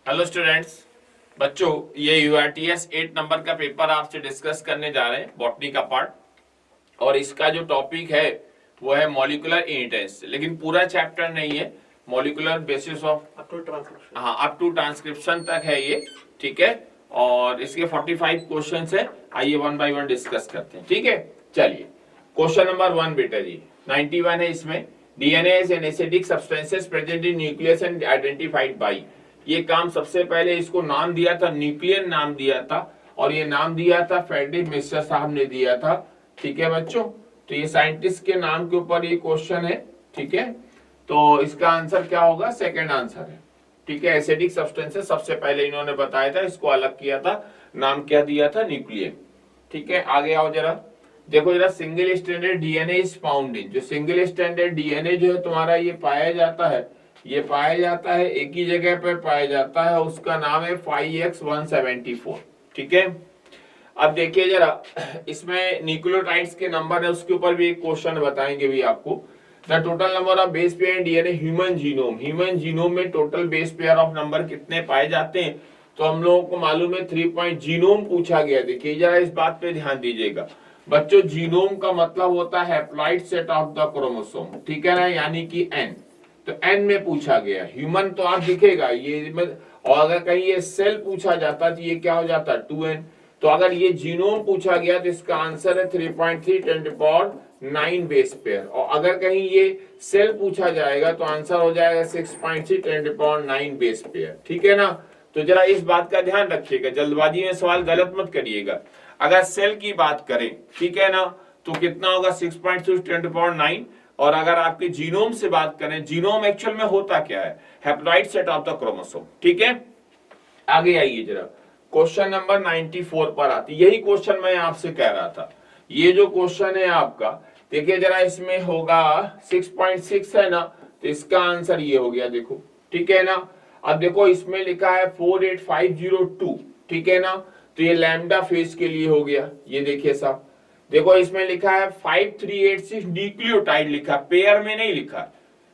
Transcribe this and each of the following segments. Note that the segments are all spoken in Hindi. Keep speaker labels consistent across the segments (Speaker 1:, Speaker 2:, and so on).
Speaker 1: हेलो स्टूडेंट्स, बच्चों ये यूआरटीएस 8 नंबर का पेपर आपसे डिस्कस करने जा रहे हैं, बॉटनी का पार्ट। और इसका जो टॉपिक है वो है मॉलिक्यूलर इनहेरिटेंस, लेकिन पूरा चैप्टर नहीं है, molecular basis of up to transcription तक है ये, ठीक है। और इसके 45 क्वेश्चन है, आइए वन बाय वन डिस्कस करते हैं, ठीक है। चलिए क्वेश्चन नंबर 1 बेटा जी 91 है। इसमें DNA is an acidic substances present in nucleus and identified by, ये काम सबसे पहले इसको नाम दिया था, न्यूक्लियन नाम दिया था, और ये नाम दिया था फ्रेडरिक मिश्रा साहब ने दिया था, ठीक है बच्चों। तो ये साइंटिस्ट के नाम के ऊपर ये क्वेश्चन है, ठीक है। तो इसका आंसर क्या होगा? सेकंड आंसर है, ठीक है। एसिडिक सब्सटेंसेस सबसे पहले इन्होंने बताया था, इसको अलग किया था, नाम क्या दिया था? न्यूक्लियन, ठीक है। आगे आओ जरा, देखो जरा, single standard DNA is found in, जो सिंगल स्टैंडर्ड डीएनए जो है तुम्हारा ये पाया जाता है, ये पाया जाता है एक ही जगह पर पाया जाता है, उसका नाम है 5x174, ठीक है। अब देखिए जरा, इसमें न्यूक्लियोटाइड्स के नंबर है, उसके ऊपर भी एक क्वेश्चन बताएंगे भी आपको। The total number of base pair in DNA human genome, human genome में total base pair of number कितने पाए जाते हैं? तो हम लोगों को मालूम है 3 पॉइंट, जीनोम पूछा गया। देखिए जरा इस बात पे ध्यान दीजिएगा बच्चों, जीनोम का मतलब होता है haploid set of the chromosome, ठीक है ना, यानी कि एन। तो एन में पूछा गया, ह्यूमन तो आप दिखेगा ये, और अगर कहीं ये सेल पूछा जाता तो ये क्या हो जाता? 2n। तो अगर ये जीनोम पूछा गया तो इसका आंसर है 3.3 10 to the power 9 base pair, और अगर कहीं ये सेल पूछा जाएगा तो आंसर हो जाएगा 6.3 10 to the power 9 base pair, ठीक है ना। तो जरा इस बात का ध्यान रखिएगा, जल्दबाजी में सवाल गलत मत करिएगा। अगर सेल की बात करें, ठीक है ना, तो कितना होगा? 6.3 10 to the power 9। और अगर आपके जीनोम से बात करें, जीनोम एक्चुअल में होता क्या है? Haploid set of the chromosome, ठीक है। आगे आइए जरा, क्वेश्चन नंबर 94 पर आती, यही क्वेश्चन मैं आपसे कह रहा था। ये जो क्वेश्चन है आपका, देखिए जरा, इसमें होगा 6.6 है ना, तो इसका आंसर ये हो गया, देखो, ठीक है ना। अब देखो इसमें लिखा है 48502, ठीक है ना, तो ये लैम्डा फेज के लिए हो गया। ये देखिए साहब, देखो इसमें लिखा है 5386 न्यूक्लियोटाइड लिखा, पेयर में नहीं लिखा,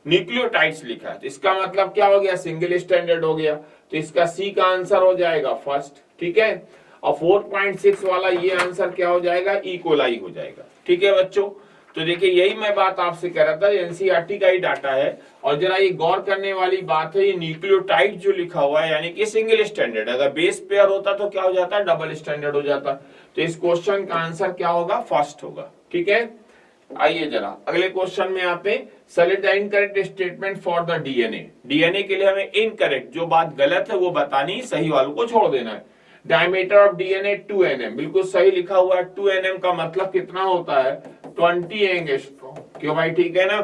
Speaker 1: न्यूक्लियोटाइड्स लिखा है। तो इसका मतलब क्या हो गया? सिंगल स्टैंडर्ड हो गया। तो इसका सी का आंसर हो जाएगा फर्स्ट, ठीक है। और 4.6 वाला ये आंसर क्या हो जाएगा? इकोलाई हो जाएगा, ठीक है बच्चों। तो देखिए यही मैं बात आपसे कह रहा था, एनसीईआरटी का ही डाटा है। और जरा ये गौर करने वाली बात है, ये न्यूक्लियोटाइड जो लिखा हुआ है यानी कि सिंगल स्टैंडर्ड, अगर बेस पेयर होता तो क्या हो जाता? डबल स्टैंडर्ड हो जाता। तो इस क्वेश्चन का आंसर क्या होगा? फर्स्ट होगा, ठीक है। आइए जरा अगले क्वेश्चन में आते हैं। Select the incorrect statement for the DNA, DNA के लिए हमें इनकरेक्ट, जो बात गलत है वो बतानी, सही वालों को छोड़ देना है। डायमीटर ऑफ डीएनए 2nm, बिल्कुल सही लिखा हुआ है। 2nm का मतलब कितना होता है? 20 एंगस्ट्रॉम, क्यों भाई, ठीक है ना।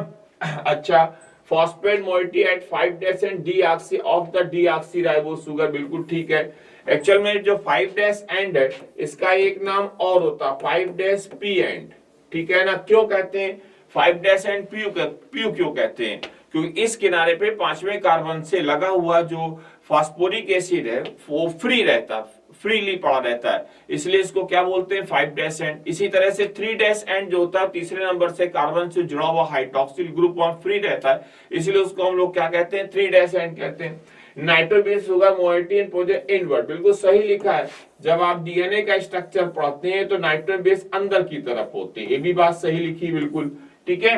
Speaker 1: अच्छा, phosphate moiety at 5' deoxy of the deoxyribose sugar, बिल्कुल ठीक है। एक्चुअल में जो 5' एंड है, इसका एक नाम और होता है 5' एंड, ठीक है ना। क्यों कहते हैं 5' एंड पी क्यों कहते हैं? क्योंकि इस किनारे पे 5वें कार्बन से लगा हुआ जो फास्फोरिक एसिड है वो फ्री रहता, फ्रीली पड़ा रहता है, इसलिए इसको क्या बोलते हैं? 5' एंड। इसी तरह से 3' एंड जो होता है, तीसरे नंबर से कार्बन से जुड़ा हुआ हाइड्रोक्सिल ग्रुप वहां फ्री रहता है, इसलिए उसको हम लोग क्या कहते हैं? 3' एंड कहते हैं। Nitrobase sugar moiety in position invert, बिल्कुल सही लिखा है। जब आप डीएनए का स्ट्रक्चर पढ़ते हैं तो नाइट्रोबेस अंदर की तरफ होते हैं, ये भी बात सही लिखी, बिल्कुल ठीक है।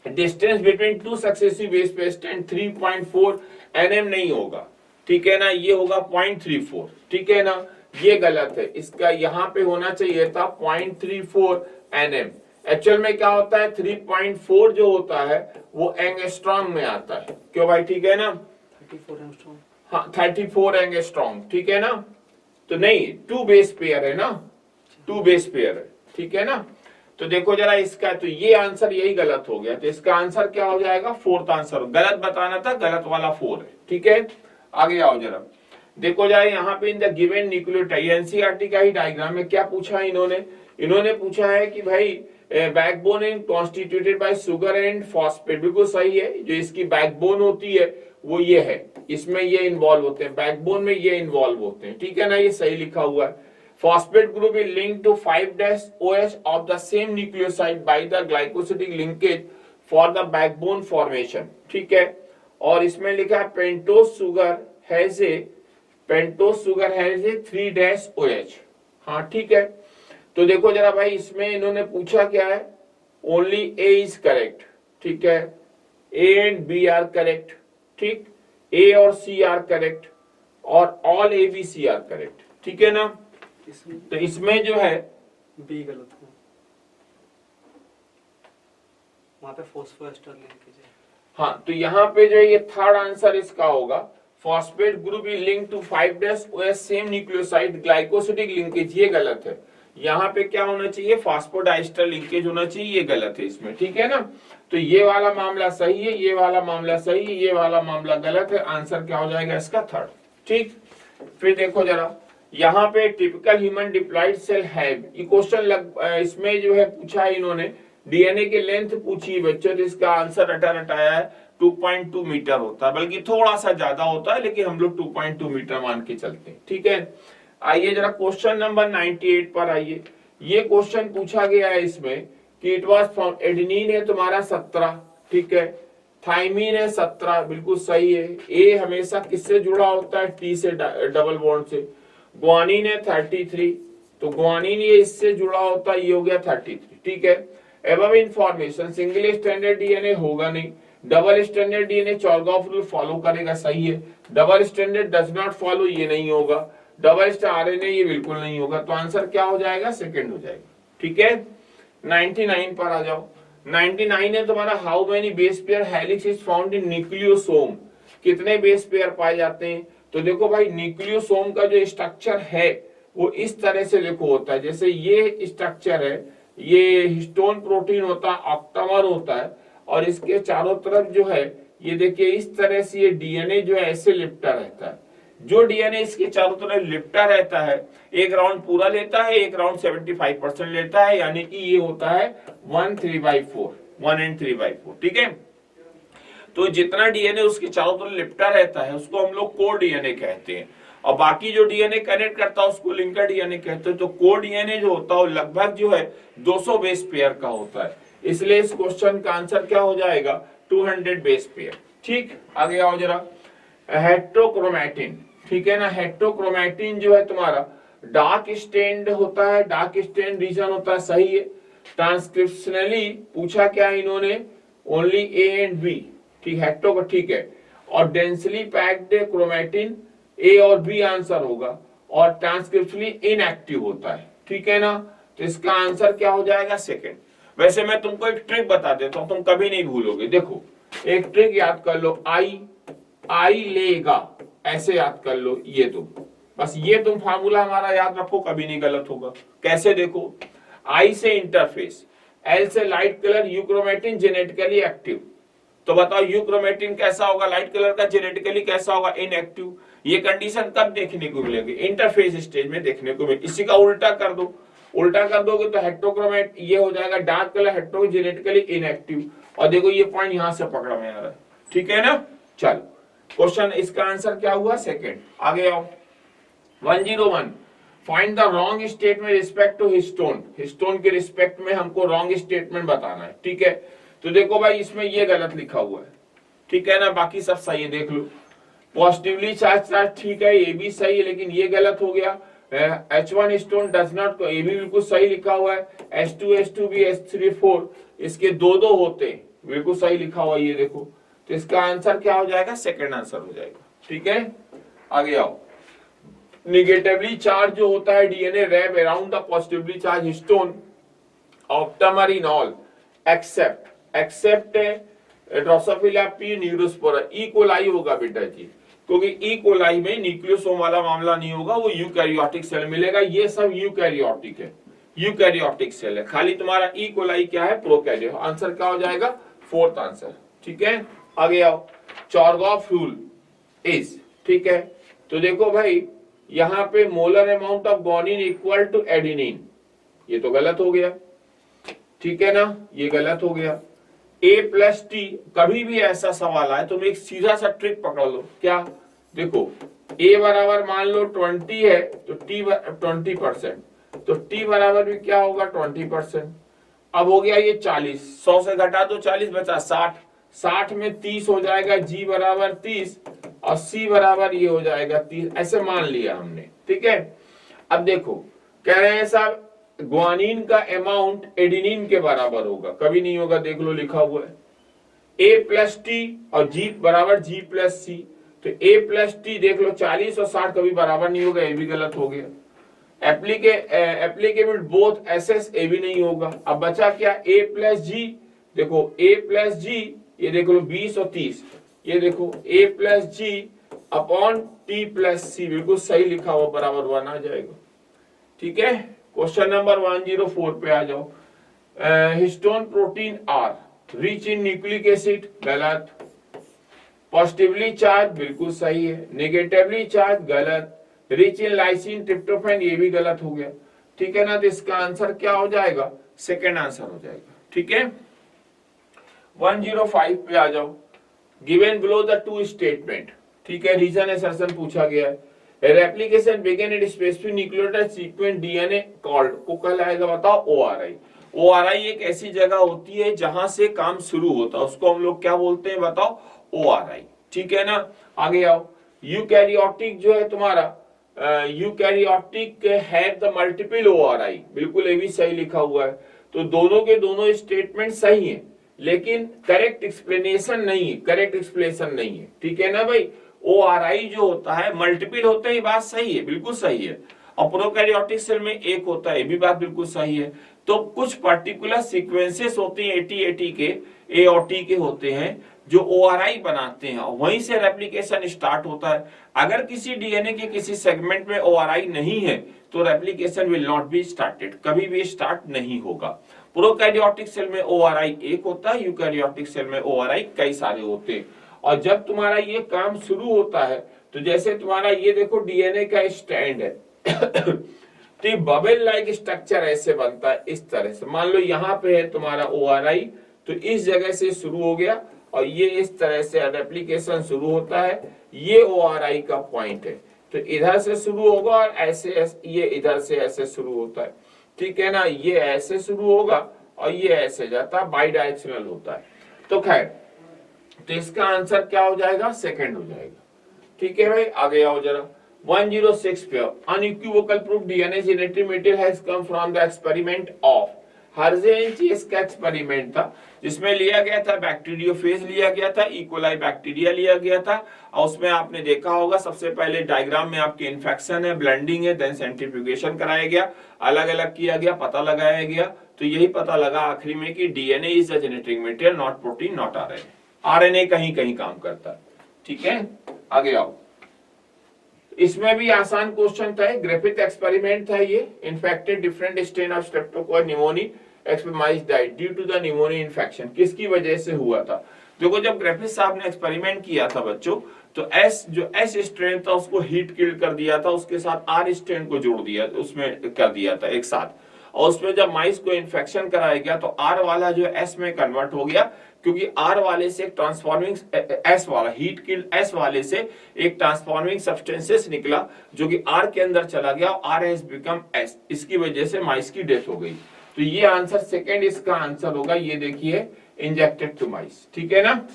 Speaker 1: Distance between two successive base पे स्टैंड 3.4 nm नहीं होगा, ठीक है ना, ये होगा 0.34, ठीक है ना। ये गलत है, इसका यहाँ पे होना चाहिए था 0.34 nm। एक्चुअल में क्या होता है? 3.4 जो होता है वो एंगस्ट्रॉम में आता है, क्यों भाई, ठीक है ना।
Speaker 2: 34 एंगस्ट्रॉम,
Speaker 1: हाँ 34 एंगस्ट्रॉम, ठीक है ना। तो नहीं, 2 बेस पेयर है ना, 2 बेस पेयर है, ठीक है ना। तो देखो जरा इसका, तो ये आंसर यही गलत हो गया, तो इसका आंसर क्या हो जाएगा? Fourth answer. गलत बताना था, गलत वाला 4 है, ठीक है। आगे आओ जरा, देखो जरा यहाँ पे in the given nucleotide, NCERT का ही डायग्राम में क्या पूछा है इन्होंने पूछा है कि भाई backbone in constituted by sugar and phosphate, बिल्कुल सही है। जो इसकी बैकबोन होती है वो ये है, इसमें ये इन्वॉल्व होते हैं, बैकबोन में ये इन्वॉल्व होते हैं, ठीक है ना, ये सही लिखा हुआ है। Phosphate group is linked to 5'OH of the same nucleoside by the glycosidic linkage for the backbone formation, ठीक है। और इसमें लिखा है pentose sugar has a pentose sugar has a 3-OH। हाँ ठीक है, तो देखो जरा भाई इसमें इन्होंने पूछा क्या है, ओनली ए इज करेक्ट, ठीक है, A and B are correct, ठीक, ए और सी आर करेक्ट और all A B C are correct, ठीक है ना। तो इसमें जो है
Speaker 2: बी गलत है, वहां पे फॉस्फोएस्टर लिंकेज है।
Speaker 1: हाँ, तो यहाँ पे जो ये थर्ड आंसर इसका होगा, phosphate group is link to 5-OH same nucleoside glycosidic linkage, ये गलत है। यहाँ पे क्या होना चाहिए, फास्फोडाइस्टर लिंकेज होना चाहिए, ये गलत है इसमें, ठीक है ना। तो ये वाला मामला सही है, ये वाला मामला सही है, ये वाला मामला गलत है। आंसर क्या हो जाएगा इसका, थर्ड, ठीक। फिर देखो जरा, यहाँ पे टिपिकल ह्यूमन डिप्लॉइड सेल है, ये क्वेश्चन इसमें जो है पूछा है इन्होंने, डीएनए की लेंथ पूछी है बच्चों, तो इसका आंसर रटाया है 2.2 मीटर होता है, बल्कि थोड़ा सा ज्यादा होता है, लेकिन हम लोग 2.2 मीटर मान के चलते हैं, ठीक है। आइए जरा क्वेश्चन नंबर 98 पर आइए। ये क्वेश्चन पूछा गया है इसमें कि इट वाज फ्रॉम, एडेनिन है तुम्हारा 17, ठीक है, थाइमीन है 17, बिल्कुल सही है। ए हमेशा किससे जुड़ा होता है, टी से, डबल बॉन्ड से। ग्वानिन है 33, तो ग्वानिन ये इससे जुड़ा होता है, ये हो गया 33, ठीक है। Above information, single standard DNA होगा नहीं, double standard DNA Chargaff rule follow करेगा, सही है। Double standard does not follow, ये नहीं होगा। डबल स्टैंडर्ड आरएनए ये बिल्कुल नहीं होगा, तो आंसर क्या हो जाएगा, सेकंड हो जाएगा, ठीक है। 99 पर आ जाओ। 99 है तुम्हारा, how many base pair helix is found in nucleosome, कितने बेस पेयर पाए जाते हैं। तो देखो भाई, न्यूक्लियोसोम का जो स्ट्रक्चर है वो इस तरह से देखो होता है, जैसे ये स्ट्रक्चर है, ये हिस्टोन प्रोटीन होता है, ऑक्टामर होता है, और इसके चारों तरफ जो है ये देखिए इस तरह से ये डीएनए जो है ऐसे लिपटा रहता है। जो डीएनए इसके चारों तरफ लिपटा रहता है, एक राउंड पूरा लेता है, एक राउंड 75% लेता है, यानी कि ये होता है 1/3/4, 1 and 3/4, ठीक है। तो जितना डीएनए उसके चारों तरफ लिपटा रहता है उसको हम लोग कोर डीएनए कहते हैं, और बाकी जो डीएनए कनेक्ट करता है उसको लिंकर डीएनए कहते हैं। तो कोर डीएनए जो होता है वो लगभग जो है 200 बेस पेयर का होता है, इसलिए इस क्वेश्चन का आंसर क्या हो जाएगा, 200 बेस पेयर, ठीक। आगे आओ जरा, हेट्रोक्रोमैटिन, ठीक है ना। हेट्रोक्रोमैटिन जो है तुम्हारा डार्क स्टेन्ड होता है, डार्क स्टेन्ड रीजन होता है, सही है। ट्रांसक्रिप्शनली पूछा क्या इन्होंने, ओनली ए एंड बी, ठीक, हेट्रो का ठीक है। और डेंसली पैक्ड क्रोमैटिन, ए और बी आंसर होगा, और ट्रांसक्रिप्शनली इनएक्टिव होता है, ठीक है ना। तो इसका आंसर क्या हो जाएगा, सेकंड। वैसे मैं तुमको एक ट्रिक बता देता हूं, तुम कभी नहीं भूलोगे। देखो एक ट्रिक याद कर लो, आई लेगा, ऐसे याद कर लो, ये तुम बस ये तुम फार्मूला हमारा याद रखो, कभी नहीं गलत होगा। कैसे, देखो, आई से इंटरफेस, एल से light colour, euchromatin genetically active. तो बताओ यूक्रोमेटिन कैसा होगा, लाइट कलर का, जेनेटिकली कैसा होगा, इनएक्टिव। ये कंडीशन कब देखने को मिलेगी, इंटरफेस स्टेज में देखने को मिलेगी। इसी का उल्टा कर दो, उल्टा कर दोगे तो हेट्रोक्रोमेट ये हो जाएगा dark colour, hetero genetically inactive. और देखो ये पॉइंट यहां से पकड़ा में आ रहा है, ठीक है ना। चलो क्वेश्चन, इसका आंसर क्या हुआ, सेकंड। आगे आओ, 101, find the wrong statement respect to histone. Histone के रिस्पेक्ट में हमको रॉन्ग स्टेटमेंट बताना है, ठीक है। तो देखो भाई इसमें ये गलत लिखा हुआ है, ठीक है ना, बाकी सब सही है, देख लो। पॉजिटिवली चार्ज ठीक है, ये भी सही है, लेकिन ये गलत हो गया। H1 स्टोन डज नॉट, ये भी बिल्कुल सही लिखा हुआ है। H2 H2 H3 4, इसके दो होते हैं, बिल्कुल सही लिखा हुआ है, ये देखो। तो इसका आंसर क्या हो जाएगा, सेकंड आंसर हो जाएगा, ठीक है। आगे आओ, निगेटिवली चार्ज जो होता है DNA wrap around the positively charge histone octamer in all except Drosophila P Neurospora. E coli होगा बेटा जी, क्योंकि ई कोलाई में न्यूक्लियोसोम वाला मामला नहीं होगा, वो यूकैरियोटिक सेल मिलेगा। ये सब यूकैरियोटिक है, यूकैरियोटिक सेल है। खाली तुम्हारा ई कोलाई क्या है, प्रोकैरियोट। आंसर क्या हो जाएगा, फोर्थ आंसर, ठीक है। आगे आओ, चॉर्गॉफ रूल इज, ठीक है। तो देखो भाई यहाँ पे molar amount of guanine equal to adenine, ये तो गलत हो गया, ठीक है ना, ये गलत हो गया। A+T, कभी भी ऐसा सवाल आए तुम एक सीधा सा ट्रिक पकड़ लो, क्या, देखो A बराबर मान लो 20 है तो T 20%, तो T बराबर भी क्या होगा 20%। अब हो गया ये 40, 100 से घटा दो 40 बचा 60, 60 में 30 हो जाएगा, G बराबर 30, और C बराबर ये हो जाएगा 30, ऐसे मान लिया हमने, ठीक है। अब देखो कह रहे हैं साहब ग्वानिन का अमाउंट एडेनिन के बराबर होगा, कभी नहीं होगा, देख लो लिखा हुआ है A प्लस टी और G बराबर G प्लस सी, तो A प्लस टी देख लो 40 और 60 कभी बराबर नहीं होगा, ये भी गलत हो गया। एप्लीकेबल बोथ एसएस, ए भी नहीं होगा। अब बचा क्या A प्लस जी, देखो A प्लस जी, ये देख लो 20 और 30, ये देखो A plus G upon T plus C, बिल्कुल सही लिखा हुआ, बराबर 1 आ जाएगा, ठीक है। क्वेश्चन नंबर 104 पे आ जाओ। Histone protein are rich in nucleic acid, गलत। पॉजिटिवली चार्ज, बिल्कुल सही है। नेगेटिवली चार्ज, गलत। रिच इन लाइसिन ट्रिप्टोफैन, ये भी गलत हो गया, ठीक है ना। तो इसका आंसर क्या हो जाएगा, सेकेंड आंसर हो जाएगा, ठीक है। 105 पे आ जाओ। Given below the two statement, ठीक है, रीजन असर्शन पूछा गया है। Replication begin at specific nucleotide sequence DNA called, को कहलाएगा बताओ ओआरआई। ओआरआई एक ऐसी जगह होती है जहां से काम शुरू होता है, उसको हम लोग क्या बोलते हैं बताओ, ओआरआई, ठीक है ना। आगे आओ। यूकैरियोटिक जो है तुम्हारा, eukaryotic have the multiple ORI, बिल्कुल ये भी सही लिखा हुआ है। तो दोनों के दोनों स्टेटमेंट सही है, लेकिन करेक्ट एक्सप्लेनेशन नहीं है, करेक्ट एक्सप्लेनेशन नहीं है, ठीक है ना भाई। ओआरआई जो होता है मल्टीपल होता है, ये बात सही है, बिल्कुल सही है। और प्रोकैरियोटिक सेल में एक होता है, ये भी बात बिल्कुल सही है। तो कुछ पर्टिकुलर सीक्वेंसेस होते हैं एटी के, ए और टी के होते हैं, जो ओआरआई बनाते हैं, वहीं से रेप्लिकेशन स्टार्ट होता है। अगर किसी डीएनए के किसी सेगमेंट में ओआरआई नहीं है तो replication will not be started, कभी भी स्टार्ट नहीं होगा। प्रोकैरियोटिक सेल में ओआरआई एक होता है, यूकैरियोटिक सेल में ओआरआई कई सारे होते हैं। और जब तुम्हारा ये काम शुरू होता है, तो जैसे तुम्हारा ये देखो डीएनए का स्टैंड है तो बबल लाइक स्ट्रक्चर ऐसे बनता है, इस तरह से। मान लो यहाँ पे है तुम्हारा ओआरआई, तो इस जगह से शुरू हो गया और ये इस तरह से रेप्लिकेशन शुरू होता है। ये ओआरआई का पॉइंट है, तो इधर से शुरू होगा और ऐसे ये इधर से ऐसे शुरू होता है, ठीक है ना। ये ऐसे शुरू होगा और ये ऐसे जाता है, बाई डायरेक्शनल होता है। तो खैर, तो इसका आंसर क्या हो जाएगा, सेकंड हो जाएगा, ठीक है भाई। आगे आओ जरा। 106 पे unequivocal proof DNA genetic material has come from the experiment of Hershey का एक्सपेरिमेंट था, जिसमें लिया गया था बैक्टीरियोफेज लिया गया था, इकोलाई बैक्टीरिया लिया गया था। और उसमें आपने देखा होगा सबसे पहले डायग्राम में आपकी इन्फेक्शन है, ब्लेंडिंग है, देन सेंट्रीफ्यूगेशन कराया गया, अलग अलग किया गया, पता लगाया गया। तो यही पता लगा आखिरी में कि DNA is the genetic material, not protein, not RNA. RNA कहीं कहीं काम करता है, ठीक है। आगे आओ। इसमें भी आसान क्वेश्चन था, ग्रिफिथ एक्सपेरिमेंट था ये। Infected different strain of Streptococcus pneumoniae experiment mice died due to the pneumonia infection, किसकी वजह से हुआ था। देखो जब ग्रिफिथ साहब ने एक्सपेरिमेंट किया था बच्चों, तो एस स्ट्रेन था उसको हीट किल कर दिया था, उसके साथ आर स्ट्रेन को जोड़ दिया, उसमें कर दिया था एक साथ। और उसमें जब माइस को इन्फेक्शन कराया गया तो आर वाला जो एस में कन्वर्ट हो गया, क्योंकि आर वाले से एक ट्रांसफॉर्मिंग एस वाला हीट किल्ड एस वाले से एक ट्रांसफॉर्मिंग सब्सटेंसेस निकला जो कि आर के अंदर चला गया, आर हैज बिकम एस, इसकी वजह से माइस की डेथ हो गई। तो ये आंसर सेकंड इसका आंसर होगा, ये देखिए इंजेक्टेड टू माइस, ठीक है ना,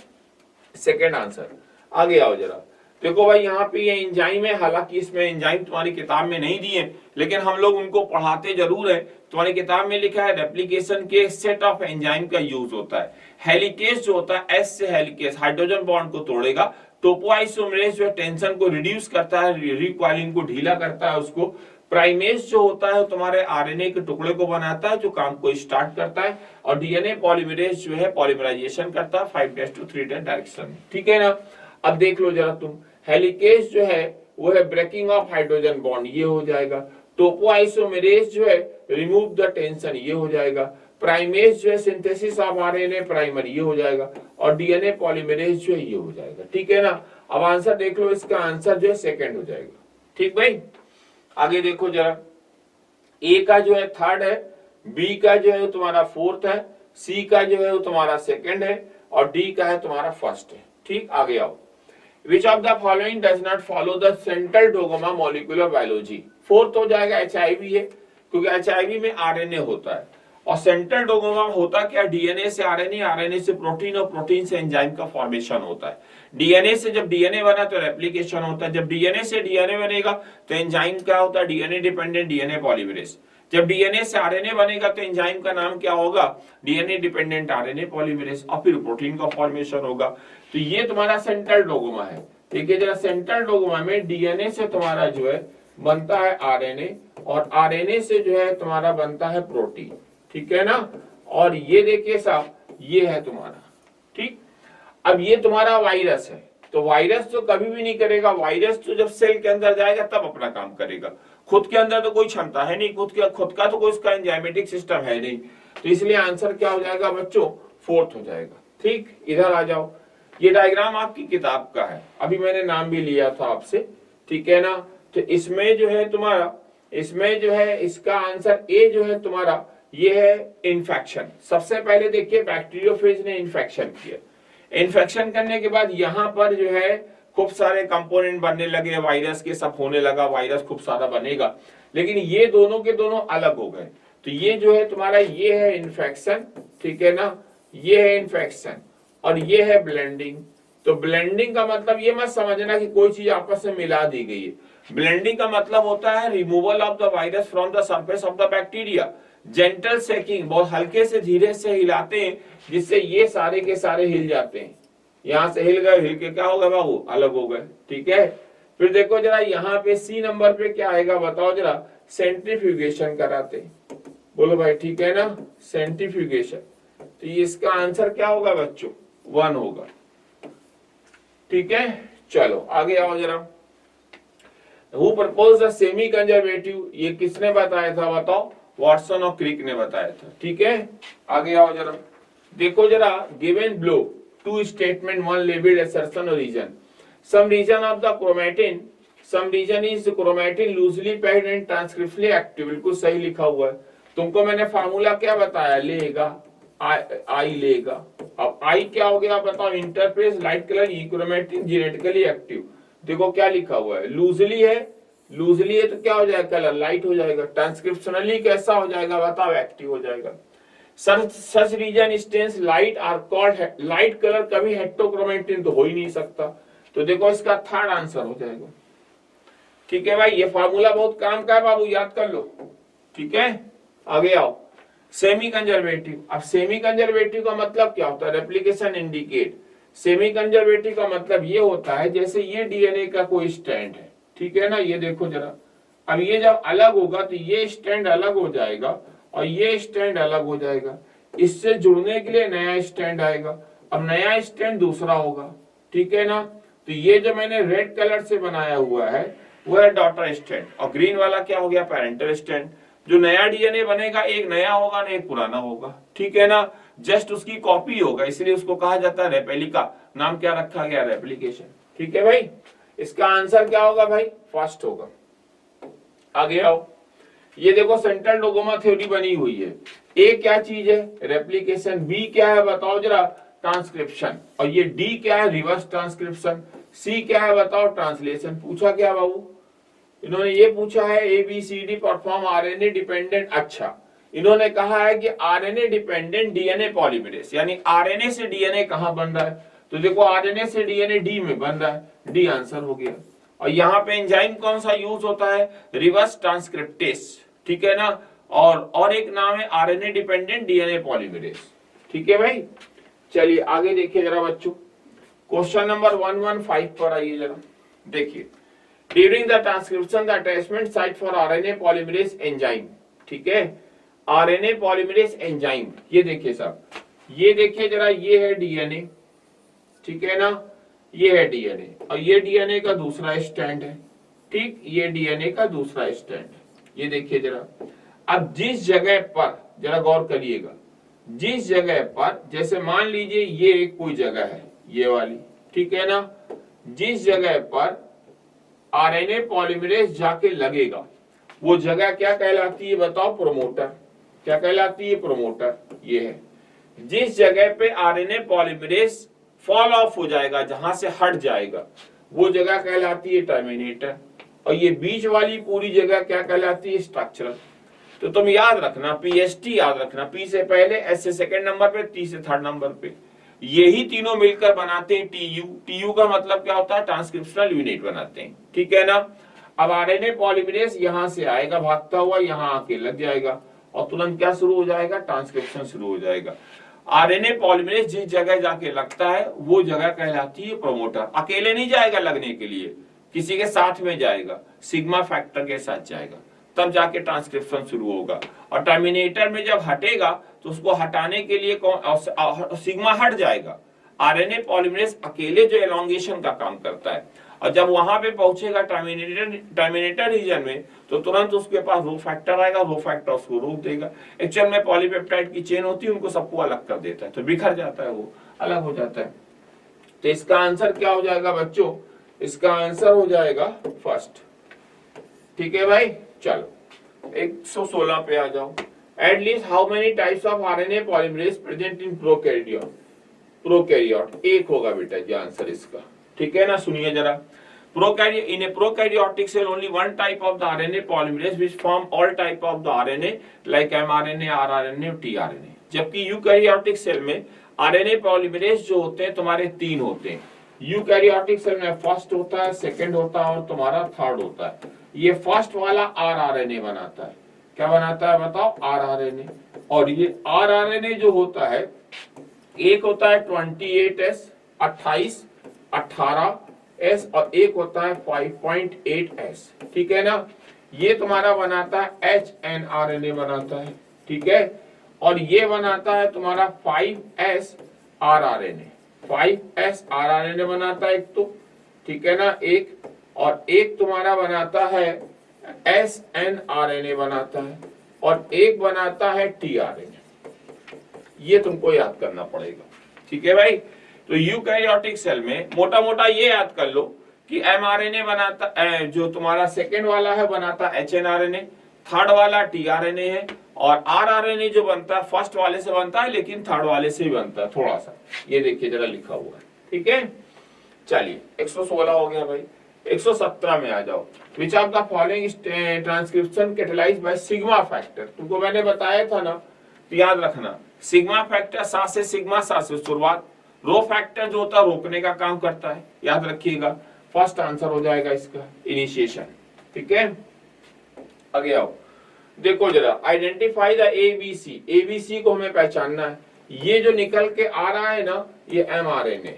Speaker 1: सेकंड आंसर। आगे आओ जरा। देखो भाई यहाँ पे ये एंजाइम है, हालांकि इसमें एंजाइम तुम्हारी किताब में नहीं दिए, लेकिन हम लोग उनको पढ़ाते जरूर है। तुम्हारी किताब में लिखा है रेप्लिकेशन के सेट ऑफ एंजाइम का यूज होता है। हेलिकेज जो होता है, एस से हेलिकेज हाइड्रोजन बॉन्ड को तोड़ेगा। टोपोआइसोमरेज जो टेंशन को रिड्यूस करता है, रिकॉइलिंग को ढीला करता है उसको। प्राइमेज जो होता है तुम्हारे आरएनए के टुकड़े को बनाता है, जो काम को स्टार्ट करता है। और डीएनए पॉलीमरेज जो है पॉलीमराइजेशन करता है 5' to 3' डायरेक्शन में, ठीक है ना। अब देख लो जरा तुम, हेलिकेज जो है वो है ब्रेकिंग ऑफ हाइड्रोजन बॉन्ड, ये हो जाएगा। टोपोआइसोमेरेज जो है रिमूव द टेंशन, ये हो जाएगा। प्राइमेज जो है सिंथेसिस ऑफ आरएनए प्राइमर, ये हो जाएगा। और डीएनए पॉलीमरेज जो है ये हो जाएगा, ठीक है ना। अब आंसर देख लो, इसका आंसर जो है सेकंड हो जाएगा, ठीक भाई। आगे देखो जरा, ए का जो है थर्ड है, बी का जो है तुम्हारा फोर्थ है, सी का जो है वो तुम्हारा सेकंड है, और डी का है तुम्हारा फर्स्ट है, ठीक। आगे आओ। Which of the following does not follow the central dogma molecular biology? Fourth हो जाएगा HIV है, क्योंकि HIV में आरएनए होता है। और सेंट्रल डोगमा होता क्या, डीएनए से आरएनए, आरएनए से प्रोटीन, और प्रोटीन से एंजाइम का फॉर्मेशन होता है, डीएनए से जब डीएनए बना तो रेप्लिकेशन होता है, जब डीएनए से डीएनए बनेगा तो एंजाइम क्या होता है, डीएनए डिपेंडेंट डीएनए पॉलीमरेज। जब डीएनए से आरएनए बनेगा तो एंजाइम का नाम क्या होगा, डीएनए डिपेंडेंट आरएनए पॉलीमरेज, और फिर प्रोटीन का फॉर्मेशन होगा। तो ये तुम्हारा सेंट्रल डोगमा है। देखिए जरा, सेंट्रल डोगमा में डीएनए से तुम्हारा जो है बनता है आरएनए, और आरएनए से जो है तुम्हारा बनता है प्रोटीन, ठीक है ना। और ये देखिए साहब, ये है तुम्हारा, ठीक। अब ये तुम्हारा वायरस है, तो वायरस तो कभी भी नहीं करेगा, वायरस तो जब सेल के अंदर जाएगा तब अपना काम करेगा, खुद के अंदर तो कोई क्षमता है नहीं, खुद का तो कोई उसका एंजाइमेटिक सिस्टम है नहीं, तो इसलिए आंसर क्या हो जाएगा बच्चों, फोर्थ हो जाएगा, ठीक। इधर आ जाओ, ये डायग्राम आपकी किताब का है, अभी मैंने नाम भी लिया था आपसे, ठीक है ना। तो इसमें जो है तुम्हारा, इसमें जो है इसका आंसर ए जो है तुम्हारा, ये है इन्फेक्शन। सबसे पहले देखिए बैक्टीरियोफेज ने इन्फेक्शन किया, इन्फेक्शन करने के बाद यहाँ पर जो है खूब सारे कंपोनेंट बनने लगे, वायरस के सब होने लगा, वायरस खूब सारा बनेगा, लेकिन ये दोनों के दोनों अलग हो गए। तो ये जो है तुम्हारा, ये है इन्फेक्शन, ठीक है ना, ये है इन्फेक्शन, और ये है ब्लेंडिंग। तो ब्लेंडिंग का मतलब ये मत समझना कि कोई चीज आपस में मिला दी गई है, ब्लेंडिंग का मतलब होता है removal of the virus from the surface of the bacteria, gentle shaking, बहुत हल्के से धीरे से हिलाते हैं जिससे ये सारे के सारे हिल जाते हैं, यहां से हिल गए, हिल के क्या होगा बाबू, अलग हो गए, ठीक है। फिर देखो जरा यहाँ पे सी नंबर पे क्या आएगा बताओ जरा, सेंट्रीफ्यूगेशन कराते हैं, बोलो भाई, ठीक है ना, सेंट्रीफ्यूगेशन। तो ये इसका आंसर क्या होगा बच्चों, 1 होगा, ठीक है। चलो आगे आओ जरा, who propose the semi conservative, ये किसने बताया था बताओ, वॉटसन और क्रिक ने बताया था, ठीक है। आगे आओ जरा, देखो जरा, given below two statement, one labelled assertion और reason, some region of the chromatin, some region is chromatin loosely packed and transcriptionally active, बिल्कुल सही लिखा हुआ है। तुमको मैंने फार्मूला क्या बताया, लेगा आई लेगा, अब आई क्या हो गया बताओ, इंटरफेस लाइट कलर ई क्रोमैटिन जेनेटिकली एक्टिव, देखो क्या लिखा हुआ है, लूजली है, लूजली है तो क्या हो जाएगा, कलर लाइट हो जाएगा, ट्रांसक्रिप्शनली कैसा हो जाएगा बताओ, एक्टिव हो जाएगा। Such region stains light are called, light colour कभी हेट्रोक्रोमेटिन तो हो ही नहीं सकता, तो देखो इसका थर्ड आंसर हो जाएगा, ठीक है भाई। ये फार्मूला बहुत काम का है बाबू, याद कर लो, ठीक है। आगे आओ, सेमी कंजर्वेटिव। अब सेमी कंजर्वेटिव का मतलब क्या होता है, रेप्लिकेशन इंडिकेट। सेमी कंजर्वेटिव का मतलब ये होता है जैसे ये डीएनए का कोई स्टैंड है, ठीक है ना, ये देखो जरा, अब ये जब अलग होगा तो ये स्टैंड अलग हो जाएगा और ये स्टैंड अलग हो जाएगा, इससे जुड़ने के लिए नया स्टैंड आएगा, अब नया स्टैंड दूसरा होगा, ठीक है ना। तो ये जो मैंने रेड कलर से बनाया हुआ है वो है डॉटर स्टैंड, और ग्रीन वाला क्या हो गया, पेरेंटल स्टैंड। जो नया डीएनए बनेगा एक नया होगा ना एक पुराना होगा, ठीक है ना, जस्ट उसकी कॉपी होगा, इसलिए उसको कहा जाता है रेप्लिका, नाम क्या रखा गया, रेप्लिकेशन, ठीक है भाई। इसका आंसर क्या होगा भाई, फर्स्ट होगा। आगे आओ, ये देखो सेंट्रल डोगोमा थ्योरी बनी हुई है, ए क्या चीज है, रेप्लिकेशन, बी क्या है बताओ जरा, ट्रांसक्रिप्शन, और ये डी क्या है, रिवर्स ट्रांसक्रिप्शन, सी क्या है बताओ, ट्रांसलेशन। पूछा क्या बाबू, इन्होंने ये पूछा है ABCD परफॉर्म आरएनए डिपेंडेंट, अच्छा इन्होंने कहा है कि आरएनए डिपेंडेंट डीएनए पॉलीमरेज, यानी आरएनए से डीएनए कहां बन रहा है, तो देखो आरएनए से डीएनए डी में बन रहा है, डी आंसर हो गया। और यहाँ पे एंजाइम कौन सा यूज होता है, रिवर्स ट्रांसक्रिप्टेस, ठीक है ना, और एक नाम है आरएनए डिपेंडेंट डीएनए पॉलीमरेज, ठीक है भाई। चलिए आगे देखिए जरा बच्चों, क्वेश्चन नंबर 115 पर आइए जरा, देखिए, during the transcription the attachment site for RNA polymerase enzyme, ठीक है, आरएनए पॉलीमरेज एंजाइम, ये देखिए साहब, ये देखिए जरा, ये है डीएनए, ठीक है ना, ये है डीएनए, और ये डीएनए का दूसरा स्टैंड है, ठीक, ये डीएनए का दूसरा स्टैंड है, ये देखिए जरा। अब जिस जगह पर, जरा गौर करिएगा, जिस जगह पर, जैसे मान लीजिए ये एक कोई जगह है, ये वाली, ठीक है ना, जिस जगह पर आरएनए पॉलीमरेज जाके लगेगा वो जगह क्या कहलाती है बताओ, प्रोमोटर, क्या कहलाती है, प्रोमोटर, ये है। जिस जगह पे आरएनए पॉलीमरेज फॉल ऑफ हो जाएगा, जहां से हट जाएगा, वो जगह कहलाती है टर्मिनेटर, और ये बीच वाली पूरी जगह क्या कहलाती है, स्ट्रक्चरल। तो तुम याद रखना, PST याद रखना, P से पहले, S से सेकंड नंबर पे, T से थर्ड नंबर पे। यही तीनों मिलकर बनाते हैं टीयू। टीयू का मतलब क्या होता है, ट्रांसक्रिप्शनल यूनिट बनाते हैं, ठीक है ना। अब आरएनए पॉलीमरेज यहां से आएगा भागता हुआ, यहां आके लग जाएगा और तुरंत क्या शुरू हो जाएगा, ट्रांसक्रिप्शन शुरू हो जाएगा। आरएनए पॉलीमरेज जिस जगह जाके लगता है वो जगह कहलाती है प्रोमोटर। अकेले नहीं जाएगा लगने के लिए, किसी के साथ में जाएगा, सिग्मा फैक्टर के साथ जाएगा, तब जाके ट्रांसक्रिप्शन शुरू होगा। और टर्मिनेटर में जब हटेगा तो उसको हटाने के लिए सिग्मा हट जाएगा। आरएनए पॉलीमरेज अकेले जो एलोंगेशन का काम करता है, और जब वहां पे पहुंचेगा टर्मिनेटर रीजन में तो तुरंत उसके पास रो फैक्टर आएगा, रो फैक्टर उसको रोक देगा। एक्चुअल में पॉलीपेप्टाइड की चेन होती है, उनको सबको अलग कर देता है, तो बिखर जाता है, वो अलग हो जाता है। तो इसका आंसर क्या हो जाएगा बच्चों, इसका आंसर हो जाएगा फर्स्ट, ठीक है भाई। चलो 116 पे आ जाओ। At least how many types of RNA polymerase present in prokaryote. Prokaryote एक होगा बेटा जी आंसर इसका, ठीक है ना। सुनिए जरा, in a prokaryotic cell only one type of the RNA polymerase which form all type of the RNA like mRNA, rRNA और tRNA। जबकि यूकैरियोटिक सेल में आरएनए पॉलीमरेज जो होते हैं तुम्हारे 3 होते हैं। यूकैरियोटिक सेल में फर्स्ट होता है, सेकंड होता है और तुम्हारा थर्ड होता है। ये फर्स्ट वाला rRNA बनाता है, क्या बनाता है बताओ, rRNA। और ये rRNA जो होता है, एक होता है 28S 28 18S और एक होता है 5.8S, ठीक है ना। ये तुम्हारा बनाता है HNRNA बनाता है, ठीक है। और ये बनाता है तुम्हारा 5S rRNA, 5S rRNA बनाता है एक तो, ठीक है ना एक। और एक तुम्हारा बनाता है SNRNA बनाता है और एक बनाता है tRNA। ये तुमको याद करना पड़ेगा, ठीक है भाई। तो यूकैरियोटिक सेल में मोटा मोटा ये याद कर लो कि mRNA बनाता, जो तुम्हारा सेकेंड वाला है बनाता HNRNA, थर्ड वाला tRNA है, और rRNA जो बनता है फर्स्ट वाले से बनता है लेकिन थर्ड वाले से भी बनता है थोड़ा सा। ये देखिए जरा लिखा हुआ है, ठीक है। चलिए 116 हो गया भाई। 117 में आ जाओ। विच of the following transcription catalysed by sigma factor. तुमको मैंने बताया था ना, तो याद रखना सिग्मा फैक्टर सा से शुरुआत, रो फैक्टर जो होता है रोकने का काम करता है, याद रखिएगा। फर्स्ट आंसर हो जाएगा इसका इनिशिएशन, ठीक है। आगे आओ, देखो जरा, आइडेंटिफाई द एबीसी। एबीसी को हमें पहचानना है। ये जो निकल के आ रहा है ना, ये mRNA,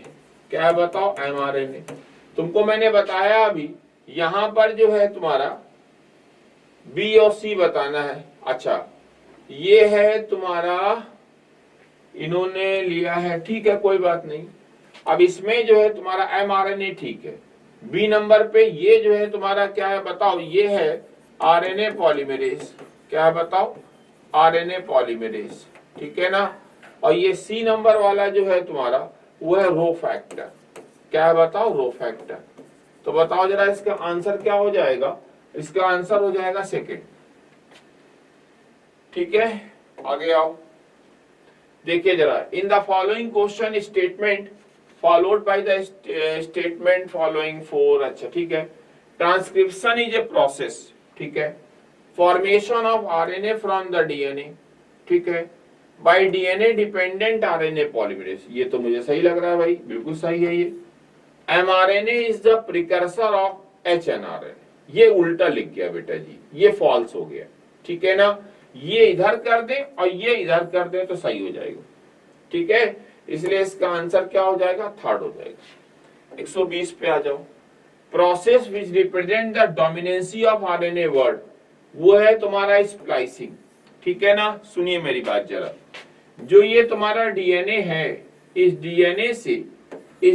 Speaker 1: क्या है बताओ, mRNA। तुमको मैंने बताया अभी, यहां पर जो है तुम्हारा बी और सी बताना है। अच्छा, ये है तुम्हारा, इन्होंने लिया है, ठीक है कोई बात नहीं। अब इसमें जो है तुम्हारा mRNA, ठीक है। बी नंबर पे ये जो है तुम्हारा क्या है बताओ, ये है आरएनए पॉलीमरेज, क्या है बताओ, आरएनए पॉलीमरेज, ठीक है ना। और ये सी नंबर वाला जो है तुम्हारा वो है रो फैक्टर, क्या है बताओ, रो फैक्टर। तो बताओ जरा इसका आंसर क्या हो जाएगा, इसका आंसर हो जाएगा सेकेंड, ठीक है। आगे आओ, देखिए जरा, in the following question statement followed by the statement following four. अच्छा ठीक है, ट्रांसक्रिप्शन इज ए प्रोसेस, ठीक है, formation of RNA from the DNA, ठीक है, bye DNA dependent RNA polymerase. ये तो मुझे सही लग रहा है भाई, बिल्कुल सही है ये। MRNA is the precursor of hnRNA, ये उल्टा लिख गया बेटा जी, ये फॉल्स हो गया, ठीक है ना। ये इधर कर दे और ये इधर कर दे तो सही हो जाएगा, ठीक है। इसलिए इसका आंसर क्या हो जाएगा, थर्ड हो जाएगा। 120 पे आ जाओ। Process which represent the dominancy of RNA word, वो है तुम्हारा स्प्लाइसिंग, ठीक है ना। सुनिए मेरी बात जरा, जो ये तुम्हारा डीएनए है, इस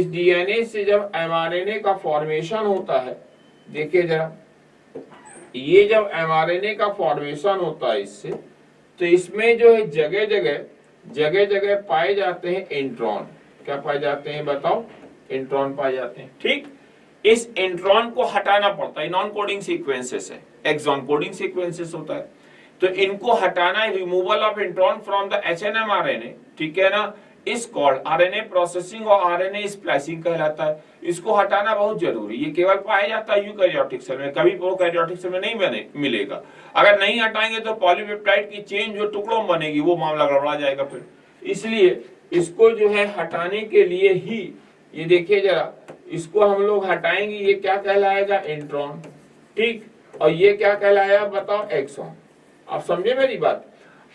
Speaker 1: डीएनए से जब एमआरएनए का फॉर्मेशन होता है, देखिए जरा, ये जब एमआरएनए का फॉर्मेशन होता है इससे, तो इसमें जो है जगह जगह पाए जाते हैं इंट्रॉन। क्या पाए जाते हैं बताओ, इंट्रॉन पाए जाते हैं, ठीक। इस इंट्रॉन को हटाना पड़ता है, नॉन कोडिंग सीक्वेंसेस है, एक्सॉन कोडिंग सीक्वेंसेस होता है, तो इनको हटाना है, removal of intron from the HNM RNA, ठीक है ना, इस कॉल्ड आरएनए प्रोसेसिंग और आरएनए स्प्लाइसिंग कहलाता है। इसको हटाना बहुत जरूरी, ये केवल पाया जाता है यूकैरियोटिक सेल में, कभी प्रोकैरियोटिक सेल में नहीं मिलेगा। अगर नहीं हटाएंगे तो पॉलीपेप्टाइड की चेन जो टुकड़ों में बनेगी वो मामला गड़बड़ा जाएगा फिर। इसलिए इसको जो है हटाने के लिए ही, ये देखिए जरा, इसको हम लोग हटाएंगे, ये क्या कहलाएगा, इंट्रॉन, ठीक, और ये क्या कहलाया बताओ, एक्सॉन। आप समझे मेरी बात।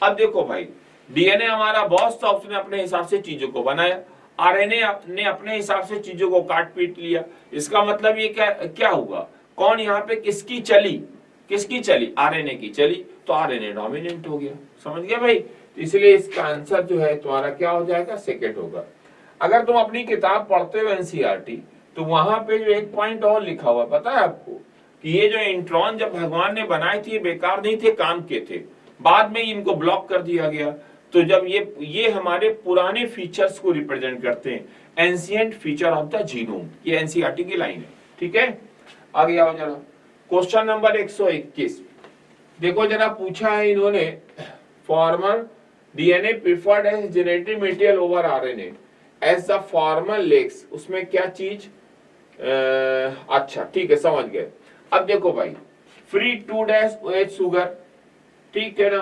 Speaker 1: अब देखो भाई, डीएनए हमारा बॉस था, उसने अपने हिसाब से चीजों को बनाया, आरएनए ने अपने हिसाब से चीजों को काट पीट लिया। इसका मतलब ये क्या हुआ, कौन यहाँ पे किसकी चली, आरएनए की चली, तो आरएनए डोमिनेंट हो गया। समझ गया भाई। इसलिए इसका आंसर जो है तुम्हारा क्या हो जाएगा, सेकेंड होगा। अगर तुम अपनी किताब पढ़ते हो एनसीईआरटी, तो वहां पे जो एक पॉइंट और लिखा हुआ पता है आपको, कि ये जो इंट्रॉन जब भगवान ने बनाए थे, बेकार नहीं थे, काम के थे, बाद में इनको ब्लॉक कर दिया गया। तो जब ये हमारे पुराने फीचर्स को रिप्रेजेंट करते हैं, ancient feature of the genome, ये एनसीईआरटी की लाइन है, ठीक है। आगे आओ जरा, क्वेश्चन नंबर 121 देखो जरा, पूछा है इन्होंने, former DNA preferred as genetic material over RNA as the former lacks, उसमें क्या चीज, अच्छा ठीक है, समझ गए। अब देखो भाई, फ्री 2' शुगर, ठीक है ना,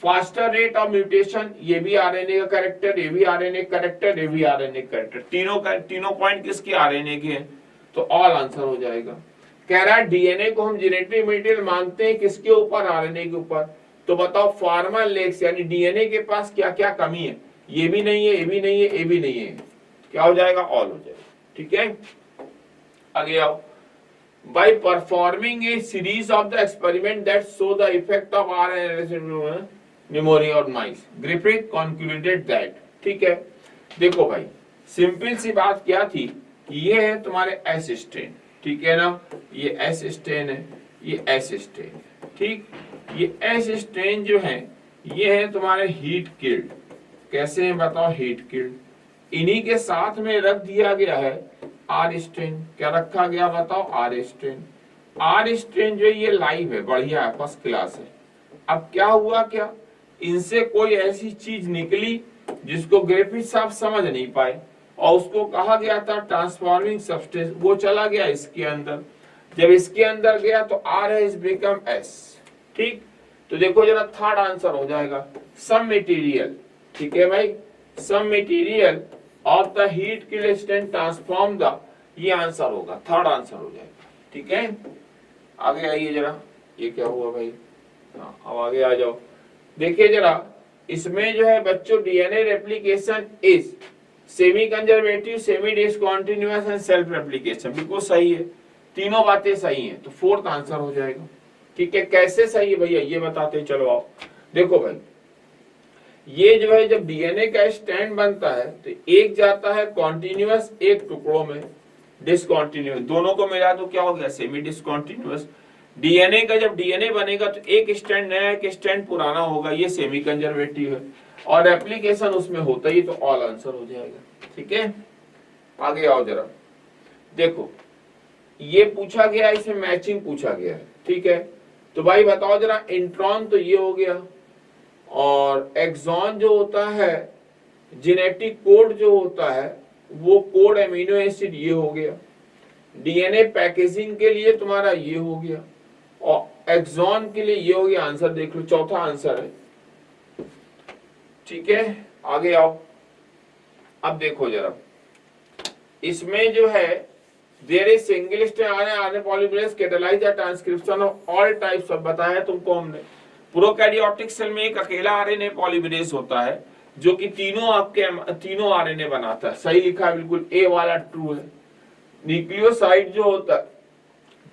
Speaker 1: फास्टर रेट ऑफ म्यूटेशन, ये भी आरएनए का कैरेक्टर, ये भी आरएनए कैरेक्टर, ये भी आरएनए कैरेक्टर, तीनों पॉइंट किसके, आरएनए के हैं, तो ऑल आंसर हो जाएगा। कह रहा है डीएनए को हम जेनेटिक मटेरियल मानते हैं किसके ऊपर, आरएनए के ऊपर, तो बताओ फॉर्मर लेक्स यानी डीएनए के पास क्या क्या कमी है, ये भी नहीं है, ये भी नहीं है, ये भी नहीं है, क्या हो जाएगा, ऑल हो जाएगा, ठीक है। आगे आओ, by performing a series of the experiment that show the effect of RNA memory or mice, Griffith concluded that, ठीक है। देखो भाई, सिंपल सी बात क्या थी, ये है तुम्हारे एस स्ट्रेन, ठीक है ना, ये एस स्ट्रेन है, ये एस स्ट्रेन है, ठीक, ये एस स्ट्रेन जो है, ये है तुम्हारे हीट किल्ड, कैसे है बताओ, हीट किल्ड, इन्हीं के साथ में रख दिया गया है आर स्ट्रेन, क्या रखा गया बताओ, आर स्ट्रेन। आर स्ट्रेन जो ये लाइव है, बढ़िया है, फर्स्ट क्लास है। अब क्या हुआ, क्या इनसे कोई ऐसी चीज निकली जिसको ग्रिफिथ साहब समझ नहीं पाए, और उसको कहा गया था ट्रांसफॉर्मिंग सब्सटेंस, वो चला गया इसके अंदर। जब इसके अंदर गया तो आर हैज बिकम एस, ठीक। तो देखो जरा, थर्ड आंसर हो जाएगा, सम मटेरियल, ठीक है भाई, some material of the heat killed strain transform the, ये आंसर होगा, थर्ड आंसर हो जाएगा, ठीक है। आगे आइए जरा, ये क्या हुआ भाई, हाँ अब आगे आ जाओ। देखिए जरा, इसमें जो है बच्चों, DNA replication is semi conservative, semi discontinuous and self replication, बिल्कुल सही है, तीनों बातें सही हैं, तो फोर्थ आंसर हो जाएगा, ठीक है। कैसे सही है भैया, ये बताते हैं, चलो आओ। देखो भाई, ये जो है जब डीएनए का स्टैंड बनता है, तो एक जाता है कॉन्टिन्यूअस, एक टुकड़ों में डिसकंटीन्यूअस, दोनों को मिला तो क्या हो गया, सेमी डिसकंटीन्यूअस। डीएनए का जब डीएनए बनेगा तो एक स्टैंड नया, एक स्टैंड पुराना होगा, ये सेमी कंजर्वेटिव है, और एप्लीकेशन उसमें होता ही, तो ऑल आंसर हो जाएगा, ठीक है। आगे आओ जरा, देखो ये पूछा गया, इसमें मैचिंग पूछा गया है, ठीक है। तो भाई बताओ जरा, इंट्रॉन तो ये हो गया, और एक्सॉन जो होता है, जेनेटिक कोड जो होता है, वो कोड एमिनो एसिड ये हो गया, डीएनए पैकेजिंग के लिए तुम्हारा ये हो गया, और एक्सॉन के लिए ये हो गया, आंसर देख लो, चौथा आंसर है, ठीक है। आगे आओ, अब देखो जरा, इसमें जो है there is single strand RNA polymerase catalyse the transcription of all types of, बताया तुमको हमने। प्रोकैरियोटिक सेल में एक अकेला आरएनए पॉलीमरेज होता है जो कि तीनों आरएनए बनाता है, सही लिखा है बिल्कुल, ए वाला ट्रू है। न्यूक्लियोसाइड जो होता है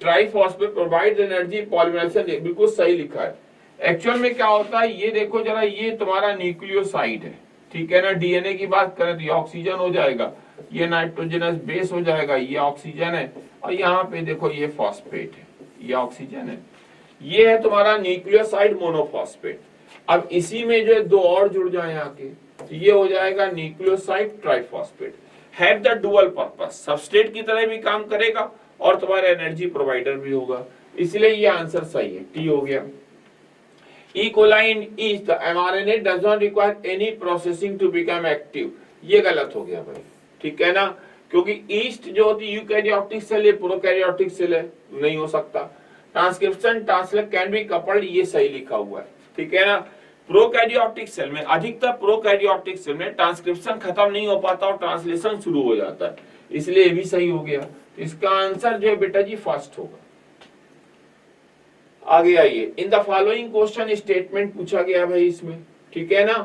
Speaker 1: ट्राइफॉस्फेट प्रोवाइड एनर्जी पॉलीमराइजेशन, बिल्कुल सही लिखा है। एक्चुअल में क्या होता है, ये देखो जरा, ये तुम्हारा न्यूक्लियोसाइड है, ठीक है ना। डीएनए की बात करें तो ये ऑक्सीजन हो जाएगा, ये नाइट्रोजनस बेस हो जाएगा, ये ऑक्सीजन है, और यहाँ पे देखो ये फॉस्फेट है, ये ऑक्सीजन है, ये है तुम्हारा न्यूक्लियोसाइड मोनोफॉस्फेट। अब इसी में जो है दो और जुड़ जाए यहाँ के, तो ये हो जाएगा nucleoside triphosphate. Have the dual purpose, substrate की तरह भी काम करेगा और तुम्हारा एनर्जी प्रोवाइडर भी होगा, इसलिए ये आंसर सही है, टी हो गया। E. coli in yeast, the mRNA does not require any processing to become active, ये गलत हो गया भाई, ठीक है ना, क्योंकि ईस्ट जो होती है यूकैरियोटिक सेल है, प्रोकैरियोटिक सेल है, नहीं हो सकता। Transcription translate can be coupled, ये सही लिखा हुआ है, ठीक है ना। प्रोकैरियोटिक सेल में, अधिकतर प्रोकैरियोटिक सेल में ट्रांसक्रिप्शन खत्म नहीं हो पाता और ट्रांसलेशन शुरू हो जाता है, इसलिए ये भी सही हो गया। इसका आंसर जो है बेटा जी फर्स्ट होगा। आगे आइए, in the following question statement पूछा गया भाई इसमें, ठीक है ना,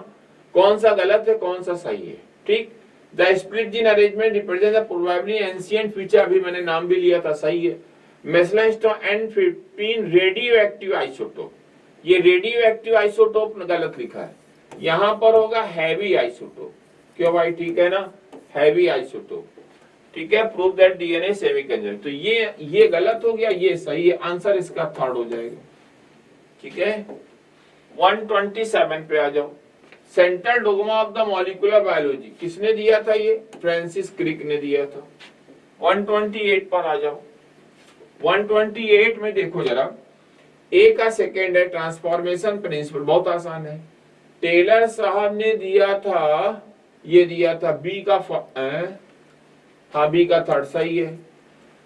Speaker 1: कौन सा गलत है कौन सा सही है। ठीक, the split gene arrangement represent the probably ancient feature, अभी मैंने नाम भी लिया था, सही है। मेसलाइस्टोन N15 रेडियो एक्टिव आइसोटोप, ये रेडियो एक्टिव आइसोटोप गलत लिखा है, यहां पर होगा हैवी आइसोटोप। क्यों भाई, ठीक है ना, हैवी आइसोटोप, ठीक है। Prove that DNA semi conserve, तो ये गलत हो गया, ये सही है, आंसर इसका थर्ड हो जाएगा, ठीक है। 127 पे आ जाओ, central dogma of the molecular biology किसने दिया था, ये फ्रांसिस क्रिक ने दिया था। 128 पर आ जाओ, 128 में देखो जरा, ए का सेकेंड है ट्रांसफॉर्मेशन प्रिंसिपल, बहुत आसान है। टेलर साहब ने दिया था, ये दिया था बी का हाँ बी का थर्ड सही है।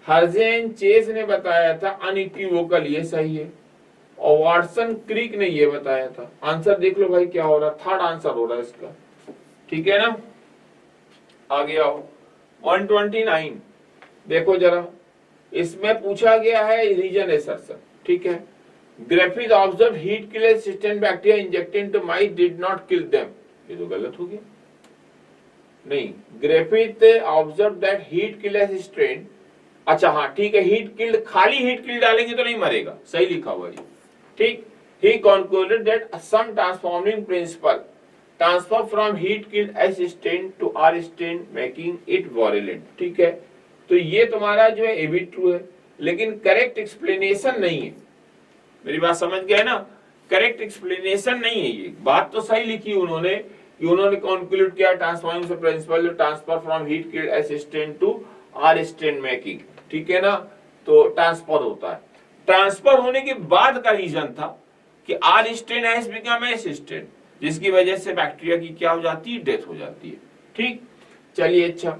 Speaker 1: हर्जेन चेस ने बताया था अनइक्विवोकल, ये सही है। और वाटसन क्रिक ने ये बताया था। आंसर देख लो भाई क्या हो रहा है, थर्ड आंसर हो रहा है इसका, ठीक है ना। आगे आओ 129 देखो जरा, इसमें पूछा गया है रीजन एसर्शन, ठीक है। Griffith observe heat killer resistant bacteria injected into mice did not kill them, ये तो गलत हो गया। नहीं, Griffith observe that heat killer resistant, अच्छा हाँ ठीक है, हीट किल्ड, खाली हीट किल्ड डालेंगे तो नहीं मरेगा, सही लिखा हुआ है, ठीक। He concluded that some transforming principle transfer from heat killed S stain to R stain making it virulent, ठीक है। तो ये तुम्हारा जो है ए भी ट्रू है, लेकिन करेक्ट एक्सप्लेनेशन नहीं है। मेरी बात समझ गए ना, करेक्ट एक्सप्लेनेशन नहीं है ये बात। तो सही लिखी उन्होंने कि उन्होंने कंक्लूड किया transforming principle transfer from heat killed S strain to R strain making, ठीक है ना। तो ट्रांसफर होता है, ट्रांसफर होने के बाद का रीजन था कि R strain has become S strain, जिसकी वजह से बैक्टीरिया की क्या हो जाती है, डेथ हो जाती है, ठीक। चलिए अच्छा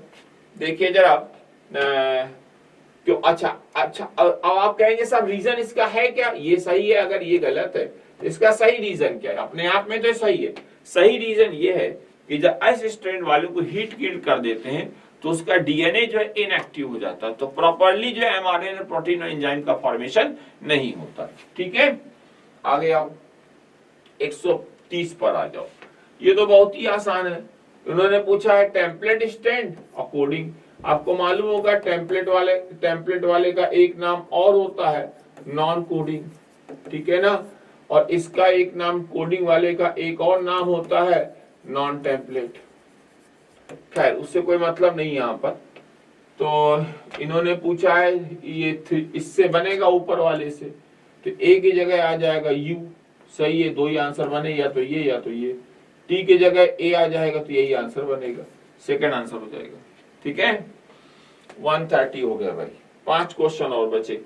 Speaker 1: देखिए जरा क्यों, अच्छा अब आप कहेंगे साहब रीजन इसका है क्या, ये सही है, अगर ये गलत है इसका सही रीजन क्या है, अपने आप में तो सही है। सही रीजन ये है कि जब एस स्ट्रेन वालों को हीट किल कर देते हैं तो उसका डीएनए जो है इनएक्टिव हो जाता है, तो प्रॉपर्ली जो है एमआरएनए प्रोटीन और एंजाइम का फॉर्मेशन नहीं होता, ठीक है। आगे आओ 130 पर आ जाओ, ये तो बहुत ही आसान है। उन्होंने पूछा है टेम्पलेट स्टैंड और कोडिंग। आपको मालूम होगा टेम्पलेट वाले का एक नाम और होता है नॉन कोडिंग, ठीक है ना, और इसका एक नाम कोडिंग वाले का एक और नाम होता है नॉन टेम्पलेट। खैर उससे कोई मतलब नहीं यहाँ पर। तो इन्होंने पूछा है ये इससे बनेगा ऊपर वाले से, तो ए की जगह आ जाएगा यू, सही है, दो ही आंसर बने, या तो ये या तो ये। टी की जगह ए आ जाएगा तो यही आंसर बनेगा, सेकंड आंसर हो जाएगा, ठीक है। 130 हो गया भाई, 5 क्वेश्चन और बचे।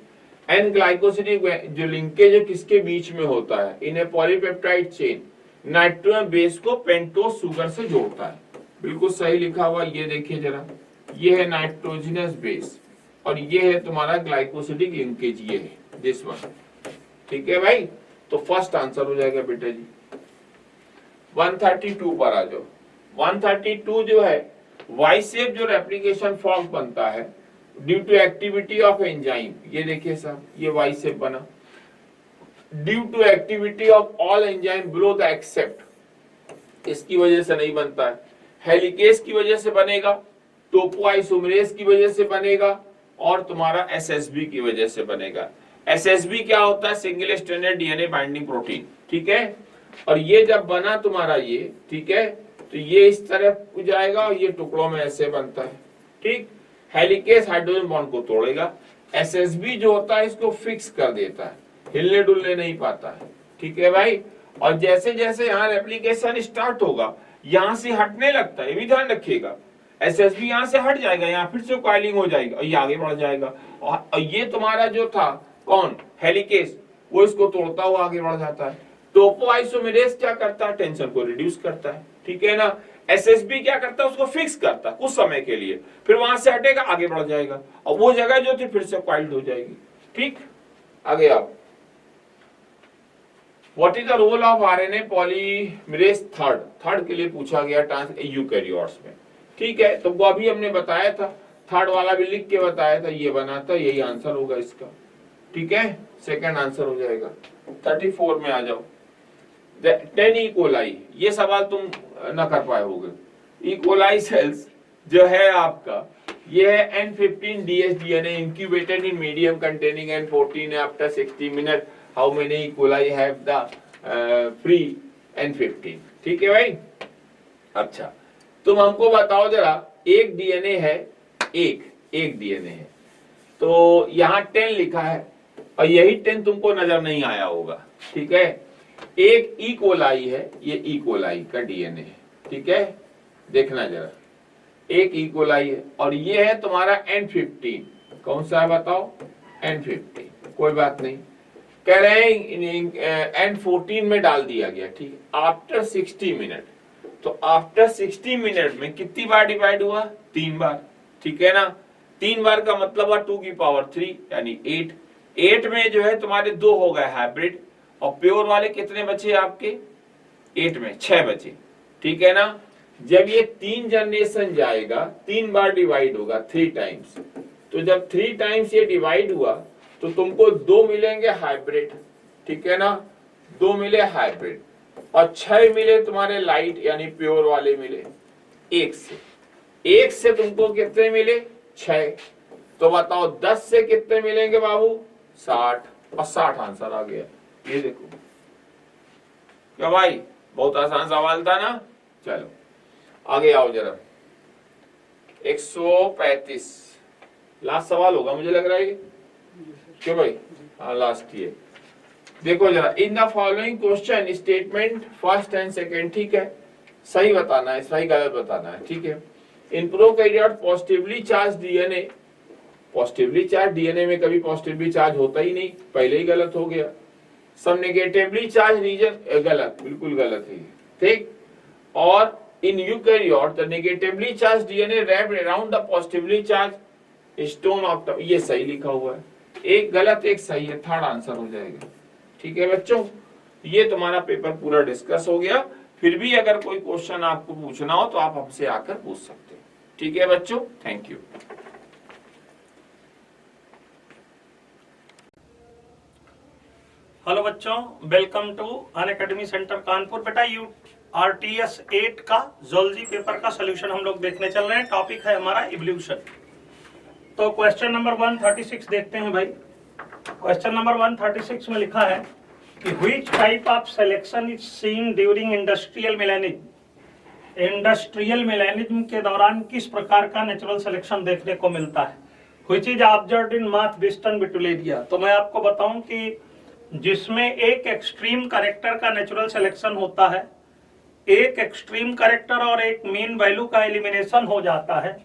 Speaker 1: एन ग्लाइकोसिडिक जो लिंकेज है किसके बीच में होता है, इन्हें पॉलीपेप्टाइड चेन नाइट्रोजन बेस को पेंटोज शुगर से जोड़ता है, बिल्कुल सही लिखा हुआ। ये देखिए जरा, ये है नाइट्रोजनस बेस और ये है तुम्हारा ग्लाइकोसिडिक लिंकेज, ये है दिस वन, ठीक है भाई। तो फर्स्ट आंसर हो जाएगा बेटा जी। 132 पर आ जाओ। 132 जो है वाई शेप जो रेप्लिकेशन फॉर्म बनता है due to activity of enzyme, ये देखिए साहब ये वाई शेप बना due to activity of all enzyme below the except, इसकी वजह से नहीं बनता है। हेलिकेस की वजह से बनेगा, टोपोआइसोमरेज की वजह से बनेगा और तुम्हारा एसएसबी की वजह से बनेगा। एसएसबी क्या होता है, single stranded DNA binding protein, ठीक है। और ये जब बना तुम्हारा ये, ठीक है, तो ये इस तरफ जाएगा और ये टुकड़ों में ऐसे बनता है, ठीक। हेलिकेस हाइड्रोजन बॉन्ड को तोड़ेगा, एसएसबी जो होता है इसको फिक्स कर देता है, हिलने डुलने नहीं पाता है, ठीक है भाई। और जैसे जैसे यहाँ रेप्लिकेशन स्टार्ट होगा यहाँ से हटने लगता है, ये भी ध्यान रखिएगा। एसएसबी यहाँ से हट जाएगा, यहाँ फिर से कॉइलिंग हो जाएगी और ये आगे बढ़ जाएगा। और ये तुम्हारा जो था कौन, हेलिकेस, वो इसको तोड़ता हुआ आगे बढ़ जाता है। टोपोआइसोमेरेज क्या करता है, टेंशन को रिड्यूस करता है, ठीक है ना। एसएसबी क्या करता है, उसको फिक्स करता है कुछ समय के लिए, फिर वहां से हटेगा आगे बढ़ जाएगा और वो जगह जो थी फिर से कॉइल्ड हो जाएगी, ठीक। आगे आओ what is the role of RNA polymerase third के लिए पूछा गया ट्रांस यूकैरियोट्स में। ठीक है, तो वो अभी हमने बताया था, थर्ड वाला भी लिख के बताया था, ये बना था, यही आंसर होगा इसका। ठीक है, सेकंड आंसर हो जाएगा। 34 में आ जाओ। 10 ई कोलाई, ये सवाल तुम ना कर पाए होगे। ई कोलाई सेल्स जो है आपका, ये है N15 DS DNA incubated in medium containing N14 after 60 minutes. How many E. coli have the free N15? ठीक है भाई। अच्छा, तुम हमको बताओ जरा, एक डीएनए है, एक डीएनए है, तो यहाँ 10 लिखा है और यही 10 तुमको नजर नहीं आया होगा। ठीक है, एक ई कोलाई है, ये ई कोलाई का डीएनए है। ठीक है, देखना जरा, एक ई कोलाई है और ये है तुम्हारा N15। कौन सा है बताओ? N15। कोई बात नहीं, कह रहे हैं N14 में डाल दिया गया। ठीक है, आफ्टर 60 मिनट, तो आफ्टर 60 मिनट में कितनी बार डिवाइड हुआ? 3 बार। ठीक है ना, 3 बार का मतलब हुआ 2 की पावर 3 यानी 8। 8 में जो है तुम्हारे 2 हो गए हाइब्रिड, और प्योर वाले कितने बचे आपके? 8 में 6 बचे। ठीक है ना, जब ये 3 जनरेशन जाएगा, 3 बार डिवाइड होगा 3 टाइम्स, तो जब 3 टाइम्स ये डिवाइड हुआ तो तुमको 2 मिलेंगे हाइब्रिड। ठीक है ना, 2 मिले हाइब्रिड और 6 मिले तुम्हारे लाइट यानी प्योर वाले मिले। 1 से तुमको कितने मिले? 6। तो बताओ 10 से कितने मिलेंगे बाबू? 60, और 60 आंसर आ गया। ये देखो, क्या भाई, बहुत आसान सवाल था ना। चलो आगे आओ जरा। 135 लास्ट सवाल होगा मुझे लग रहा है। क्यों भाई? हाँ लास्ट ये। देखो जरा, in the following question statement first and second, ठीक है, सही बताना है, सही गलत बताना है। ठीक है, in prokaryote positively charge DNA, positively charge DNA में कभी पॉजिटिवली चार्ज होता ही नहीं, पहले ही गलत हो गया। सब नेगेटिवली चार्ज रीजन, गलत, बिल्कुल गलत है। ठीक, और in eukaryote the negatively charged DNA wrapped around the positively charged stone of the, ये सही लिखा हुआ है, एक गलत एक सही है, थर्ड आंसर हो जाएगा। ठीक है बच्चों, ये तुम्हारा पेपर पूरा डिस्कस हो गया। फिर भी अगर कोई क्वेश्चन आपको पूछना हो तो आप हमसे आकर पूछ सकते हैं। ठीक है बच्चों, थैंक यू।
Speaker 3: हेलो बच्चों, welcome to Unacademy centre Kanpur. बेटा RTS 8 का ज़ूलॉजी पेपर का सॉल्यूशन हम लोग देखने चल रहे हैं। टॉपिक है हमारा इवोल्यूशन। तो क्वेश्चन नंबर 136 देखते हैं भाई। क्वेश्चन नंबर 136 में लिखा है कि which type of selection is seen during industrial मिलेनिज्म। Industrial मिलेनिज्म के दौरान किस प्रकार का नेचुरल सिलेक्शन देखने को मिलता है? Which is observed in moth Biston betularia. तो मैं आपको बताऊं कि जिसमें एक एक्सट्रीम कैरेक्टर का नेचुरल सिलेक्शन होता है, एक एक्सट्रीम कैरेक्टर और एक मीन वैल्यू का एलिमिनेशन हो जाता है,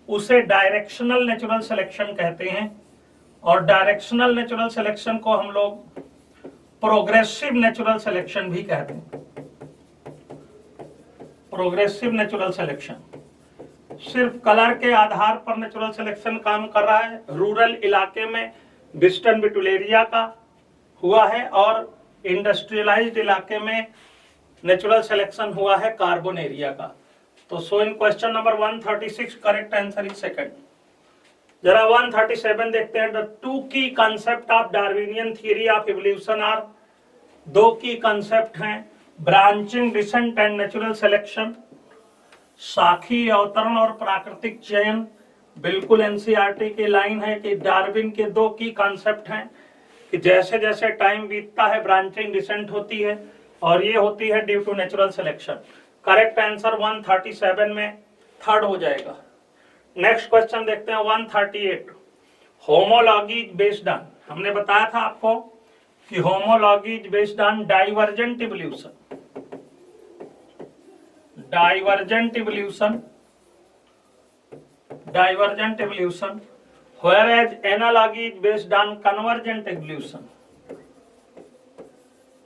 Speaker 3: उसे डायरेक्शनल नेचुरल सिलेक्शन कहते हैं। और डायरेक्शनल नेचुरल सिलेक्शन को हम लोग प्रोग्रेसिव नेचुरल सिलेक्शन भी कहते हैं। प्रोग्रेसिव नेचुरल सिलेक्शन सिर्फ कलर के आधार पर नेचुरल सिलेक्शन काम कर रहा है। रूरल इलाके में वेस्टर्न बिटुलेरिया का हुआ है और इंडस्ट्रियलाइज्ड इलाके में नेचुरल सिलेक्शन हुआ है कार्बन एरिया का। तो so in question number 136 correct answer is second. जरा 137 देखते हैं। The two key concept of Darwinian theory of evolution are, दो की कॉन्सेप्ट हैं, branching descent and natural selection. शाखी अवतरण और प्राकृतिक चयन, बिल्कुल एनसीईआरटी की लाइन है कि डार्विन के दो की कॉन्सेप्ट हैं कि जैसे जैसे टाइम बीतता है ब्रांचिंग डिसेंट होती है और ये होती है due to natural selection. Correct answer 137 में थर्ड हो जाएगा। नेक्स्ट क्वेश्चन देखते हैं 138। होमोलॉगी बेस्ड ऑन, हमने बताया था आपको कि homology based on divergent evolution. Divergent evolution, divergent evolution, whereas analogy is based on convergent evolution।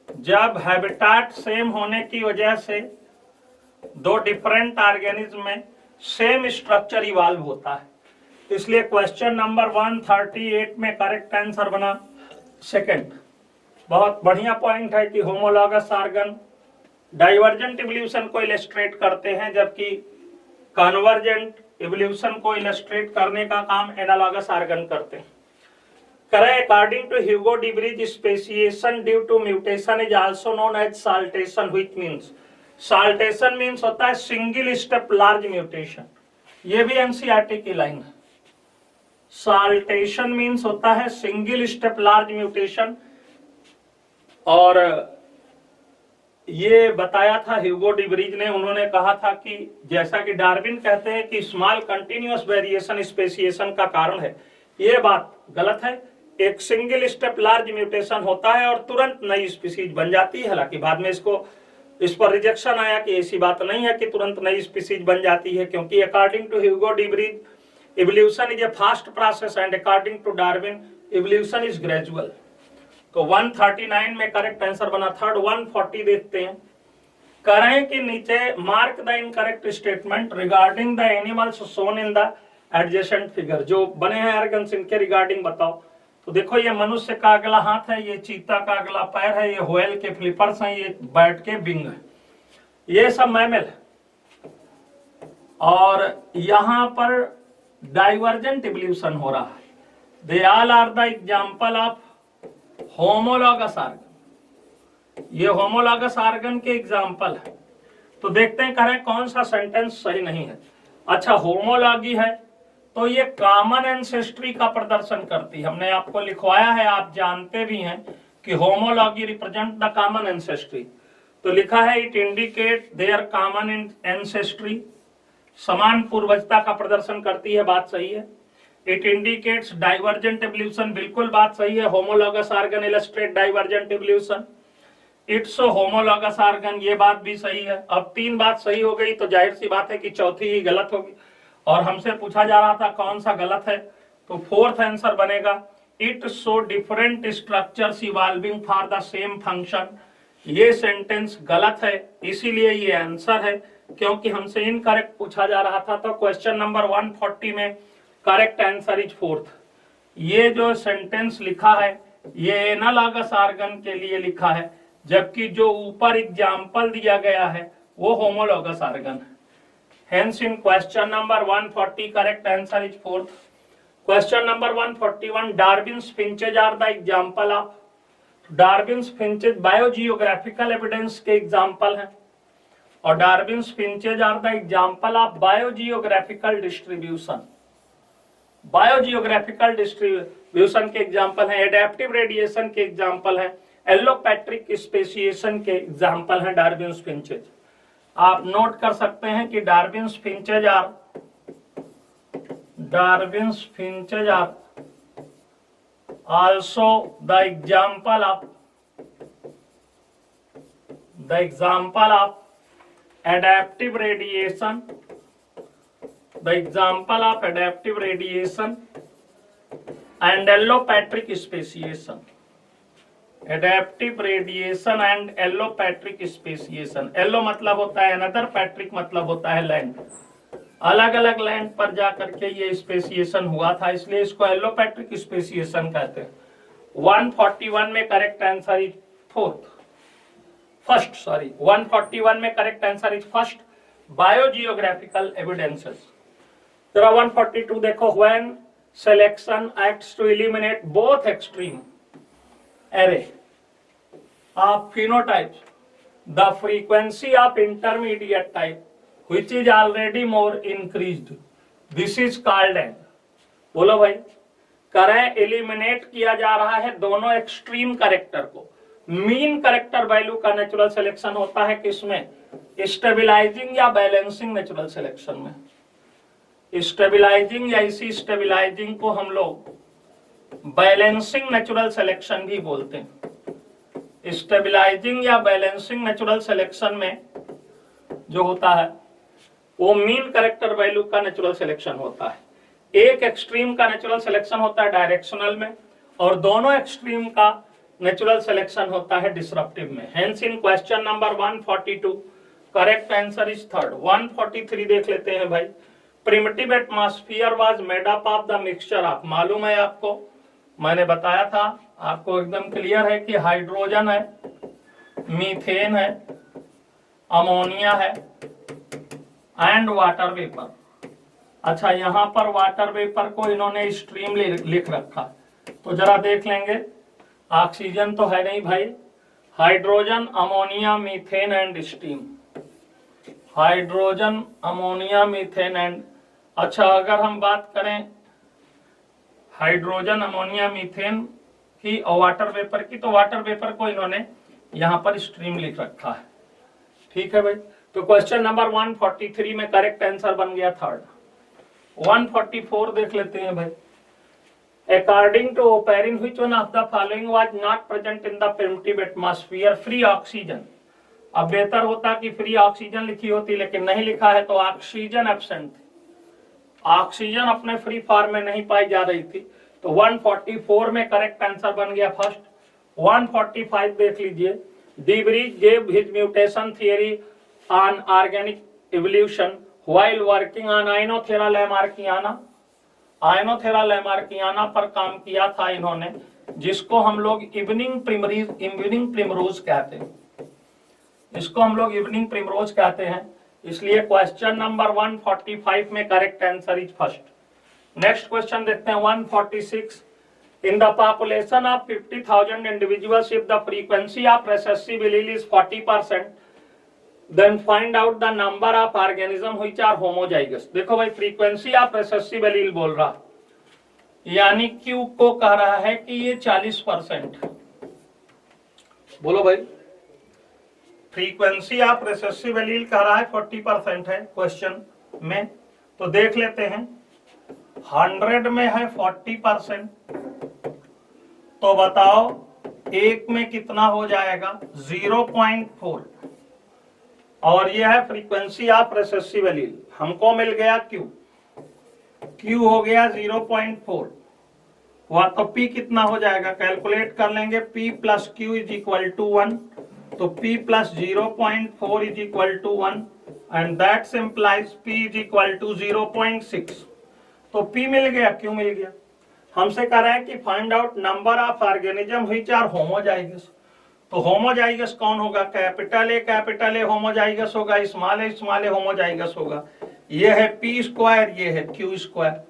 Speaker 3: जब हैबिटेट सेम होने की वजह से दो डिफरेंट ऑर्गेनिज्म में सेम स्ट्रक्चर इवॉल्व होता है। इसलिए क्वेश्चन नंबर 138 में करेक्ट आंसर बना सेकंड। बहुत बढ़िया पॉइंट है कि होमोलॉगस आर्गन डाइवर्जेंट इवोल्यूशन को इलस्ट्रेट करते हैं, जबकि कन्वर्जेंट इवोल्यूशन को इलस्ट्रेट करने का काम एनालॉगस आर्गन करते हैं। According to Hugo de Vries, speciation due to mutation is also known as saltation, which means saltation means होता है single step large mutation। ये भी एनसीईआरटी की लाइन है। saltation means होता है single step large mutation, और ये बताया था ह्यूगो डी व्रीज ने। उन्होंने कहा था कि जैसा कि डार्विन कहते हैं कि स्मॉल कंटिन्यूअस वेरिएशन स्पेसिएशन का कारण है, ये बात गलत है। एक सिंगल स्टेप लार्ज म्यूटेशन होता है और तुरंत नई स्पीसीज बन जाती है। हालांकि बाद में इस पर रिजेक्शन आया कि ऐसी बात नहीं है कि तुरंत नई स्पीसीज बन जाती है, क्योंकि according to Hugo de Vries evolution is a fast process and according to Darwin evolution is gradual. तो 139 में करेक्ट आंसर बना। थर्ड 140 देखते हैं। करें कि नीचे mark the incorrect statement regarding the animals shown in the adjacent figure. जो बने हैं आर्गन्स, इनके रिगार्डिंग बताओ। तो देखो, ये मनुष्य का अगला हाथ है, ये चीता का अगला पैर है, ये व्हेल के फ्लिपर्स हैं, ये बैट के विंग है, ये सब मैमल है। और यहां पर डाइवर्जेंट इवोल्यूशन हो रहा है। They all are the example of homologous organ. ये होमोलॉगस आर्गन के एग्जांपल है। तो देखते हैं करें कौन सा सेंटेंस सही नहीं है। अच्छा, होमोलॉगी है तो ये कॉमन एंसेस्ट्री का प्रदर्शन करती है। हमने आपको लिखवाया है, आप जानते भी हैं कि homology represent the common ancestry. तो लिखा है it indicate their common ancestry, समान पूर्वजता का प्रदर्शन करती है, बात सही है। इट इंडिकेट्स डाइवर्जेंट एवोल्यूशन, बिल्कुल बात सही है। Homologous organ illustrate divergent evolution. It's homologous organ, ये बात भी सही है। अब 3 बात सही हो गई, तो जाहिर सी बात है कि चौथी ही गलत होगी। और हमसे पूछा जा रहा था कौन सा गलत है, तो फोर्थ आंसर बनेगा it show different structures evolving for the same function. ये सेंटेंस गलत है, इसीलिए ये आंसर है, क्योंकि हमसे इनकरेक्ट पूछा जा रहा था। तो क्वेश्चन नंबर 140 में करेक्ट आंसर इज फोर्थ। ये जो सेंटेंस लिखा है ये एनालॉगस आर्गन के लिए लिखा है, जबकि जो ऊपर एग्जाम्पल दिया गया है वो होमोलॉगस आर्गन है। Hence in question number 140 correct answer is fourth. Question number 141, Darwin's finches are the example of, Darwin's finches biogeographical evidence के example हैं, और Darwin's finches are the example of biogeographical distribution. Biogeographical distribution के example हैं, adaptive radiation के example हैं, allopatric speciation के example हैं Darwin's finches। आप नोट कर सकते हैं कि Darwin's finches are also the example of adaptive radiation, and allopatric speciation. Adaptive radiation and allopatric speciation. Allo मतलब होता है अनदर, पैट्रिक मतलब होता है लैंड। अलग अलग लैंड पर जाकर के ये स्पेसिएशन हुआ था, इसलिए इसको एलोपैट्रिक स्पेसिएशन कहते हैं। 141 में करेक्ट आंसर इज फर्स्ट 141 में correct answer is first, biogeographical evidences. जरा 142 देखो, when selection acts to eliminate both extreme array of phenotypes, the frequency of intermediate type which is already more increased, this is called an, बोलो भाई, करें एलिमिनेट किया जा रहा है दोनों एक्सट्रीम कैरेक्टर को। मीन कैरेक्टर वैल्यू का नेचुरल सिलेक्शन होता है किसमें, स्टेबिलाइजिंग या बैलेंसिंग नेचुरल सिलेक्शन में। स्टेबिलाइजिंग या इसी स्टेबिलाइजिंग को हम लोग बैलेंसिंग नेचुरल सिलेक्शन भी बोलते हैं। स्टेबिलाइजिंग या बैलेंसिंग नेचुरल सिलेक्शन में जो होता है वो मीन कैरेक्टर वैल्यू का नेचुरल सिलेक्शन होता है। एक एक्सट्रीम का नेचुरल सिलेक्शन होता है डायरेक्शनल में, और दोनों एक्सट्रीम का नेचुरल सिलेक्शन होता है डिसरप्टिव में। Hence in question number 142 correct answer is third. 143 देख लेते हैं भाई। Primitive atmosphere was made up of the mixture of, मालूम है आपको मैंने बताया था आपको, एकदम क्लियर है कि हाइड्रोजन है, मीथेन है, अमोनिया है एंड वाटर वेपर। अच्छा, यहां पर वाटर वेपर को इन्होंने स्ट्रीम लिख रखा, तो जरा देख लेंगे। ऑक्सीजन तो है नहीं भाई, hydrogen, ammonia, methane and steam. Hydrogen, ammonia, methane and, अच्छा अगर हम बात करें हाइड्रोजन, अमोनिया, मीथेन की और वाटर वेपर की, तो वाटर वेपर को इन्होंने यहां पर स्ट्रीम लिख रखा है। ठीक है भाई, तो क्वेश्चन नंबर 143 में करेक्ट आंसर बन गया थर्ड। 144 देख लेते हैं भाई। According to Oparin, which one of the following was not present in the primitive atmosphere? Free oxygen। अब बेहतर होता कि फ्री ऑक्सीजन लिखी होती, लेकिन नहीं लिखा है, तो ऑक्सीजन एब्सेंट थी, ऑक्सीजन अपने फ्री फॉर्म में नहीं पाई जा रही थी, तो 144 में करेक्ट आंसर बन गया फर्स्ट। 145 देख लीजिए। De Vries gave his mutation theory on organic evolution while working on Oenothera lamarckiana. Oenothera lamarckiana पर काम किया था इन्होंने, जिसको हम लोग इवनिंग प्रिमरोज कहते हैं, इसको हम लोग इवनिंग प्रिमरोज कहते हैं। इसलिए क्वेश्चन नंबर 145 में correct answer is first. Next question देखते हैं 146। In the population of 50,000 individuals if the frequency of recessive allele is 40%, then find out the number of organism which are homozygous. देखो भाई, फ्रीक्वेंसी ऑफ रेसेसिव एलील बोल रहा, यानी क्यू को कह रहा है कि ये 40%। बोलो भाई, फ्रीक्वेंसी ऑफ रेसेसिव एलील कह रहा है 40% है क्वेश्चन में, तो देख लेते हैं। 100 में है 40%, तो बताओ एक में कितना हो जाएगा? 0.4। और यह है फ्रीक्वेंसी ऑफ रेसेसिव एलील, हमको मिल गया क्यू, क्यू हो गया 0.4 हुआ, तो पी कितना हो जाएगा? कैलकुलेट कर लेंगे। P plus Q is equal to 1, तो P plus 0.4 is equal to 1 and that simplifies P is equal to 0.6। तो P मिल गया, Q मिल गया। हमसे कह रहा है कि find out number of organism which are homozygous. तो होमोजाइगस कौन होगा? कैपिटल ए होमोजाइगस होगा, स्मॉल ए होमोजाइगस होगा। ये है P स्क्वायर, ये है Q स्क्वायर।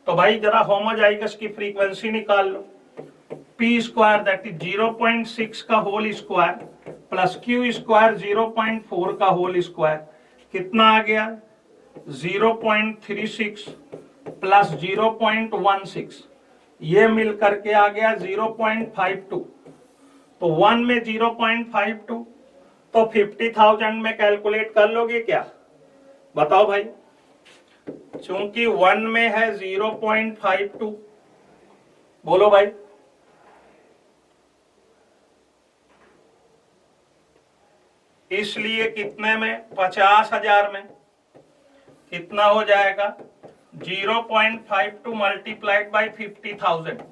Speaker 3: तो भाई जरा होमोजाइगस की फ्रीक्वेंसी निकाल लो। P स्क्वायर दैट इज 0.6 का whole square plus Q square 0.4 का होल स्क्वायर, कितना आ गया? 0.36 प्लस 0.16, ये मिल करके आ गया 0.52। तो 1 में 0.52, तो 50,000 में कैलकुलेट कर लोगे क्या? बताओ भाई, चूंकि 1 में है 0.52, बोलो भाई, इसलिए कितने में? 50,000 में कितना हो जाएगा? 0.52 मल्टीप्लाइड बाई 50,000।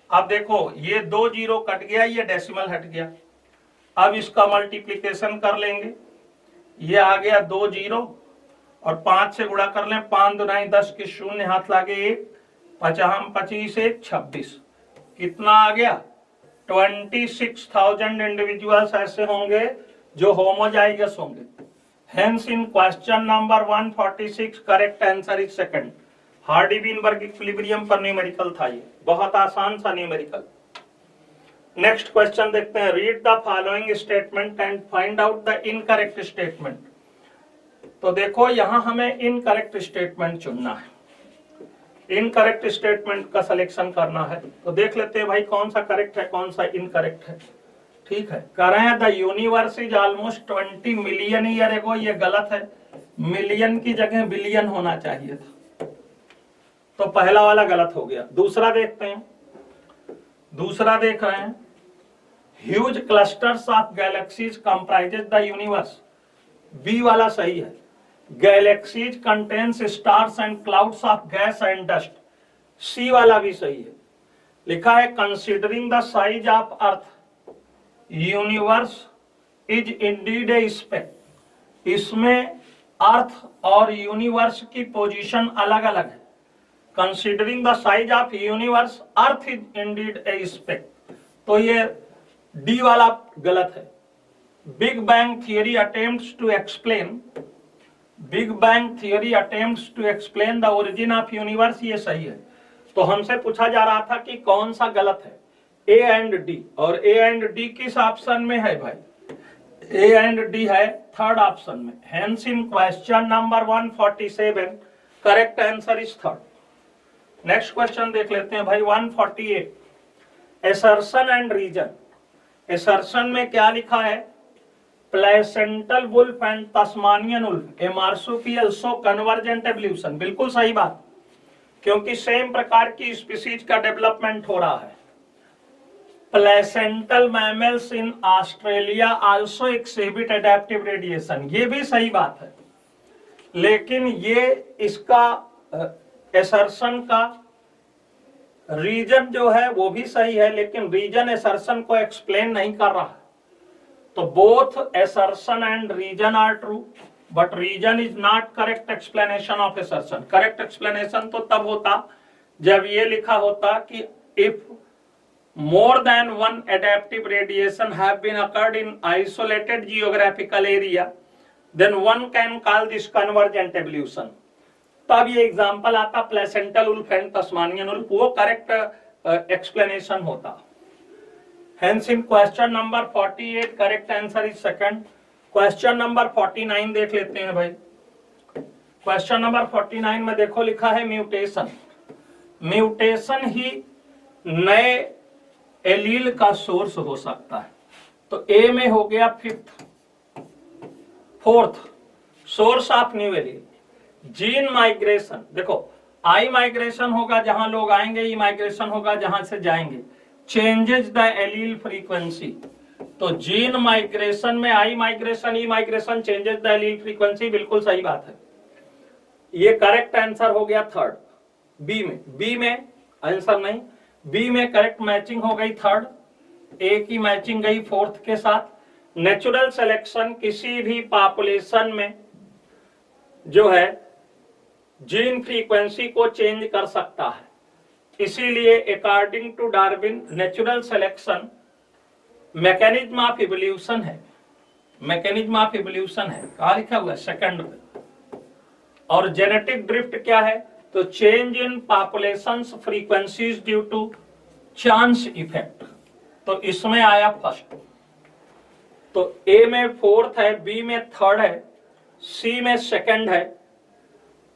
Speaker 3: अब देखो, ये 2 जीरो कट गया, ये डेसिमल हट गया। अब इसका मल्टीप्लिकेशन कर लेंगे, ये आ गया 2 जीरो और 5 से गुणा कर लें, 5 दुनाई 10 के शून्य हाथ लागे 1, 50 25 1 26, कितना आ गया? 26,000 इंडिविजुअल्स ऐसे होंगे जो होमोजाइगस होंगे। Hence in question number 146 correct answer is second. Hardy-Weinberg equilibrium पर न्यूमेरिकल था, ये बहुत आसान सा न्यूमेरिकल। नेक्स्ट क्वेश्चन देखते हैं। Read the following statement and find out the incorrect statement. तो देखो, यहां हमें इनकरेक्ट स्टेटमेंट चुनना है, इनकरेक्ट स्टेटमेंट का सिलेक्शन करना है। तो देख लेते हैं भाई कौन सा करेक्ट है, कौन सा इनकरेक्ट है। ठीक है, कह रहे हैं the universe is almost 20 million year ago, ये गलत है, मिलियन की जगह बिलियन होना चाहिए था, तो पहला वाला गलत हो गया। दूसरा देखते हैं, दूसरा देख रहे हैं, huge clusters of galaxies comprises the universe, B वाला सही है। Galaxies contains stars and clouds of gas and dust, C वाला भी सही है। लिखा है considering the size of earth universe is indeed a speck, इसमें अर्थ और यूनिवर्स की पोजीशन अलग अलग है। Considering the size of universe earth is indeed a speck. तो ये डी वाला गलत है। Big bang theory attempts to explain the origin of universe, ये सही है। तो हमसे पूछा जा रहा था कि कौन सा गलत है, ए एंड डी, और ए एंड डी किस ऑप्शन में है भाई? ए एंड डी है थर्ड ऑप्शन में। Hence in question number 147 correct answer is third. Next question देख लेते हैं भाई 148, एसर्शन एंड रीजन। एसर्शन में क्या लिखा है? Placental wolf and Tasmanian wolf, a marsupial show convergent evolution. बिल्कुल सही बात, क्योंकि सेम प्रकार की स्पीसीज का डेवलपमेंट हो रहा है। Placental mammals in Australia also exhibit adaptive radiation, ये भी सही बात है, लेकिन ये इसका एसर्शन का रीजन जो है वो भी सही है, लेकिन रीजन एसर्शन को एक्सप्लेन नहीं कर रहा है। तो both assertion and reason are true, but reason is not correct explanation of assertion. Correct explanation तो तब होता जब ये लिखा होता कि if more than one adaptive radiation have been occurred in isolated geographical area, then one can call this convergent evolution। तब ये एग्जांपल आता placental wolf and Tasmanian wolf, वो करेक्ट एक्सप्लेनेशन होता। Hence in question number 48 correct answer is second. Question number 49 देख लेते हैं भाई। क्वेश्चन नंबर 49 में देखो लिखा है म्यूटेशन। म्यूटेशन ही नए एलील का सोर्स हो सकता है। तो ए में हो गया fifth, fourth source of new allele. Gene migration, देखो आई माइग्रेशन होगा जहां लोग आएंगे, ई माइग्रेशन होगा जहां से जाएंगे। चेंजेस द एलील फ्रीक्वेंसी, तो जीन माइग्रेशन में immigration, emigration changes the allele frequency, बिल्कुल सही बात है। ये करेक्ट आंसर हो गया थर्ड। बी में आंसर नहीं, बी में करेक्ट मैचिंग हो गई थर्ड, ए की मैचिंग गई फोर्थ के साथ। नेचुरल सिलेक्शन किसी भी पॉपुलेशन में जो है जीन फ्रीक्वेंसी को चेंज कर सकता है, इसीलिए according to Darwin natural selection mechanism of evolution है। मैकेनिज्म ऑफ इवोल्यूशन है, कहा लिखा हुआ है सेकंड पे। और जेनेटिक ड्रिफ्ट क्या है? तो change in populations frequencies due to chance effect, तो इसमें आया फर्स्ट। तो ए में फोर्थ है, बी में थर्ड है, सी में सेकंड है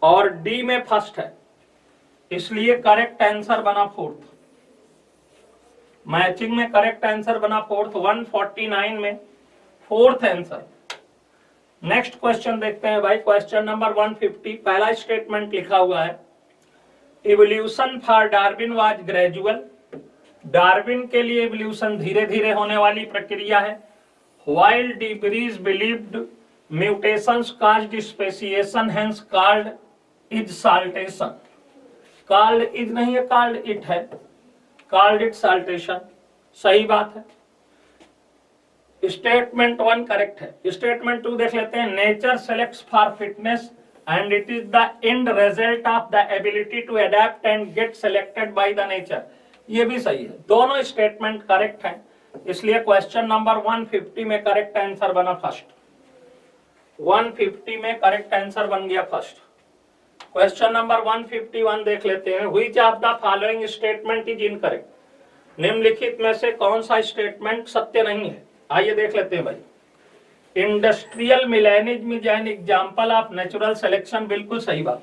Speaker 3: और डी में फर्स्ट है, इसलिए करेक्ट आंसर बना फोर्थ। मैचिंग में करेक्ट आंसर बना फोर्थ, 149 में फोर्थ आंसर। नेक्स्ट क्वेश्चन देखते हैं भाई, क्वेश्चन नंबर 150। पहला स्टेटमेंट लिखा हुआ है evolution for Darwin was gradual. Darwin के लिए इवोल्यूशन धीरे धीरे होने वाली प्रक्रिया है। While debris believed mutations caused speciation, hence called is saltation. Called is नहीं है, कॉल्ड इट है, कॉल्ड इट साल्टेशन, सही बात है। स्टेटमेंट 1 करेक्ट है। स्टेटमेंट 2 देख लेते हैं। Nature selects for fitness and it is the end result of the ability to adapt and get selected by the nature, ये भी सही है। दोनों स्टेटमेंट करेक्ट हैं, इसलिए क्वेश्चन नंबर 150 में करेक्ट आंसर बना फर्स्ट। 150 में करेक्ट आंसर बन गया फर्स्ट। क्वेश्चन नंबर 151 देख लेते हैं। Which of the following statement is incorrect. निम्नलिखित में से कौन सा स्टेटमेंट सत्य नहीं है? आइए देख लेते हैं भाई। Industrial melanism is an example of natural selection, बिल्कुल सही बात।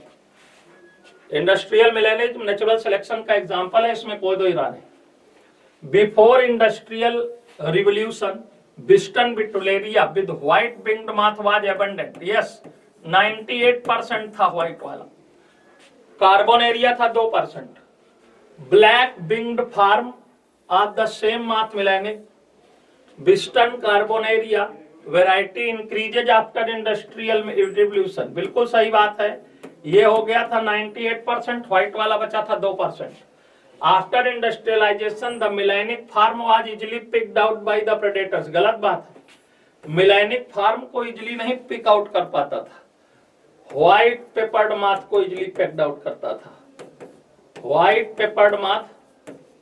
Speaker 3: इंडस्ट्रियल मिलेनिज्म नेचुरल सिलेक्शन का एग्जांपल है, इसमें कोई दो इरादा नहीं। Before industrial revolution Biston betularia with white winged moth was abundant. Yes, 98% था व्हाइट वाला। कार्बोनेरिया था 2%। Black winged form of the same moth melanic Biston carbonaria variety increases after industrial revolution, बिल्कुल सही बात है। ये हो गया था 98%, व्हाइट वाला बचा था 2%। After industrialisation the melanic form was easily picked out by the predators, गलत बात है। मिलेनिक फार्म को इजिली नहीं पिक आउट कर पाता था, व्हाइट पेपर्ड माथ को इजिली पिक्ड आउट करता था। व्हाइट पेपर्ड मॉथ,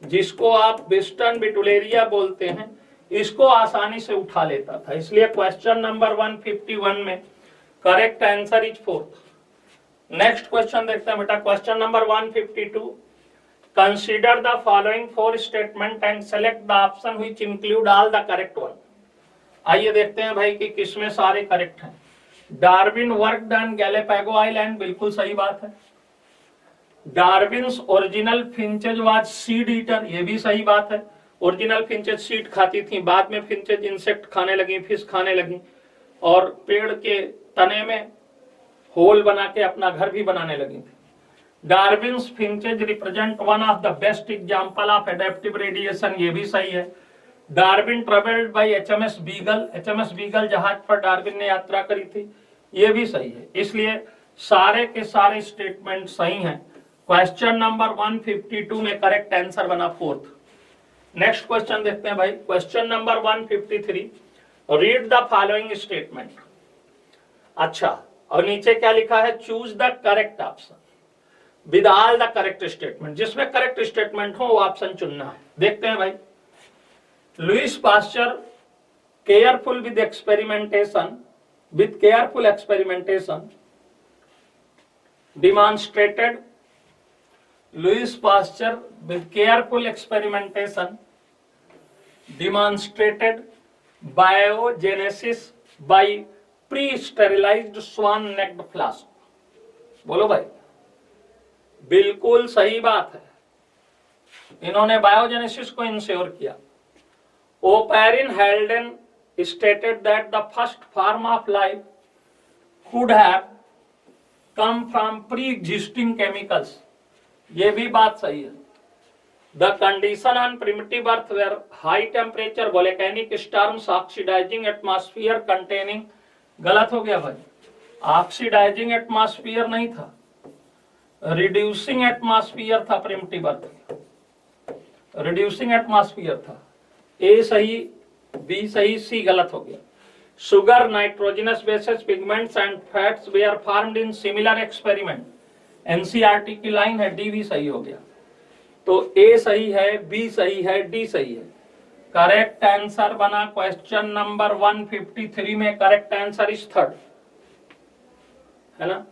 Speaker 3: जिसको आप वेस्टर्न बिटुलेरिया बोलते हैं, इसको आसानी से उठा लेता था। इसलिए क्वेश्चन नंबर 151 में correct answer is 4th। Next question देखते हैं बेटा, question number 152। Consider the following 4 statement and select the option which include all the correct one. आइए देखते हैं भाई कि किसमें सारे करेक्ट हैं। डार्विन वर्कड ऑन गैलापागो आइलैंड, बिल्कुल सही बात है। Darwin's original finches was seed eater, ये भी सही बात है। ओरिजिनल फिंचेज सीड खाती थी, बाद में फिंचेज इंसेक्ट खाने लगी, फिश खाने लगी और पेड़ के तने में होल बना के अपना घर भी बनाने लगी थी। Darwin's finches represent one of the best example of adaptive radiation, ये भी सही है। Darwin travelled by HMS beagle, HMS beagle जहाज पर डार्विन ने यात्रा करी थी, ये भी सही है। इसलिए सारे के सारे स्टेटमेंट सही हैं। क्वेश्चन नंबर 152 में करेक्ट आंसर बना 4th। नेक्स्ट क्वेश्चन देखते हैं भाई, question number 153। Read the following statement. अच्छा, और नीचे क्या लिखा है, choose the correct option with all the correct statement. जिसमें करेक्ट स्टेटमेंट हो वो ऑप्शन चुनना है। देखते हैं भाई, Lewis pasture careful with careful experimentation demonstrated, Louis Pasteur with careful experimentation demonstrated biogenesis by pre-sterilized swan-necked flask। बोलो भाई, बिल्कुल सही बात है, इन्होंने बायोजेनेसिस को इंश्योर किया। Oparin हेल्डेन stated that the first form of life could have come from pre-existing chemicals, ये भी बात सही है। The condition on primitive earth were high temperature, volcanic storms, oxidizing atmosphere containing, गलत हो गया भाई, ऑक्सीडाइजिंग एटमॉस्फेयर नहीं था, रिड्यूसिंग एटमॉस्फेयर था प्रिमिटिव अर्थ, रिड्यूसिंग एटमॉस्फेयर था। ए सही, बी सही, सी गलत हो गया। Sugar, nitrogenous bases, pigments and fats were formed in similar experiment, NCERT की लाइन है। डी भी सही हो गया। तो ए सही है, बी सही है, डी सही है। करेक्ट आंसर बना क्वेश्चन नंबर 153 में करेक्ट आंसर इज 3rd, है ना।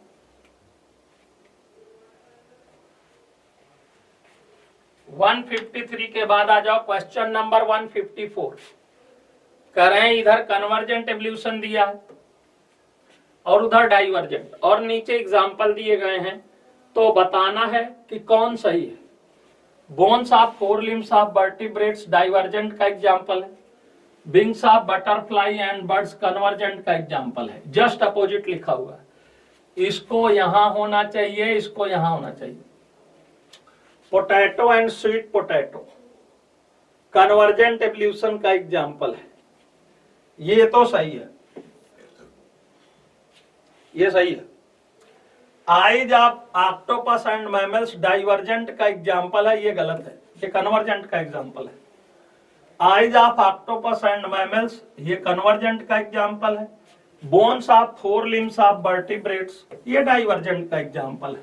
Speaker 3: वन 153 के बाद आ जाओ क्वेश्चन नंबर 154। कह रहे हैं इधर कन्वर्जेंट एवोल्यूशन दिया है और उधर डाइवर्जेंट, और नीचे एग्जाम्पल दिए गए हैं, तो बताना है कि कौन सही है। Bones of 4 limbs of vertebrates divergent का एग्जाम्पल है। Wings of butterfly and birds convergent का एग्जाम्पल है। जस्ट अपोजिट लिखा हुआ है, इसको यहां होना चाहिए, इसको यहां होना चाहिए। Potato and sweet potato convergent evolution का एग्जाम्पल है। ये तो सही है, ये सही है। Eyes of octopus and mammals divergent का एग्जाम्पल है, ये गलत है, ये कन्वर्जेंट का एग्जाम्पल है। Eyes of octopus and mammals, ये कन्वर्जेंट का एग्जाम्पल है। Bones of 4 limbs of vertebrates, ये डाइवर्जेंट का एग्जाम्पल है।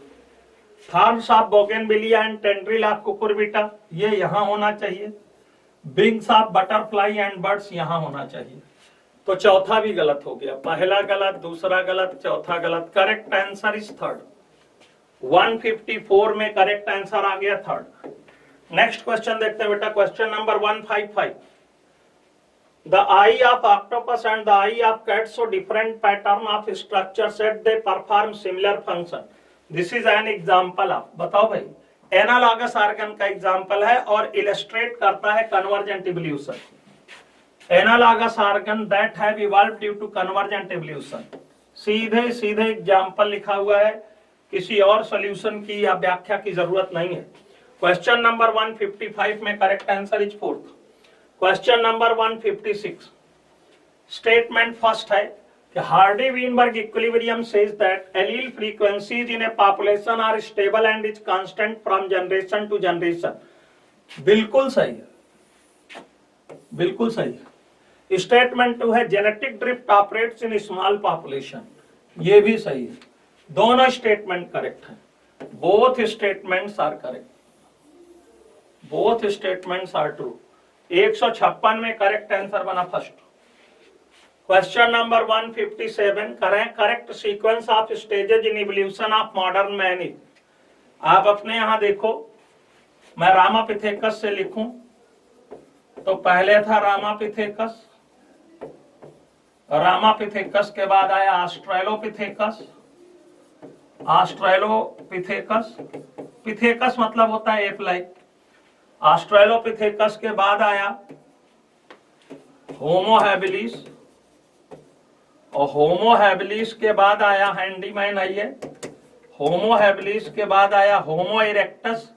Speaker 3: Thorns of bougainvillea and tendril of Cucurbita, ये यहां होना चाहिए। Wings of butterfly and birds यहां होना चाहिए। तो चौथा भी गलत हो गया, पहला गलत, दूसरा गलत, चौथा गलत। Correct answer is 3rd। 154 में करेक्ट आंसर आ गया 3rd। नेक्स्ट क्वेश्चन देखते हैं बेटा, question number 155। The eye of octopus and the eye of cat show different pattern of structure yet they perform similar function, this is an example of, बताओ भाई। एनालॉगस ऑर्गन का एग्जाम्पल है और इलस्ट्रेट करता है convergent evolution. Analogous organ that have evolved due to convergent evolution, सीधे सीधे एग्जाम्पल लिखा हुआ है, किसी और सॉल्यूशन की या व्याख्या की जरूरत नहीं है। क्वेश्चन नंबर 155 में correct answer is 4th। Question number 156 statement first है कि Hardy Weinberg equilibrium says that allele frequencies in a population are stable and is constant from generation to generation, बिल्कुल सही है, बिल्कुल सही है। स्टेटमेंट 2 है genetic drift operates in small population, ये भी सही है। दोनों स्टेटमेंट करेक्ट है, both statements are correct. Both statements are true. 156 में करेक्ट आंसर बना फर्स्ट। क्वेश्चन नंबर 157, करें correct sequence of stages in evolution of modern man is. आप अपने यहां देखो, मैं रामापिथेकस से लिखूं तो पहले था रामापिथेकस, रामापिथेकस के बाद आया ऑस्ट्रेलोपिथेकस, ऑस्ट्रेलोपिथेकस, पिथेकस मतलब होता है एप लाइक। ऑस्ट्रेलोपिथेकस के बाद आया होमो हैबिलिस, और होमो हैबिलिस के बाद आया हैंडीमैन आइए, होमो हैबिलिस के बाद आया होमो इरेक्टस,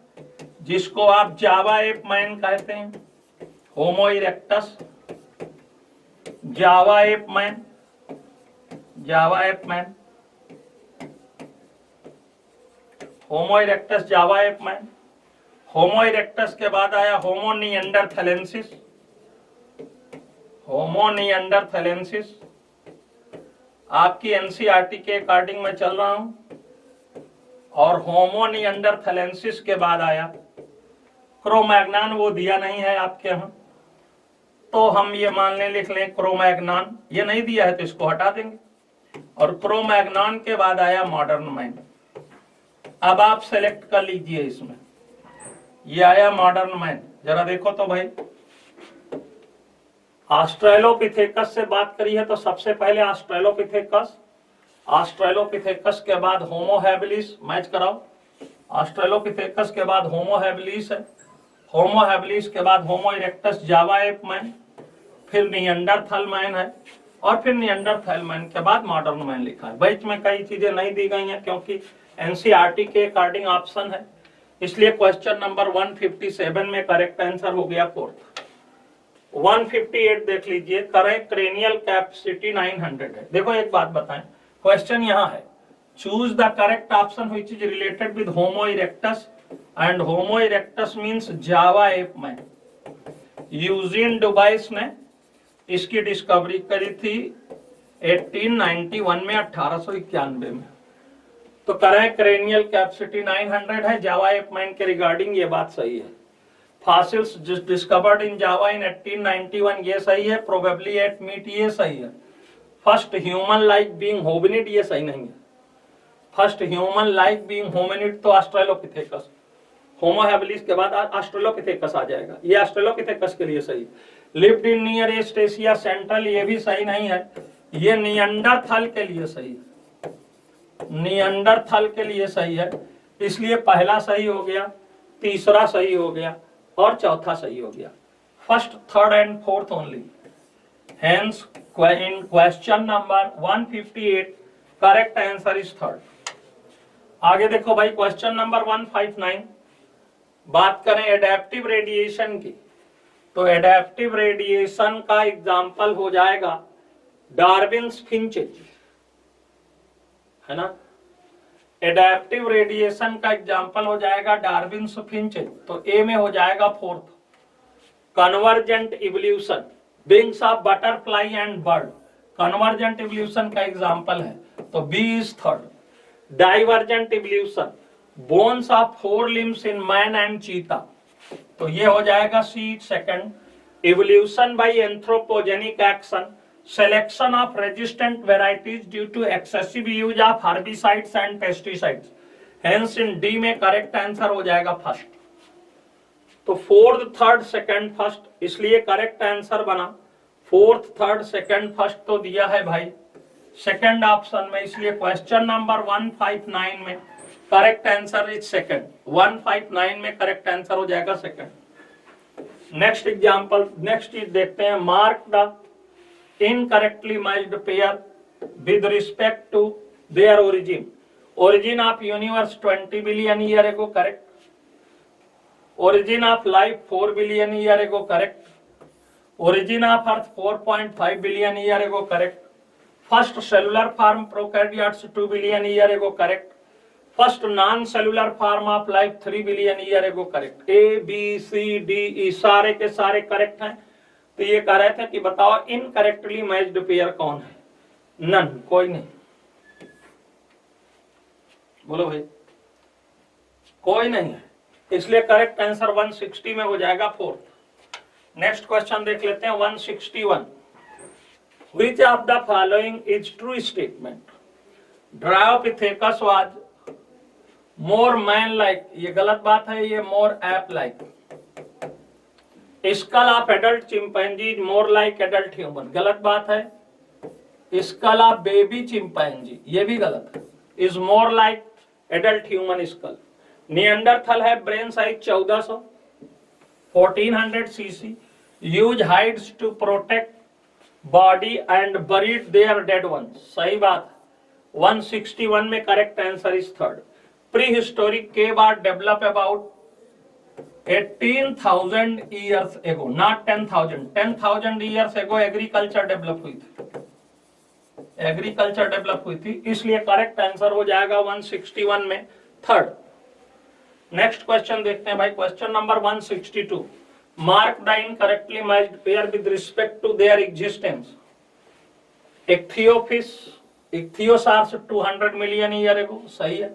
Speaker 3: जिसको आप जावा एप मैन कहते हैं, होमो इरेक्टस, जावा एप मैन, जावा एप मैन, होमो इरेक्टस, जावा एप मैन। होमो इरेक्टस के बाद आया होमो निएंडरथैलेंसिस, होमो निएंडरथैलेंसिस। आपकी एनसीईआरटी के अकॉर्डिंग मैं चल रहा हूं। और होमो निएंडरथैलेंसिस के बाद आया क्रोमैग्नान, वो दिया नहीं है आपके यहां, तो हम ये मान लें, लिख लें क्रोमैग्नान, ये नहीं दिया है तो इसको हटा देंगे। और क्रोमैग्नान के बाद आया मॉडर्न मैन। अब आप सेलेक्ट कर लीजिए, इसमें ये आया मॉडर्न मैन। जरा देखो तो भाई, ऑस्ट्रेलोपिथेकस से बात करी है तो सबसे पहले ऑस्ट्रेलोपिथेकस, ऑस्ट्रेलोपिथेकस के बाद होमो हैबिलिस, मैच कराओ। ऑस्ट्रेलोपिथेकस के बाद होमो हैबिलिस है, होमो हैबिलिस के बाद होमो इरेक्टस, जावा एप मैन, फिर निएंडरथल मैन है, और फिर निएंडरथल मैन के बाद मॉडर्न मैन लिखा है। बीच में कई चीजें नहीं दी गई हैं क्योंकि एनसीईआरटी के अकॉर्डिंग ऑप्शन है, इसलिए क्वेश्चन नंबर 157 में करेक्ट आंसर हो गया फोर्थ। 158 देख लीजिए, करें क्रेनियल कैपेसिटी 900 है। देखो एक बात बताएं, क्वेश्चन यहां है, choose the correct option which is related with Homo erectus, and Homo erectus means Java ape man. Eugene Dubois ने इसकी डिस्कवरी करी थी 1891 में, 1891 में। तो करें क्रेनियल कैपेसिटी 900 है, जावा एप मैन के रिगार्डिंग ये बात सही है। फॉसिल्स डिस्कवर्ड इन जावा इन 1891, ये सही है। प्रोबेबली एट मीट, ये सही है। First human like being hominid, ये सही नहीं है। First human like being hominid तो ऑस्ट्रेलोपिथेकस, होमो हैबिलिस के बाद ऑस्ट्रेलोपिथेकस आ जाएगा, ये ऑस्ट्रेलोपिथेकस के लिए सही। Lived in near east Asia central, ये भी सही नहीं है, ये निएंडरथल के लिए सही है, निएंडरथल के लिए सही है। इसलिए पहला सही हो गया, तीसरा सही हो गया, और चौथा सही हो गया। First, third and fourth only. Hence in question number 158 correct answer is third. आगे देखो भाई, क्वेश्चन नंबर 159, बात करें एडेप्टिव रेडिएशन की, तो एडेप्टिव रेडिएशन का एग्जाम्पल हो जाएगा डार्विन्स फिंचेज, है ना। एडेप्टिव रेडिएशन का एग्जाम्पल हो जाएगा डार्विन्स फिंचेज, तो ए में हो जाएगा fourth. Convergent evolution, wings of butterfly and bird, convergent evolution का एग्जाम्पल है, तो B is third. Divergent evolution, bones of 4 limbs in man and cheetah, तो ये हो जाएगा C second. Evolution by anthropogenic action, selection of resistant varieties due to excessive use of herbicides and pesticides, hence in D में correct answer हो जाएगा फर्स्ट। तो फोर्थ, थर्ड, सेकंड, फर्स्ट, इसलिए करेक्ट आंसर बना फोर्थ, थर्ड, सेकंड, फर्स्ट तो दिया है भाई सेकंड ऑप्शन में, इसलिए क्वेश्चन नंबर 159 में करेक्ट आंसर इज सेकंड। 159 में करेक्ट आंसर हो जाएगा सेकंड। नेक्स्ट एग्जांपल, नेक्स्ट चीज देखते हैं, mark the incorrectly matched pair with respect to their origin. Origin of universe 20 billion year ago, correct. Origin of life 4 billion year ago, correct. Origin of earth 4.5 billion year ago, correct. First cellular form prokaryotes 2 billion year ago, correct. First non-cellular form of life 3 billion year ago, correct. A, B, C, D, E सारे के सारे करेक्ट हैं। तो ये कह रहे थे कि बताओ इनकरेक्टली मैच्ड पेयर कौन है? नन, कोई नहीं। बोलो भाई, कोई नहीं है। इसलिए करेक्ट आंसर 160 में हो जाएगा फोर्थ। नेक्स्ट क्वेश्चन देख लेते हैं 161। Which of the following is true statement? Dryopithecus was more man-like, ये गलत बात है, ये more ape-like. Skull of adult chimpanzee is more like adult human, गलत बात है. Skull of baby chimpanzee, ये भी गलत है, is more like adult human skull. Neanderthal है brain size 1400, 1400 cc, use hides to protect body and buried their dead ones, सही बात। 161 में correct answer is third. Prehistoric cave are develop about 18,000 years ago, not 10,000। 10,000 years ago agriculture develop हुई थी, एग्रीकल्चर डेवलप हुई थी, इसलिए करेक्ट आंसर हो जाएगा 161 में थर्ड। नेक्स्ट क्वेश्चन देखते हैं भाई, question number 162। Mark the incorrectly matched pair with respect to their existence. Ichthyosaurs 200 million year ago, सही है।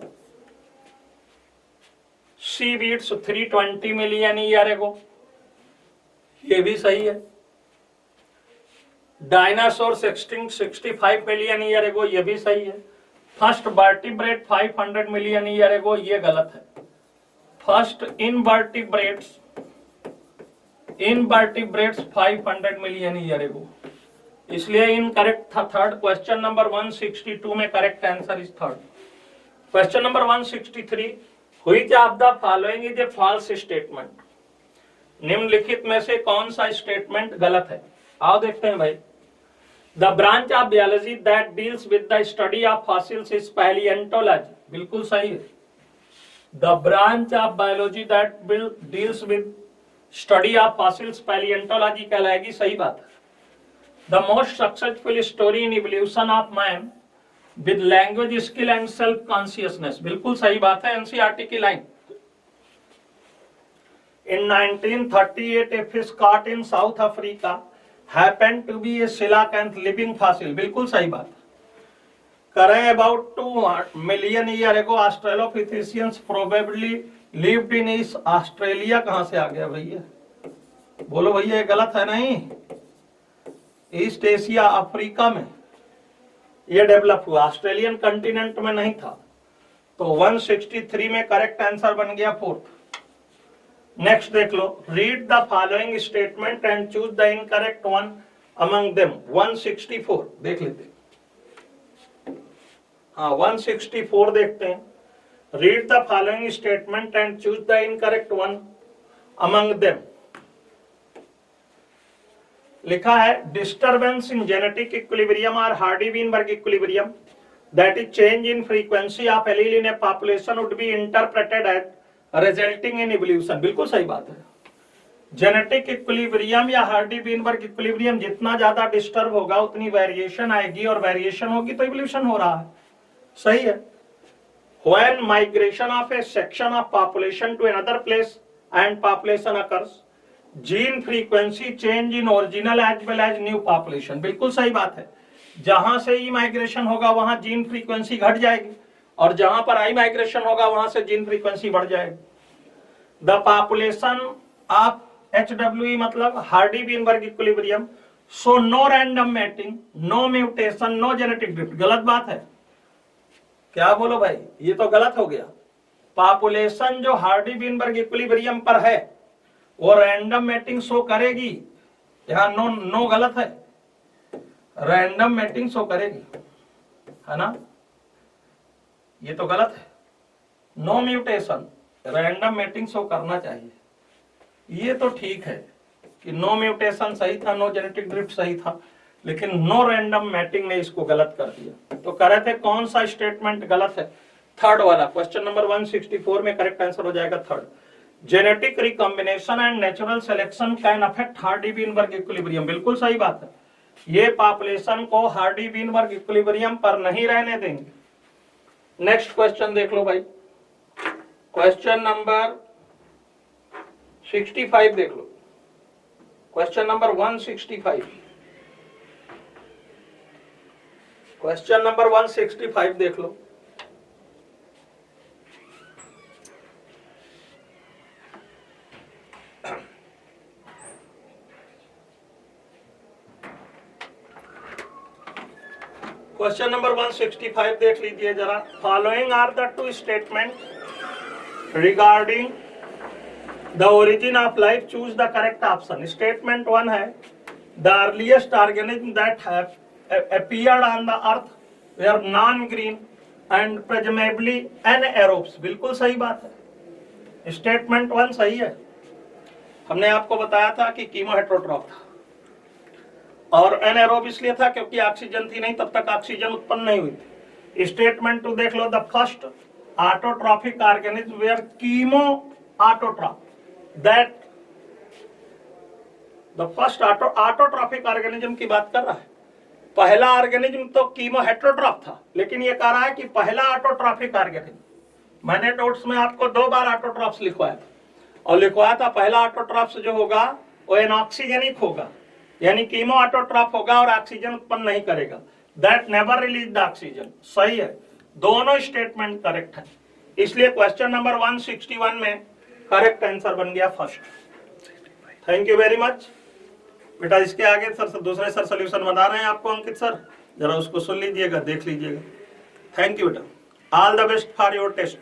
Speaker 3: Seaweeds 320 million year ago, ये भी सही है। Dinosaurs extinct 65 million year ago, ये भी सही है। First vertebrate 500 million year ago, ये गलत है। First invertebrates 500 million year ago, इसलिए इनकरेक्ट था थर्ड। क्वेश्चन नंबर 162 में correct answer is third. Question number 163, which of the following is a false statement? निम्नलिखित में से कौन सा स्टेटमेंट गलत है? आओ देखते हैं भाई। The branch of biology that deals with the study of fossils is palaeontology, बिल्कुल सही है। The branch of biology that deals with study of fossils palaeontology कहलाएगी, सही बात है। The most successful story in evolution of man with language skill and self consciousness, बिल्कुल सही बात है, एनसीईआरटी की line. In 1938 a fish caught in South Africa happened to be a coelacanth living fossil, बिल्कुल सही बात। करें about 2 million year ago Australopithecines probably lived in East Australia, कहां से आ गया भैया? बोलो भैया, ये गलत है नहीं? ईस्ट एशिया अफ्रीका में ये डेवलप हुआ, ऑस्ट्रेलियन कंटिनेंट में नहीं था। तो 163 में करेक्ट आंसर बन गया फोर्थ। नेक्स्ट देख लो, read the following statement and choose the incorrect one among them. 164 देख लेते हैं। हाँ, 164 देखते हैं। Read the following statement and choose the incorrect one among them. लिखा है, डिस्टर्बेंस इन जेनेटिक इक्विलिब्रियम और Hardy Weinberg equilibrium that is change in frequency of allele in a population would be interpreted as resulting in evolution, बिल्कुल सही बात है। जेनेटिक इक्विलिब्रियम या हार्डी-वीनबर्ग इक्विलिब्रियम जितना ज्यादा डिस्टर्ब होगा उतनी वेरिएशन आएगी, और वेरिएशन होगी तो इवोल्यूशन हो रहा है, सही है। When migration of a section of population to another place and population occurs, gene frequency change in original as well as new population, बिल्कुल सही बात है। जहां से ई माइग्रेशन होगा वहां जीन फ्रीक्वेंसी घट जाएगी, और जहां पर आई माइग्रेशन होगा वहां से जीन फ्रीक्वेंसी बढ़ जाएगी। द पॉपुलेशन ऑफ HWE मतलब Hardy Weinberg equilibrium, so no random mating, no mutation, no genetic drift, गलत बात है। क्या बोलो भाई, ये तो गलत हो गया। पॉपुलेशन जो हार्डी-वीनबर्ग इक्विलिब्रियम पर है वो रैंडम मैटिंग शो करेगी, यहां नो गलत है, रैंडम मैटिंग शो करेगी, है ना? ये तो गलत है। No mutation, random mating show करना चाहिए। ये तो ठीक है कि नो म्यूटेशन सही था, नो जेनेटिक ड्रिफ्ट सही था, लेकिन नो रैंडम मैटिंग ने इसको गलत कर दिया। तो कह रहे थे कौन सा स्टेटमेंट गलत है? थर्ड वाला। क्वेश्चन नंबर 164 में करेक्ट आंसर हो जाएगा third. Genetic recombination and natural selection can affect Hardy-Weinberg equilibrium, बिल्कुल सही बात है। ये पॉपुलेशन को हार्डी-वीनबर्ग इक्विलिब्रियम पर नहीं रहने देंगे। नेक्स्ट क्वेश्चन देख लो भाई, क्वेश्चन नंबर 65 देख लो। क्वेश्चन नंबर 165, क्वेश्चन नंबर 165 देख लो। क्वेश्चन नंबर 165 देख लीजिए जरा। Following are the two statement regarding the origin of life, choose the correct option. Statement 1 है the earliest organism that have appeared on the earth were non green and presumably anaerobes. बिल्कुल सही बात है, स्टेटमेंट 1 सही है। हमने आपको बताया था कि कीमो हेट्रोट्रॉफ था और एनएरोब इसलिए था क्योंकि ऑक्सीजन थी नहीं, तब तक ऑक्सीजन उत्पन्न नहीं हुई थी। स्टेटमेंट 2 देख लो, the first autotrophic organism were chemo autotroph that, the first autotrophic organism की बात कर रहा है। पहला ऑर्गेनिज्म तो कीमो हेट्रोट्रॉफ था, लेकिन ये कह रहा है कि पहला ऑटोट्रॉफिक ऑर्गेनिज्म। मैंने नोट्स में आपको 2 बार ऑटोट्रॉफ्स लिखवाया था और लिखवाया था पहला ऑटोट्रॉफ्स जो होगा वो एनऑक्सीजेनिक होगा, यानी कीमो ऑटोट्रॉफ होगा और ऑक्सीजन उत्पन्न नहीं करेगा। That never release the oxygen. सही है, दोनों स्टेटमेंट करेक्ट है, इसलिए क्वेश्चन नंबर 161 में करेक्ट आंसर बन गया first. Thank you very much बेटा। इसके आगे सर दूसरे सर सोल्यूशन बता रहे हैं आपको, अंकित सर जरा उसको सुन लीजिएगा, देख लीजिएगा। थैंक यू बेटा, all the best for your test.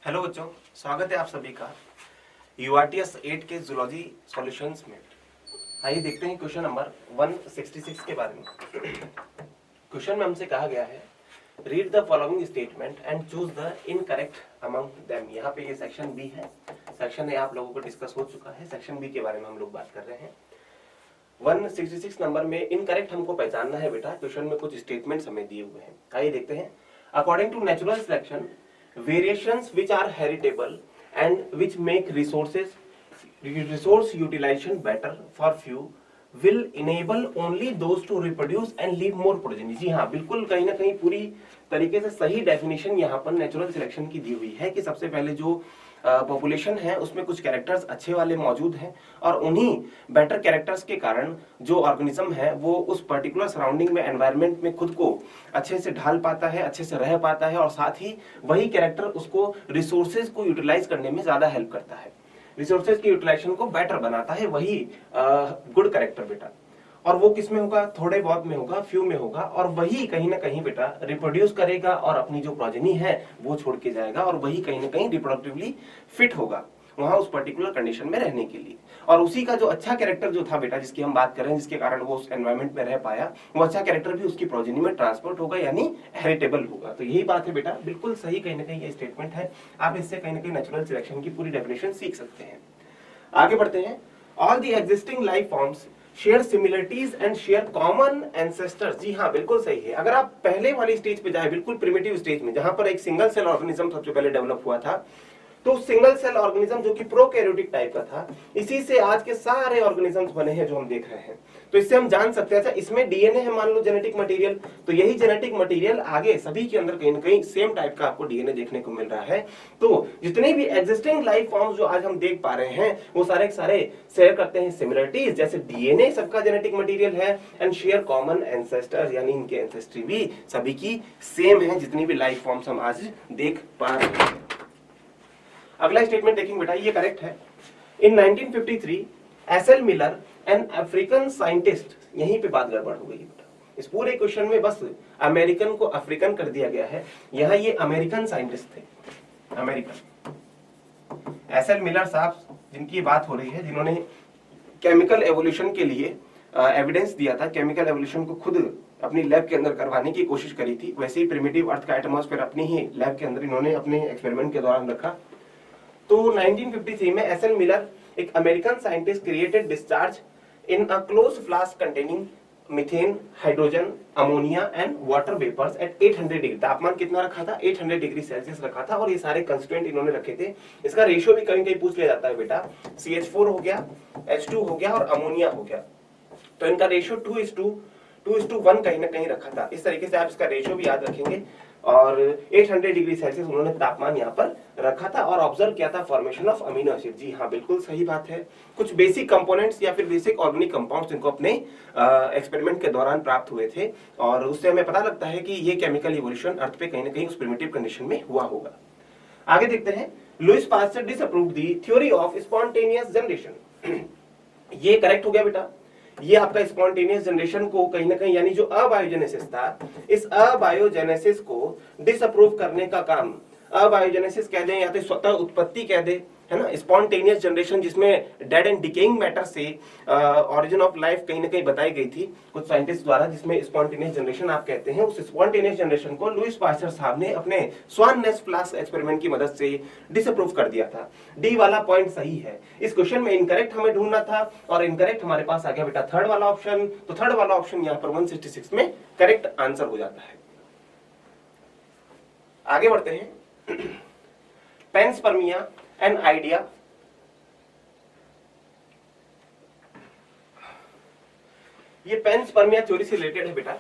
Speaker 4: Hello बच्चों, स्वागत है आप सभी का यूआरटीएस 8 के जूलॉजी सॉल्यूशंस में। आइए देखते हैं क्वेश्चन नंबर 166 के बारे में। क्वेश्चन में हमसे कहा गया है read the following statement and choose the incorrect among them. यहाँ पे ये सेक्शन बी है। सेक्शन ए आप लोगों को डिस्कस हो चुका है, सेक्शन बी के बारे में हम लोग बात कर रहे हैं। 166 नंबर में इनकरेक्ट हमको पहचानना है बेटा। क्वेश्चन में कुछ स्टेटमेंट्स हमें दिए हुए हैं, आइए देखते हैं। According to natural selection variations which are heritable and which make resource utilization better for few will enable only those to reproduce and leave more progeny। जी हाँ, बिल्कुल कहीं ना कहीं पूरी तरीके से सही डेफिनेशन यहाँ पर नेचुरल सिलेक्शन की दी हुई है कि सबसे पहले जो पॉपुलेशन है उसमें कुछ कैरेक्टर्स अच्छे वाले मौजूद हैं और उन्हीं बेटर कैरेक्टर्स के कारण जो ऑर्गेनिज्म है वो उस पर्टिकुलर सराउंडिंग में, एनवायरनमेंट में खुद को अच्छे से ढाल पाता है, अच्छे से रह पाता है और साथ ही वही कैरेक्टर उसको रिसोर्सेज को यूटिलाइज करने में ज्यादा हेल्प करता है, रिसोर्सेज की यूटिलाइजेशन को बेटर बनाता है। वही गुड कैरेक्टर बेटा, और वो किस में होगा? थोड़े बहुत में होगा, फ्यू में होगा, और वही कहीं ना कहीं बेटा रिप्रोड्यूस करेगा और अपनी जो प्रोजेनी है वो छोड़ के जाएगा और वही कहीं ना कहीं रिप्रोडक्टिवली फिट होगा वहां उस पर्टिकुलर कंडीशन में रहने के लिए। और उसी का जो अच्छा कैरेक्टर जो था बेटा, जिसकी हम बात कर रहे हैं, जिसके कारण वो उस एनवायरनमेंट में रह पाया, वो अच्छा कैरेक्टर भी उसकी प्रोजेनी में ट्रांसपोर्ट होगा, यानी हेरिटेबल होगा। तो यही बात है बेटा, बिल्कुल सही कहीं ना कहीं ये स्टेटमेंट है। आप इससे कहीं ना कहीं नेचुरल सिलेक्शन की पूरी डेफिनेशन सीख सकते हैं। आगे बढ़ते हैं। All the existing life forms share similarities and share common ancestors. जी हाँ, बिल्कुल सही है। अगर आप पहले वाली स्टेज पे जाए, बिल्कुल प्रिमिटिव स्टेज में, जहां पर एक सिंगल सेल ऑर्गेनिज्म सबसे पहले डेवलप हुआ था, तो सिंगल सेल ऑर्गेनिज्म जो कि प्रोकैरियोटिक टाइप का था, इसी से आज के सारे ऑर्गेनिजम्स बने हैं जो हम देख रहे हैं। तो इससे हम जान सकते हैं, अच्छा इसमें डीएनए है मान लो जेनेटिक मटेरियल, तो यही जेनेटिक मटेरियल आगे सभी के अंदर कहीं ना कहीं सेम टाइप का आपको डीएनए देखने को मिल रहा है। तो जितने भी एग्जिस्टिंग लाइफ फॉर्म्स जो आज हम देख पा रहे हैं वो सारे सारे शेयर करते हैं सिमिलरिटीज, जैसे डीएनए सबका जेनेटिक मटेरियल है, एंड शेयर कॉमन एंसेस्टर्स, यानी इनके एंसेस्ट्री भी सभी की सेम है, जितनी भी लाइफ फॉर्म्स हम आज देख पा रहे हैं। अगला स्टेटमेंट देखेंगे बेटा, ये करेक्ट है। In 1953 SL Miller an African scientist, यहीं पे बात गड़बड़ हो गई बेटा। इस पूरे क्वेश्चन में बस अमेरिकन को अफ्रीकन कर दिया गया है, यहाँ ये अमेरिकन साइंटिस्ट थे, अमेरिकन। एसएल मिलर साहब जिनकी बात हो रही है, जिन्होंने केमिकल एवोल्यूशन के लिए एविडेंस दिया था, केमिकल एवोल्यूशन को खुद अपनी लैब के अंदर करवाने की कोशिश करी थी। वैसे ही प्रिमिटिव अर्थ का एटमॉस्फेयर अपनी ही लैब के अंदर इन्होंने अपने एक्सपेरिमेंट के दौरान रखा। तो 1953 में एसएल मिलर, एक American scientist, created discharge in a closed flask containing methane, hydrogen, ammonia and water vapours at 800 degree. तापमान कितना रखा था? 800 डिग्री सेल्सियस रखा था। और ये सारे कंस्टेंट इन्होंने रखे थे। इसका रेशियो भी कहीं कहीं पूछ लिया जाता है बेटा। CH4 हो गया, H2 हो गया और अमोनिया हो गया, तो इनका रेशियो 2:1 कहीं ना कहीं रखा था। इस तरीके से आप इसका रेशियो भी याद रखेंगे। और 800 डिग्री सेल्सियस उन्होंने तापमान यहाँ पर रखा था और ऑब्जर्व किया था फॉर्मेशन ऑफ अमीनो एसिड। जी हाँ, बिल्कुल सही बात है। कुछ बेसिक कंपोनेंट्स या फिर बेसिक ऑर्गेनिक कंपाउंड्स इनको अपने एक्सपेरिमेंट के दौरान प्राप्त हुए थे, और उससे हमें पता लगता है कि ये केमिकल इवोल्यूशन अर्थ पे कहीं ना कहीं उस प्रिमिटिव कंडीशन में हुआ होगा। आगे देखते हैं। Lewis pasture disapproved the theory of spontaneous generation. ये करेक्ट हो गया बेटा। ये आपका स्पॉन्टेनियस जनरेशन को कहीं ना कहीं, यानी जो अबायोजेनेसिस था, इस अबायोजेनेसिस को डिसअप्रूव करने का काम, अबायोजेनेसिस कह दें या तो स्वतः उत्पत्ति कह दे, है ना, स्पॉन्टेनियस जनरेशन जिसमें डेड एंड डिकेइंग मैटर से ऑरिजिन ऑफ लाइफ कहीं ना कहीं बताई गई थी कुछ साइंटिस्ट द्वारा, जिसमें स्पॉन्टेनियस जनरेशन आप कहते हैं, उस स्पॉन्टेनियस जनरेशन को लुईस पास्चर साहब ने अपने स्वान नेस्ट फ्लास्क एक्सपेरिमेंट की मदद से डिसअप्रूव कर दिया था। डी वाला पॉइंट सही है। इस क्वेश्चन में इनकरेक्ट हमें ढूंढना था और इनकरेक्ट हमारे पास आ गया बेटा थर्ड वाला ऑप्शन। तो थर्ड वाला ऑप्शन यहाँ पर 166 में करेक्ट आंसर हो जाता है। आगे बढ़ते हैं। पेंसपर्मिया एन आइडिया। ये पेंसपर्मिया थ्योरी से रिलेटेड है बेटा,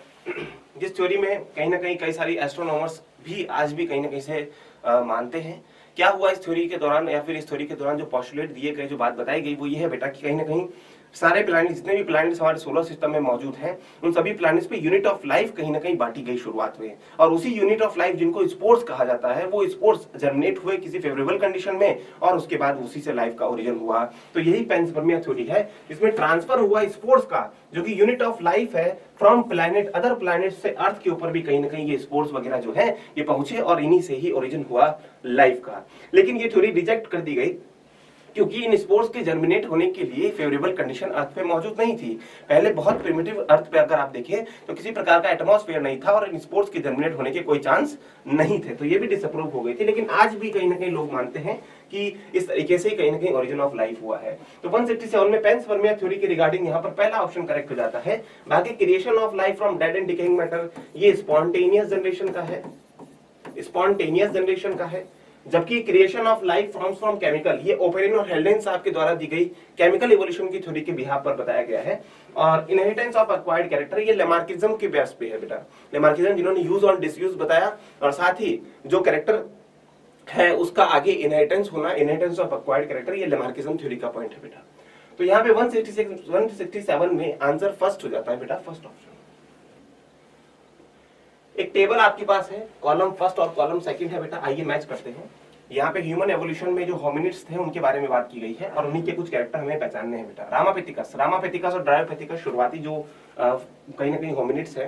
Speaker 4: जिस थ्योरी में कहीं ना कहीं कई सारी एस्ट्रोनॉमर्स भी आज भी कहीं ना कहीं से मानते हैं। क्या हुआ इस थ्योरी के दौरान, या फिर इस थ्योरी के दौरान जो पोस्टुलेट दिए गए, जो बात बताई गई, वो ये है बेटा कि कहीं ना कहीं सारे प्लैनेट, जितने भी प्लैनेट्स हमारे सोलर सिस्टम में मौजूद हैं, उन सभी प्लैनेट्स पे यूनिट ऑफ लाइफ कहीं ना कहीं बांटी गई शुरुआत में, और उसी यूनिट ऑफ लाइफ जिनको स्पोर्स कहा जाता है, वो स्पोर्स जर्मिनेट हुए किसी फेवरेबल कंडीशन में, और उसके बाद उसी से लाइफ का ओरिजिन हुआ। तो यही पेंसपर्मिया थ्योरी है, जिसमें ट्रांसफर हुआ स्पोर्स का, जो कि यूनिट ऑफ लाइफ है, फ्रॉम प्लैनेट, अदर प्लैनेट से अर्थ के ऊपर भी कहीं ना कहीं ये स्पोर्स वगैरह जो है ये पहुंचे, और इन्हीं से ही ओरिजिन हुआ लाइफ का। लेकिन ये थ्योरी रिजेक्ट कर दी गई, क्योंकि इन स्पोर्स के जर्मिनेट होने के लिए फेवरेबल कंडीशन अर्थ पे मौजूद नहीं थी। पहले बहुत प्रिमिटिव अर्थ पे अगर आप देखें तो किसी प्रकार का एटमॉस्फेयर नहीं था, और इन स्पोर्स के जर्मिनेट होने के कोई चांस नहीं थे। तो ये भी डिसअप्रूव हो गई थी। लेकिन आज भी कहीं ना कहीं लोग मानते हैं कि इस तरीके से कहीं ना कहीं ओरिजिन ऑफ लाइफ हुआ है। तो 167 में पेंसपर्मिया थ्योरी के रिगार्डिंग यहाँ पर पहला ऑप्शन करेक्ट हो जाता है। बाकी creation of life from dead and decaying matter, ये स्पॉन्टेनियस जनरेशन का है, स्पॉन्टेनियस जनरेशन का है। जबकि creation of life firms from chemical, ये ओपेरिन और हेल्डेन साहब के द्वारा दी गई केमिकल इवोल्यूशन की थ्योरी के बिहाफ पर बताया गया है। और इनहेरिटेंस ऑफ एक्वायर्ड कैरेक्टर, ये लेमार्किज्म के बेस पे है बेटा। लेमार्किज्म जिन्होंने यूज और डिसयूज बताया, और साथ ही जो कैरेक्टर है उसका आगे इनहेरिटेंस होना, इनहेरिटेंस ऑफ एक्वायर्ड कैरेक्टर, ये लेमार्किज्म थ्योरी का पॉइंट है बेटा। तो यहाँ पे 167 में आंसर फर्स्ट हो जाता है बेटा, फर्स्ट ऑप्शन। एक टेबल आपके पास है, कॉलम फर्स्ट और कॉलम सेकंड है बेटा, आइए मैच करते हैं। यहाँ पे ह्यूमन एवोल्यूशन में जो होमिनिड्स थे उनके बारे में बात की गई है, और उन्हीं के कुछ कैरेक्टर हमें पहचानने हैं बेटा। रामापेथिकस और ड्रायोपेथिकस शुरुआती जो कहीं ना कहीं होमिनिड्स है।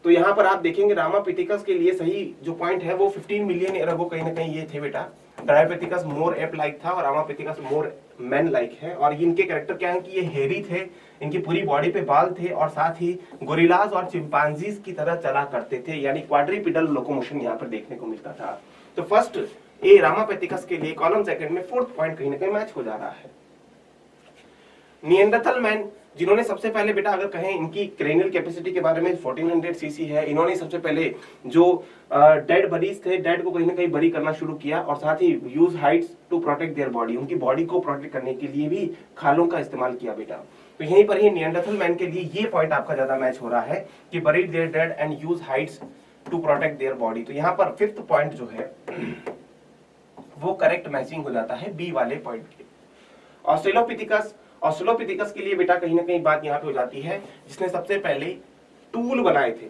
Speaker 4: तो यहाँ पर आप देखेंगे रामापेथिकस के लिए सही जो पॉइंट है वो 15 मिलियन ईयर अगो कहीं ना कहीं ये थे बेटा। ड्रायोपेथिकस मोर एप लाइक था, और रामापेथिकस मोर मैन लाइक है। और इनके कैरेक्टर क्या है कि ये हेरी थे, इनकी पूरी बॉडी पे बाल थे, और साथ ही गोरिल्लाज और चिंपांजीज की तरह चला करते थे, यानी क्वाड्रीपिडल लोकोमोशन यहाँ पर देखने को मिलता था। तो फर्स्ट ए रामापेथिकस के लिए कॉलम सेकंड में फोर्थ पॉइंट कहीं ना कहीं मैच हो जा रहा है। निएंडरथल मैन, जिन्होंने सबसे पहले बेटा अगर कहें इनकी क्रेनियल कैपेसिटी के बारे में 1400 सीसी है, इन्होंने सबसे पहले जो डेड बडीज थे, डेड को कहीं ना कहीं बरी करना शुरू किया, और साथ ही use hides to protect their body, उनकी बॉडी को प्रोटेक्ट करने के लिए भी खालों का इस्तेमाल किया बेटा। तो यहीं पर ही निएंडरथल मैन के लिए ये पॉइंट आपका ज्यादा मैच हो रहा है कि buried their dead and use hides to protect their body. तो यहाँ पर फिफ्थ पॉइंट जो है वो करेक्ट मैचिंग हो जाता है बी वाले पॉइंट के। ऑस्ट्रेलोपिथिकस के लिए बेटा कहीं ना कहीं बात यहाँ पे हो जाती है, जिसने सबसे पहले टूल बनाए थे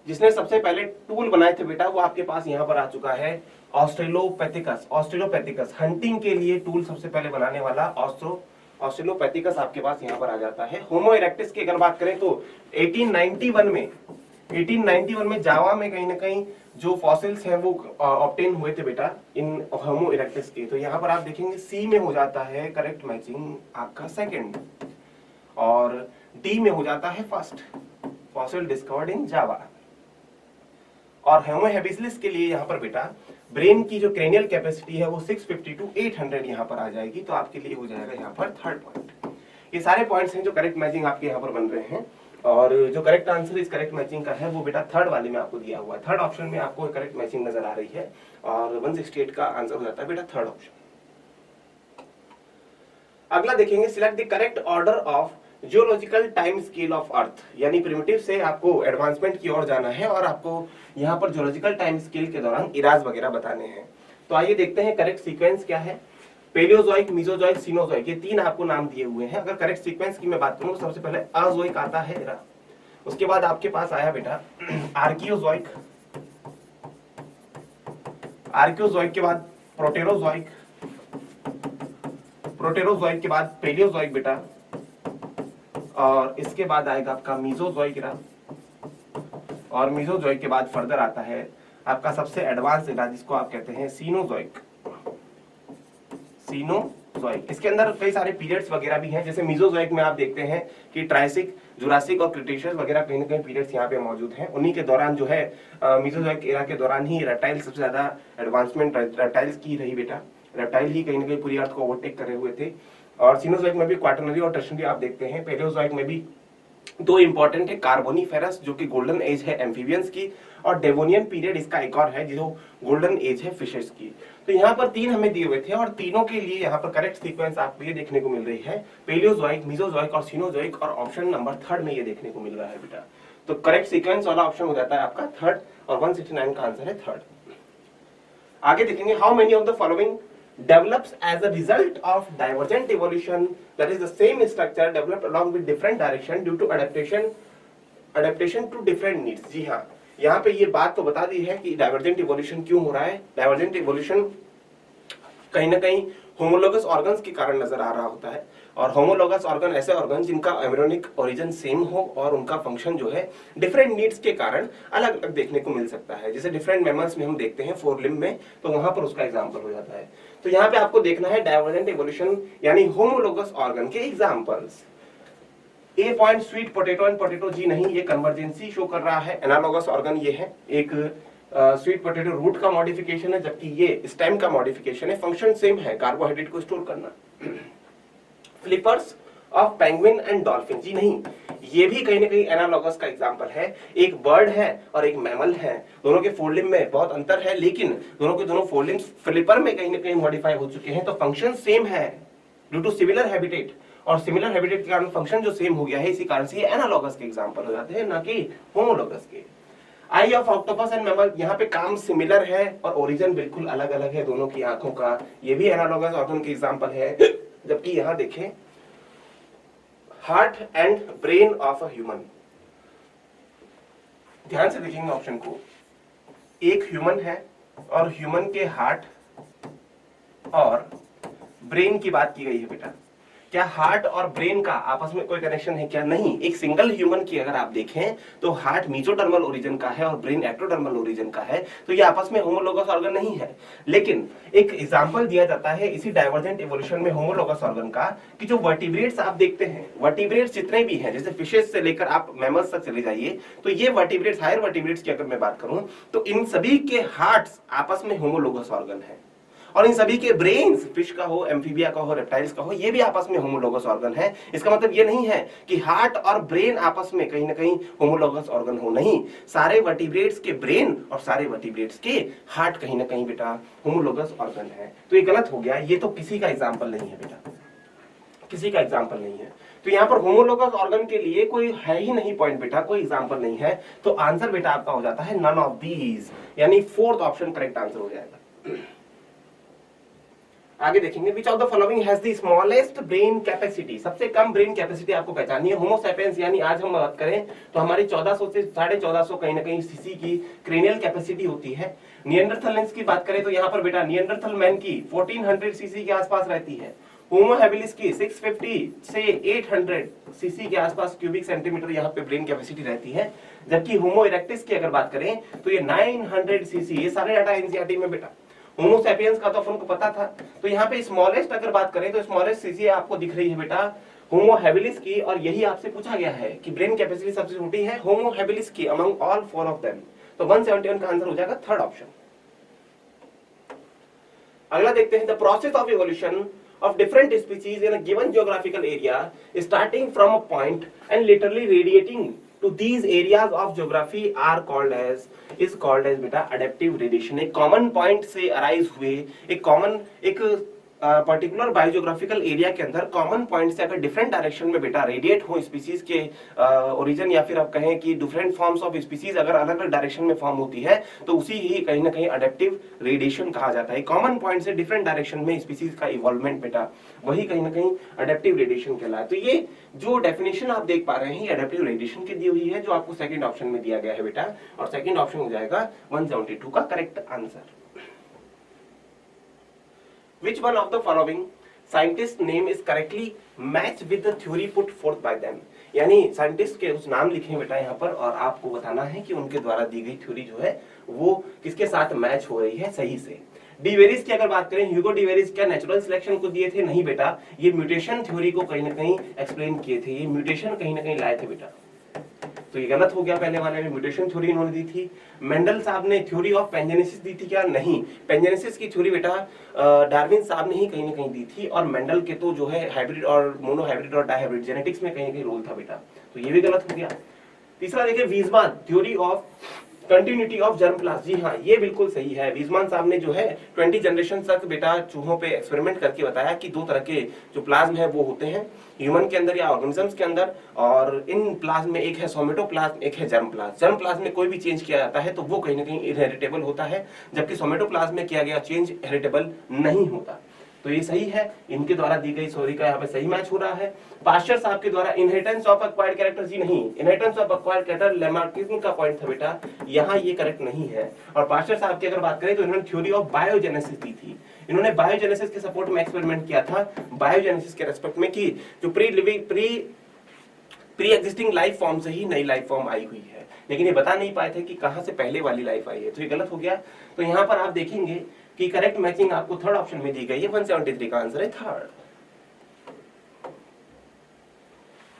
Speaker 4: जिसने सबसे पहले टूल बनाए थे बेटा, वो आपके पास यहाँ पर आ चुका है ऑस्ट्रेलोपैथिकस। हंटिंग के लिए टूल सबसे पहले बनाने वाला ऑस्ट्रेलोपैथिकस आपके पास यहाँ पर आ जाता है। होमो इरेक्टस की अगर बात करें तो 1891 में जावा में कहीं ना कहीं जो फॉसिल्स हैं वो ऑब्टेन हुए थे बेटा इन होमो इरेक्टस के। तो यहाँ पर आप देखेंगे सी में हो जाता है करेक्ट मैचिंग आपका सेकंड, और डी में हो जाता है फर्स्ट, फॉसिल डिस्कवर्ड इन जावा। और होमो हेबिसिलिस के लिए यहाँ पर बेटा ब्रेन की जो क्रेनियल कैपेसिटी है वो 650 to 800 यहाँ पर आ जाएगी। तो आपके लिए हो जाएगा यहाँ पर थर्ड पॉइंट। ये सारे पॉइंट्स हैं जो करेक्ट मैचिंग आपके यहाँ पर बन रहे हैं, और जो करेक्ट आंसर इस करेक्ट मैचिंग का है वो बेटा थर्ड वाले में आपको दिया हुआ है। थर्ड ऑप्शन में आपको करेक्ट मैचिंग नजर आ रही है, और 168 का आंसर हो जाता है बेटा थर्ड ऑप्शन। अगला देखेंगे, select the correct order of geological time scale of earth, यानी प्रिमिटिव से आपको एडवांसमेंट की ओर जाना है, और आपको यहाँ पर जियोलॉजिकल टाइम स्केल के दौरान इराज वगैरह बताने हैं। तो आइए देखते हैं करेक्ट सीक्वेंस क्या है। पेलियोजोइक, मीजोजोइक, सीनोजोइक, ये तीन आपको नाम दिए हुए हैं। अगर करेक्ट सीक्वेंस की मैं बात करूं तो सबसे पहले अजोइक आता है, उसके बाद आपके पास आया बेटा आर्कियोजोइक, आर्कियोजोइक के बाद प्रोटेरोजोइक, प्रोटेरोजोइक के बाद पेलियोजोइक बेटा, और इसके बाद आएगा आपका मीजोजोइक इरा, और मीजोजोइक के बाद फर्दर आता है आपका सबसे एडवांस इरा जिसको आप कहते हैं सीनोजोइक। सीनोजोइक इसके अंदर कई सारे पीरियड्स वगैरह भी हैं, जैसे मीजोजोइक में आप देखते हैं कि ट्राइसिक, जुरासिक और क्रिटेशियस वगैरह कहीं ना कहीं पीरियड्स यहाँ पे मौजूद हैं। उन्हीं के दौरान जो है मीजोजोइक एरा के दौरान ही रेप्टाइल सबसे ज्यादा एडवांसमेंट रेप्टाइल्स की रही बेटा। रेप्टाइल ही कहीं ना कहीं पूरी अर्थ को ओवरटेक करे हुए थे। और सीनोजोइक में भी क्वाटरनरी और टर्शियरी आप देखते हैं। पेलियोजोइक में भी दो इंपॉर्टेंट है, कार्बोनीफेरस जो कि गोल्डन एज है एम्फीबियंस की, और डेवोनियन पीरियड इसका एक और है जो गोल्डन एज है फिशेस की। तो यहाँ पर तीन हमें दिए हुए थे और तीनों के लिए यहाँ पर करेक्ट सीक्वेंस आपको ये देखने को मिल रही है, पेलियोजोइक, मीजोजोइक और सीनोजोइक, और ऑप्शन नंबर 3 में ये देखने को मिल रहा है बेटा। तो करेक्ट सीक्वेंस वाला ऑप्शन हो जाता है आपका 3rd, और 169 का आंसर है 3rd। आगे देखेंगे, how many of the following develops as a result of divergent evolution, that is the same structure developed along with different direction due to adaptation to different needs। जी हाँ, यहाँ पे ये बात तो बता दी है कि डाइवर्जेंट इवोल्यूशन क्यों हो रहा है। डाइवर्जेंट इवोल्यूशन कहीं ना कहीं होमोलोगस ऑर्गन्स के कारण नजर आ रहा होता है, और होमोलोगस ऑर्गन ऐसे ऑर्गन जिनका एम्ब्रियोनिक ओरिजिन सेम हो और उनका फंक्शन जो है डिफरेंट नीड्स के कारण अलग अलग देखने को मिल सकता है। जैसे डिफरेंट मेमल्स में हम देखते हैं 4 लिम्ब में, तो वहां पर उसका एग्जांपल हो जाता है। तो यहाँ पे आपको देखना है डाइवर्जेंट इवोल्यूशन यानी होमोलोगस ऑर्गन के examples. A point sweet potato and potato, जी नहीं, ये कन्वर्जेंसी शो कर रहा है। एनालोगस ऑर्गन ये है, एक स्वीट पोटैटो रूट का मॉडिफिकेशन है, जबकि ये स्टेम का मॉडिफिकेशन है। फंक्शन सेम है, कार्बोहाइड्रेट को स्टोर करना। Flippers of penguin and dolphin, जी नहीं, ये भी कहीं ना कहीं एनालॉगस का एग्जांपल है। एक बर्ड है और एक मैमल है, दोनों के फोर लिम्ब में बहुत अंतर है, लेकिन दोनों के दोनों फोर लिम्ब्स फ्लिपर में कहीं ना कहीं मॉडिफाई हो चुके हैं, तो फंक्शन सेम है ड्यू टू सिमिलर हैबिटेट, और सिमिलर हैबिटेट के कारण फंक्शन जो सेम हो गया है, इसी कारण से ये एनालॉगस के एग्जांपल हो जाते हैं, ना कि होमोलोगस के। आई ऑफ ऑक्टोपस एंड मैमल, यहाँ पे काम सिमिलर है और ओरिजिन बिल्कुल अलग अलग है दोनों की आंखों का, ये भी एनालॉगस ऑर्गन के एग्जांपल है। जबकि यहाँ देखें, heart and brain of a human, ध्यान से देखेंगे ऑप्शन को, एक ह्यूमन है और ह्यूमन के हार्ट और ब्रेन की बात की गई है बेटा। क्या हार्ट और ब्रेन का आपस में कोई कनेक्शन है क्या? नहीं। एक सिंगल ह्यूमन की अगर आप देखें तो हार्ट मीजोडर्मल ओरिजिन का है और ब्रेन एक्टोडर्मल ओरिजिन का है, तो ये आपस में होमोलोगस ऑर्गन नहीं है। लेकिन एक एग्जांपल दिया जाता है इसी डाइवर्जेंट इवोल्यूशन में होमोलोगस ऑर्गन का, कि जो वर्टिब्रेट्स आप देखते हैं, वर्टिब्रेट्स जितने भी हैं, जैसे फिशेस से लेकर आप मैमल्स तक चले जाइए, तो ये वर्टिब्रेट्स, हायर वर्टिब्रेट्स की अगर मैं बात करूं तो इन सभी के हार्ट्स आपस में होमोलोगस ऑर्गन है, और इन सभी के ब्रेन्स, फिश का हो, एम्फीबिया का हो, रेप्टाइल्स का हो, ये भी आपस में होमोलोगस ऑर्गन है। इसका मतलब ये नहीं है कि हार्ट और ब्रेन आपस में कहीं ना कहीं होमोलोगस ऑर्गन हो, नहीं। सारे वर्टिब्रेट्स के ब्रेन और सारे वर्टिब्रेट्स के हार्ट कहीं ना कहीं बेटा होमोलोगस ऑर्गन है। तो ये गलत हो गया, ये तो किसी का एग्जाम्पल नहीं है बेटा, किसी का एग्जाम्पल नहीं है। तो यहाँ पर होमोलोगस ऑर्गन के लिए कोई है ही नहीं पॉइंट बेटा, कोई एग्जाम्पल नहीं है। तो आंसर बेटा आपका हो जाता है नन ऑफ दीज, यानी 4th ऑप्शन करेक्ट आंसर हो जाएगा। आगे देखेंगे, which of the following has the smallest brain capacity, सबसे कम ब्रेन कैपेसिटी आपको पहचाननी है। होमो सैपियंस यानी आज हम बात करें तो हमारी 1400 से 1450 कहीं ना कहीं सीसी की क्रेनियल कैपेसिटी होती है। निएंडरथैलेंस की बात करें तो यहाँ पर बेटा निएंडरथल मैन की 1400 सीसी के आसपास रहती है। होमो हैबिलिस की 650 से 800 सीसी के आसपास क्यूबिक सेंटीमीटर यहाँ पे ब्रेन कैपेसिटी रहती है। जबकि होमो इरेक्टिस की अगर बात करें तो ये 900 सीसी, ये सारे डाटा एनसीईआरटी में बेटा। होमो सैपियंस का तो अपन को पता था। तो यहाँ पे स्मॉलेस्ट अगर बात करें तो स्मॉलेस्ट सीसी आपको दिख रही है बेटा होमो हैबिलिस की, और यही आपसे पूछा गया है कि ब्रेन कैपेसिटी सबसे छोटी है होमो हैबिलिस की अमंग ऑल 4 ऑफ देम। तो 171 का आंसर हो जाएगा 3rd ऑप्शन। अगला देखते हैं, the process of evolution of different species in a given geographical area starting from a point and literally radiating to these areas of geography are called as beta adaptive radiation। एक common point से arise हुए एक पर्टिकुलर बायोजियोग्राफिकल एरिया के अंदर कॉमन पॉइंट से अगर डिफरेंट डायरेक्शन में बेटा रेडिएट हो स्पीसीज के ओरिजिन, या फिर आप कहें कि डिफरेंट फॉर्म्स ऑफ स्पीसीज अगर अलग अलग डायरेक्शन में फॉर्म होती है तो उसी ही कहीं ना कहीं अडेप्टिव रेडिएशन कहा जाता है। कॉमन पॉइंट से डिफरेंट डायरेक्शन में स्पीसीज का इवॉल्वमेंट बेटा वही कहीं ना कहीं अडेप्टिव रेडिएशन कहलाता है। तो ये जो डेफिनेशन आप देख पा रहे हैं ये अडेप्टिव रेडिएशन की दी हुई है, जो आपको 2nd ऑप्शन में दिया गया है बेटा, और 2nd ऑप्शन हो जाएगा 172 का correct answer. Which one of the following scientist name is correctly match with the theory put fourth bye them. यानी साइंटिस्ट के उस नाम लिखे बेटा यहाँ पर, और आपको बताना है कि उनके द्वारा दी गई थ्योरी जो है वो किसके साथ मैच हो रही है सही से। डिवेरिस की अगर बात करें, ह्यूगो डिवेरिस क्या नेचुरल सिलेक्शन को दिए थे? नहीं बेटा, ये म्यूटेशन थ्योरी को कहीं ना कहीं एक्सप्लेन किए थे, ये म्यूटेशन कहीं ना कहीं लाए थे बेटा। तो ये गलत हो गया, पहले वाले में म्यूटेशन थ्योरी इन्होंने दी थी। मेंडल साहब ने थ्योरी ऑफ पेंजेनेसिस दी थी क्या? नहीं, पेंजेनेसिस की थ्योरी बेटा डार्विन साहब ने ही कहीं ना कहीं दी थी, और मेंडल के तो जो है हाइब्रिड और मोनो हाइब्रिड और डाइहाइब्रिड जेनेटिक्स में कहीं ना कहीं रोल था बेटा, तो ये भी गलत हो गया। तीसरा देखिए, Weismann theory of continuity of germ plasm, जी हाँ ये बिल्कुल सही है। वीजमान साहब ने जो है 20 जनरेशन तक बेटा चूहों पे एक्सपेरिमेंट करके बताया कि दो तरह के जो प्लाज्म है वो होते हैं ह्यूमन के अंदर या ऑर्गेनिजम्स के अंदर, और इन प्लाज्म में एक है सोमेटोप्लाज्म, एक है जर्म प्लाज्म। जर्म प्लाज्म में कोई भी चेंज किया जाता है तो वो कहीं ना कहीं इनहेरिटेबल होता है, जबकि सोमेटोप्लाज्म में किया गया चेंज हेरिटेबल नहीं होता। तो ये सही है, इनके द्वारा दी गई थ्योरी का यहाँ पे सही मैच हो रहा है। पास्चर साहब के द्वारा इनहेरिटेंस ऑफ एक्वायर्ड कैरेक्टर, जी नहीं, inheritance of acquired character Lamarckism का पॉइंट था बेटा, यहाँ ये करेक्ट नहीं है। और पास्चर साहब की अगर बात करें तो इन्होंने थ्योरी ऑफ बायोजेनेसिस दी थी, इन्होंने बायोजेनेसिस के सपोर्ट में एक्सपेरिमेंट किया था, बायोजेनेसिस के रेस्पेक्ट में, कि जो प्री एग्जिस्टिंग लाइफ फॉर्म से ही नई लाइफ फॉर्म आई हुई है, लेकिन ये बता नहीं पाए थे कि कहां से पहले वाली लाइफ आई है, तो ये गलत हो गया। तो यहाँ पर आप देखेंगे कि करेक्ट मैचिंग आपको थर्ड ऑप्शन में दी गई है, 173 का आंसर है third.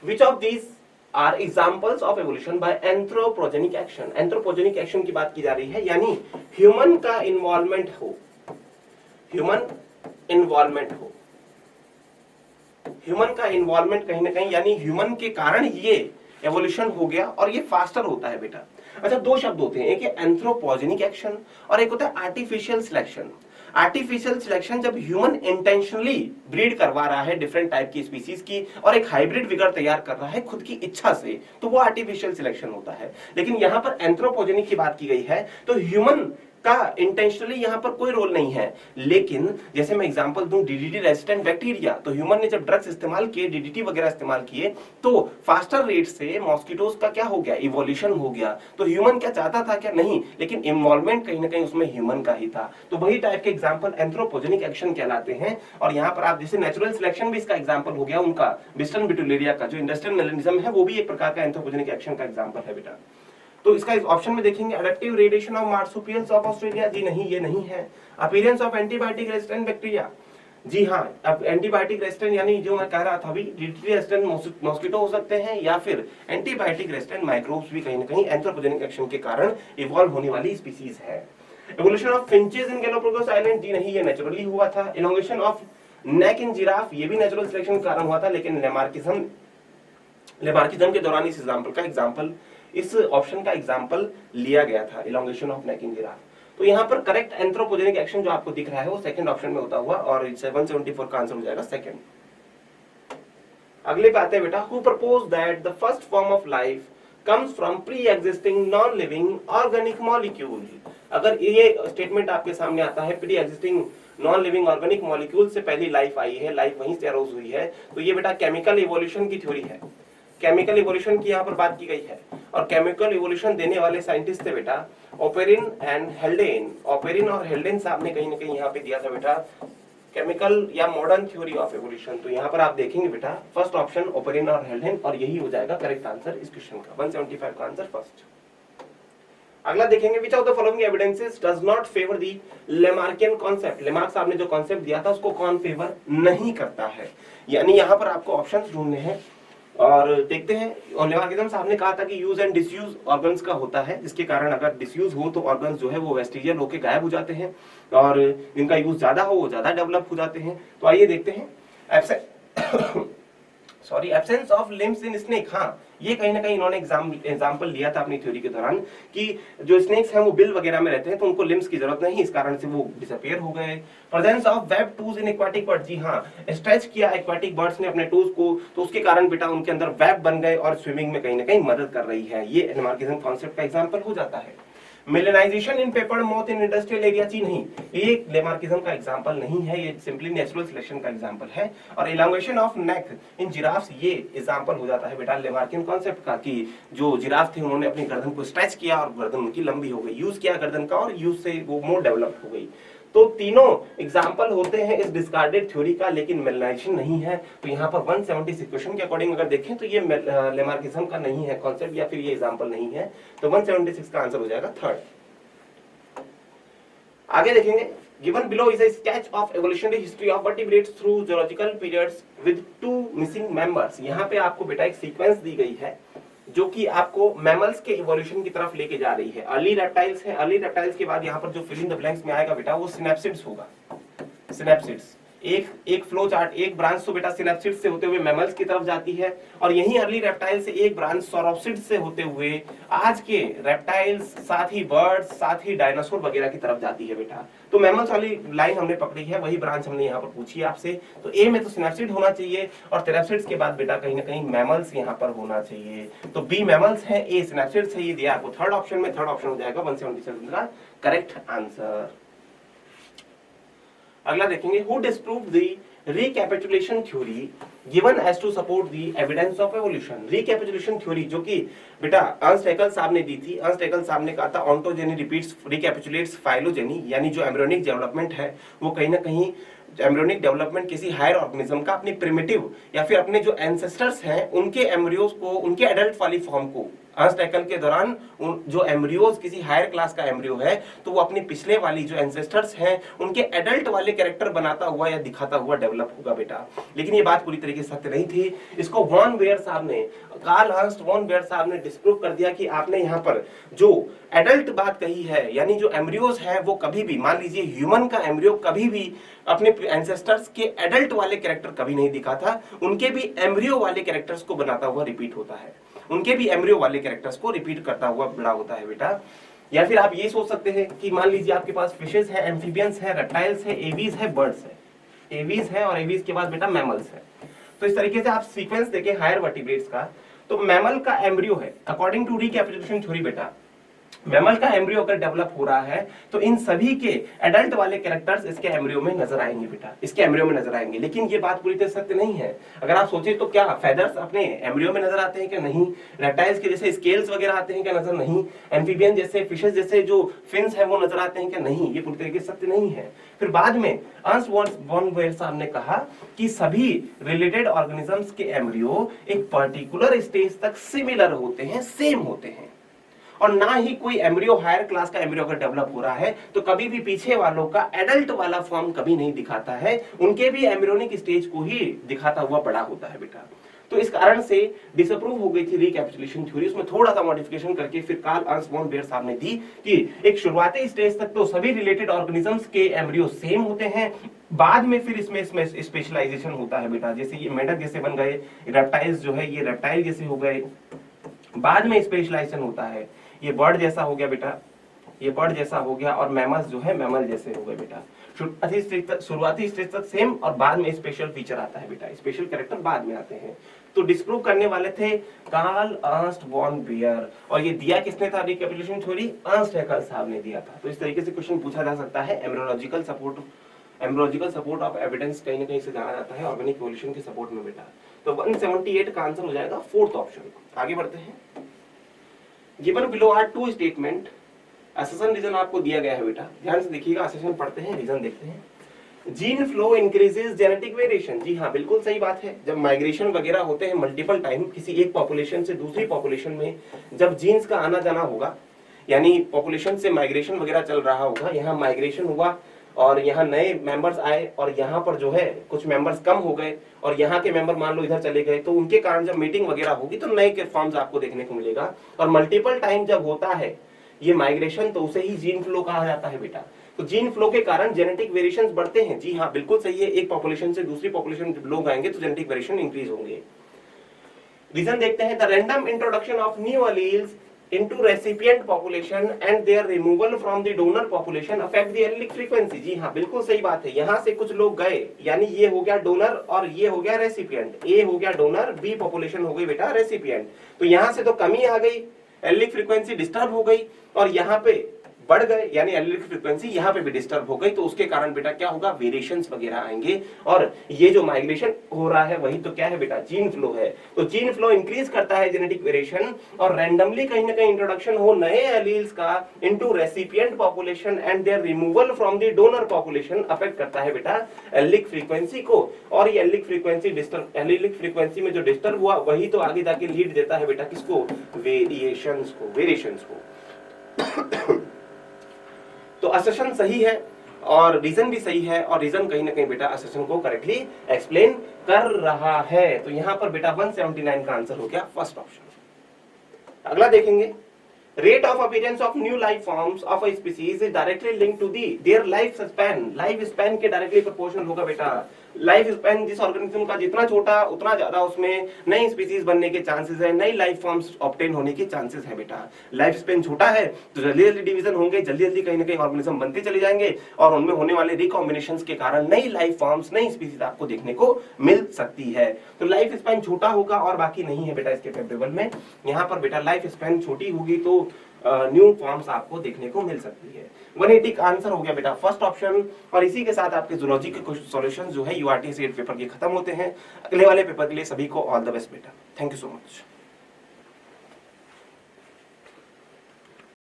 Speaker 4: Which of these are examples of evolution by anthropogenic action? Anthropogenic action की बात की जा रही है, यानी ह्यूमन का इन्वॉल्वमेंट हो, ह्यूमन इन्वॉल्वमेंट हो, ह्यूमन का इन्वॉल्वमेंट कहीं ना कहीं, यानी ह्यूमन के कारण ये एवोल्यूशन हो गया और ये फास्टर होता है बेटा। अच्छा, दो शब्द होते हैं, एक है एंथ्रोपोजेनिक एक्शन और एक होता है आर्टिफिशियल सिलेक्शन। आर्टिफिशियल सिलेक्शन जब ह्यूमन इंटेंशनली ब्रीड करवा रहा है डिफरेंट टाइप की स्पीसीज की और एक हाइब्रिड विगर तैयार कर रहा है खुद की इच्छा से, तो वो आर्टिफिशियल सिलेक्शन होता है। लेकिन यहाँ पर एंथ्रोपोजेनिक की बात की गई है, तो ह्यूमन का इंटेंशनली यहाँ पर कोई रोल नहीं है। लेकिन जैसे मैं एग्जांपल दूं, डीडीटी रेजिस्टेंट बैक्टीरिया, तो ह्यूमन ने जब ड्रग्स इस्तेमाल किए, डीडीटी वगैरह इस्तेमाल किए, तो फास्टर रेट से मॉस्किटोज का क्या हो गया, इवोल्यूशन हो गया। तो ह्यूमन क्या चाहता था, क्या नहीं, लेकिन इन्वॉल्वमेंट कहीं ना कहीं उसमें ह्यूमन का ही था। तो वही टाइप के एग्जाम्पल एंथ्रोपोजेनिक एक्शन कहलाते हैं। और यहाँ पर आप जैसे नेचुरल सिलेक्शन भी इसका एग्जाम्पल हो गया, उनका बिस्टन बिटुलेरिया का जो इंडस्ट्रियल मेलेनिज्म है वो भी एक प्रकार का एंथ्रोपोजेनिक एक्शन का एग्जाम्पल है बेटा। तो इसका इस ऑप्शन में देखेंगे, adaptive radiation of marsupials of Australia, जी नहीं ये नहीं है। Appearance of antibiotic resistant bacteria, जी हाँ, अब एंटीबायोटिक रेजिस्टेंट यानी जो मैं कह रहा था अभी, डीडीटी रेजिस्टेंट मॉस्किटो हो सकते हैं या फिर एंटीबायोटिक रेजिस्टेंट माइक्रोब्स भी कहीं ना कहीं एंथ्रोपोजेनिक एक्शन के कारण इवॉल्व होने वाली स्पीसीज है। Evolution of finches in Galapagos island, जी नहीं ये नेचुरली हुआ था। Elongation of neck in giraffe, ये भी नेचुरल सिलेक्शन के कारण हुआ था, लेकिन लेमार्किज्म के दौरान इस ऑप्शन का एग्जाम्पल लिया गया था, elongation of neck in giraffe. तो यहाँ पर करेक्ट एंथ्रोपोजेनिक एक्शन जो आपको दिख रहा है वो सेकंड ऑप्शन में होता हुआ, और 774 का आंसर हो जाएगा सेकंड। अगले पे आते हैं बेटा, who propose that the first form of life comes from pre existing non living organic molecule. अगर ये स्टेटमेंट आपके सामने आता है, pre existing non living organic molecule से पहली लाइफ आई है, लाइफ वहीं से अरोज हुई है, तो ये बेटा केमिकल इवोल्यूशन की थ्योरी है। केमिकल इवोल्यूशन की यहाँ पर बात की गई है, और केमिकल इवोल्यूशन देने वाले साइंटिस्ट थे बेटा ओपेरिन एंड हेल्डेन। ओपेरिन और हेल्डेन साहब ने कहीं ना कहीं यहाँ पे दिया था बेटा केमिकल या मॉडर्न थ्योरी ऑफ एवोल्यूशन। तो यहाँ पर आप देखेंगे बेटा फर्स्ट ऑप्शन ओपेरिन और हेल्डेन, और यही हो जाएगा करेक्ट आंसर इस क्वेश्चन का, 175 का आंसर फर्स्ट। अगला देखेंगे, which of the following evidences does not favour the Lamarckian concept. Lamarck साहब ने जो कॉन्सेप्ट दिया था उसको कौन फेवर नहीं करता है, यानी यहाँ पर आपको ऑप्शंस ढूंढने हैं और देखते हैं। और लेमार्किज्म साहब ने कहा था कि यूज एंड डिसयूज ऑर्गन्स का होता है, जिसके कारण अगर डिसयूज हो तो ऑर्गन्स जो है वो वेस्टिजियल होकर गायब हो जाते हैं, और जिनका यूज ज्यादा हो वो ज्यादा डेवलप हो जाते हैं। तो आइए देखते हैं, absence of limbs in snake. हाँ, ये कहीं ना कहीं इन्होंने एग्जाम्पल लिया था अपनी थ्योरी के दौरान कि जो स्नेक्स हैं वो बिल वगैरह में रहते हैं तो उनको लिम्स की जरूरत नहीं, इस कारण से वो डिसअपियर हो गए। Presence of web toes in aquatic birds, जी हाँ, स्ट्रेच किया एक्वाटिक बर्ड्स ने अपने टूज को, तो उसके कारण बेटा उनके अंदर वेब बन गए और स्विमिंग में कहीं ना कहीं मदद कर रही है। ये लेमार्किज्म कॉन्सेप्ट का एग्जाम्पल हो जाता है। Melanisation in pepper moth in industrial area, जी नहीं, ये लेमार्किज्म का एग्जांपल नहीं है, ये सिंपली नेचुरल सिलेक्शन का एग्जांपल है। और elongation of neck in giraffes, ये एग्जांपल हो जाता है बेटा लेमार्कियन कॉन्सेप्ट का कि जो जिराफ थे उन्होंने अपनी गर्दन को स्ट्रेच किया और गर्दन उनकी लंबी हो गई, यूज किया गर्दन का और यूज से वो मोर डेवलप हो गई। तो तीनों एग्जाम्पल होते हैं इस डिस्कार्डेड थ्योरी का, लेकिन मेलानाइजेशन नहीं है। तो यहाँ पर 176 क्वेश्चन के अकॉर्डिंग अगर देखें तो ये लेमार्किज्म का नहीं है कॉन्सेप्ट, या फिर ये एग्जाम्पल नहीं है। तो 176 का आंसर हो जाएगा थर्ड। आगे देखेंगे, given below is a sketch of evolutionary history of vertebrates through zoological periods with 2 missing members। यहाँ पे आपको बेटा एक सीक्वेंस दी गई है जो कि आपको मैमल्स के इवोल्यूशन की तरफ लेके जा रही है। अर्ली रेप्टाइल्स है, अर्ली रेप्टाइल्स के बाद यहाँ पर जो फिल इन द ब्लैंक्स में आएगा बेटा वो सिनेप्सिड्स होगा। सिनेप्सिड्स एक फ्लो चार्ट, एक ब्रांच तो बेटा सिनेप्सिड से होते हुए मैमल्स की तरफ जाती है, और यही अर्ली रेप्टाइल से एक ब्रांच सौरोप्सिड से होते हुए आज के रेप्टाइल्स, साथ ही बर्ड्स, साथ ही डायनासोर वगैरह की तरफ जाती है बेटा। तो मैमल्स वाली लाइन हमने पकड़ी है, वही ब्रांच हमने यहाँ पर पूछी है आपसे। तो ए में तो सिनेप्सिड होना चाहिए, और थेरेप्सिड्स के बाद बेटा कहीं ना कहीं मैमल्स यहाँ पर होना चाहिए। तो बी मैमल्स है, ए सिनेप्सिड्स है, ये दिया आपको थर्ड ऑप्शन में। थर्ड ऑप्शन हो जाएगा 177 का करेक्ट आंसर। अगला देखेंगे, who disprove the recapitulation theory given as to support the evidence of evolution. Recapitulation theory जो कि बेटा अर्नस्ट हैकेल साहब ने दी थी। अर्नस्ट हैकेल साहब ने कहा था ऑन्टोजेनी रिपीट्स रिकैपिचुलेट्स फाइलोजेनी, यानी जो एम्ब्रियोनिक डेवलपमेंट है वो कहीं ना कहीं एम्ब्रियोनिक डेवलपमेंट किसी हायर ऑर्गेनिज्म का अपनी प्रिमिटिव या फिर अपने जो एंसेस्टर्स हैं उनके एम्ब्रियोज को, उनके एडल्ट वाली फॉर्म को, अर्नस्ट हैकेल के दौरान जो एम्ब्रियोज किसी हायर क्लास का एम्ब्रियो है तो वो अपनी पिछले वाली जो एंसेस्टर्स हैं उनके एडल्ट वाले कैरेक्टर बनाता हुआ या दिखाता हुआ डेवलप होगा बेटा। लेकिन ये बात पूरी तरीके से सत्य नहीं थी। इसको वॉन वेयर साहब ने, कार्ल अर्नस्ट वॉन वेयर साहब ने डिस्प्रूव कर दिया कि आपने यहाँ पर जो एडल्ट बात कही है, यानी जो एम्ब्रियोज है वो कभी भी, मान लीजिए ह्यूमन का एम्ब्रियो कभी भी अपने एंसेस्टर्स के एडल्ट वाले कैरेक्टर कभी नहीं दिखा था, उनके भी एम्ब्रियो वाले कैरेक्टर्स को बनाता हुआ रिपीट होता है, उनके भी एम्ब्रियो वाले कैरेक्टर्स को रिपीट करता हुआ बड़ा होता है बेटा। या फिर आप ये सोच सकते हैं कि मान लीजिए आपके पास फिशेस है, एम्फीबियंस है, रेप्टाइल्स है, एवीज है, बर्ड्स है, एवीज है और एवीज के बाद बेटा मैमल्स है। तो इस तरीके से आप सीक्वेंस देखें हायर वर्टिब्रेट्स का, तो मैमल का एम्ब्रियो है अकॉर्डिंग टू रिकैपिचुलेशन थ्योरी बेटा, मैमल का एम्ब्रियो अगर डेवलप हो रहा है तो इन सभी के एडल्ट वाले कैरेक्टर्स इसके एम्ब्रियो में नजर आएंगे बेटा, इसके एम्ब्रियो में नजर आएंगे। लेकिन ये बात पूरी तरह सत्य नहीं है। अगर आप सोचें तो क्या फेदर्स अपने एम्ब्रियो में नजर आते हैं क्या? नहीं। रेप्टाइल्स के जैसे स्केल्स वगैरह आते हैं क्या? नजर नहीं। एम्फीबियन जैसे, फिशेस जैसे जो फिन्स है वो नजर आते हैं क्या? नहीं। ये पूरी तरीके से सत्य नहीं है। फिर बाद में अर्नस्ट वॉन वेयर साहब ने कहा कि सभी रिलेटेड ऑर्गेनिजम्स के एम्ब्रियो एक पर्टिकुलर स्टेज तक सिमिलर होते हैं, सेम होते हैं, और ना ही कोई एम्ब्रियो हायर क्लास का एम्ब्रियो अगर डेवलप हो रहा है तो कभी भी पीछे वालों का एडल्ट वाला फॉर्म कभी नहीं दिखाता है, उनके भी एम्ब्रियोनिक स्टेज को ही दिखाता हुआ बड़ा होता है बेटा। तो इस कारण से डिसअप्रूव हो गई थी रिकैपिचुलेशन थ्योरी, उसमें थोड़ा सा मॉडिफिकेशन करके फिर कार्ल अर्नस्ट वॉन वेयर साहब ने दी कि एक शुरुआती स्टेज तक तो सभी रिलेटेड ऑर्गेनिजम्स के एम्ब्रियो सेम होते हैं, बाद में फिर इसमें स्पेशलाइजेशन होता है बेटा। जैसे ये मेंढक जैसे बन गए, रेप्टाइल्स जो है ये रेप्टाइल जैसे हो गए, बाद में स्पेशलाइजेशन होता है। ये बर्ड जैसा हो गया बेटा, ये बर्ड जैसा हो गया, और मैमल्स जो है मैमल जैसे हो गए बेटा। शुरुआती स्टेज तक सेम और बाद में स्पेशल फीचर आता है बेटा, स्पेशल कैरेक्टर बाद में आते हैं। तो डिस्प्रूव करने वाले थे कार्ल अर्नस्ट वॉन वेयर, और ये दिया किसने था रिकैपिचुलेशन थ्योरी? अर्नस्ट हैकेल साहब ने दिया था। तो इस तरीके से क्वेश्चन पूछा जा सकता है। एम्ब्रियोलॉजिकल सपोर्ट ऑफ एविडेंस कहीं ना कहीं से जाना जाता है ऑर्गेनिक इवोल्यूशन के सपोर्ट में बेटा। तो 178 का आंसर हो जाएगा फोर्थ ऑप्शन। आगे बढ़ते हैं। Given below are two statement, assertion reason आपको दिया गया है बेटा, ध्यान से देखिएगा, असर्शन पढ़ते हैं, रीजन देखते हैं। Gene flow increases genetic variation, जी हाँ बिल्कुल सही बात है। जब माइग्रेशन वगैरह होते हैं मल्टीपल टाइम किसी एक पॉपुलेशन से दूसरी पॉपुलेशन में, जब जीन्स का आना जाना होगा, यानी पॉपुलेशन से माइग्रेशन वगैरह चल रहा होगा, यहाँ माइग्रेशन हुआ और यहाँ नए मेंबर्स आए और यहाँ पर जो है कुछ मेंबर्स कम हो गए और यहाँ के मेंबर मान लो इधर चले गए, तो उनके कारण जब मीटिंग वगैरह होगी तो नए के फॉर्म्स आपको देखने को मिलेगा। और मल्टीपल टाइम जब होता है ये माइग्रेशन तो उसे ही जीन फ्लो कहा जाता है बेटा। तो जीन फ्लो के कारण जेनेटिक वेरिएशंस बढ़ते हैं, जी हाँ बिल्कुल सही है। एक पॉपुलेशन से दूसरी पॉपुलेशन लोग आएंगे तो जेनेटिक वेरिएशन इंक्रीज होंगे। रीजन देखते हैं। The random introduction of new alleles into recipient population and their removal from the donor population affect the allelic frequency, जी हाँ बिल्कुल सही बात है। यहाँ से कुछ लोग गए, यानी ये हो गया डोनर और ये हो गया रेसिपिएंट, ए हो गया डोनर, बी पॉपुलेशन हो गई बेटा रेसिपिएंट। तो यहाँ से तो कमी आ गई, एलिक फ्रीक्वेंसी डिस्टर्ब हो गई, और यहाँ पे बढ़ गए यानी एलील की फ्रीक्वेंसी यहाँ पे भी डिस्टर्ब हो गई, तो उसके कारण बेटा क्या होगा, वेरिएशंस वगैरह आएंगे। और ये जो माइग्रेशन हो रहा है वही तो क्या है बेटा, जीन फ्लो है। तो जीन फ्लो इंक्रीज करता है जेनेटिक वेरिएशन, और रैंडमली कहीं ना कहीं इंट्रोडक्शन हो नए एलील्स का into recipient population and their removal from the donor population affect करता है बेटा एलिक फ्रीक्वेंसी को। और ये allelic frequency disturb, allelic frequency में जो डिस्टर्ब हुआ वही तो आगे जाके लीड देता है बेटा किसको, वेरिएशंस को। तो असर्शन सही है और रीजन भी सही है, और रीजन कहीं ना कहीं बेटा असर्शन को करेक्टली एक्सप्लेन कर रहा है। तो यहां पर बेटा 179 का आंसर हो गया फर्स्ट ऑप्शन। अगला देखेंगे, rate of appearance of new life forms of a species is directly linked to their life span. Life span के डायरेक्टली प्रोपोर्शनल होगा बेटा। लाइफ स्पैन जिस ऑर्गेनिज्म का जितना छोटा उतना ज्यादा उसमें नई स्पीसीज बनने के चांसेस है, नई लाइफ फॉर्म्स ऑब्टेन होने के चांसेस है बेटा। लाइफ स्पैन छोटा है तो जल्दी जल्दी डिवीजन होंगे, जल्दी जल्दी कहीं ना कहीं ऑर्गेनिज्म बनते चले जाएंगे, और उनमें होने वाले रिकॉम्बिनेशंस के कारण नई लाइफ फॉर्म्स, नई स्पीसीज आपको देखने को मिल सकती है। तो लाइफ स्पैन छोटा होगा और बाकी नहीं है बेटा इसके फेवरेबल में। यहाँ पर बेटा लाइफ स्पैन छोटी होगी तो न्यू फॉर्म्स आपको देखने को मिल सकती है। 180 का आंसर हो गया बेटा फर्स्ट ऑप्शन। और इसी के साथ आपके जूलॉजी के कुछ सॉल्यूशंस जो है यूआरटीएस 8 पेपर के खत्म होते हैं। अगले वाले पेपर के लिए सभी को ऑल द बेस्ट बेटा। Thank you so much.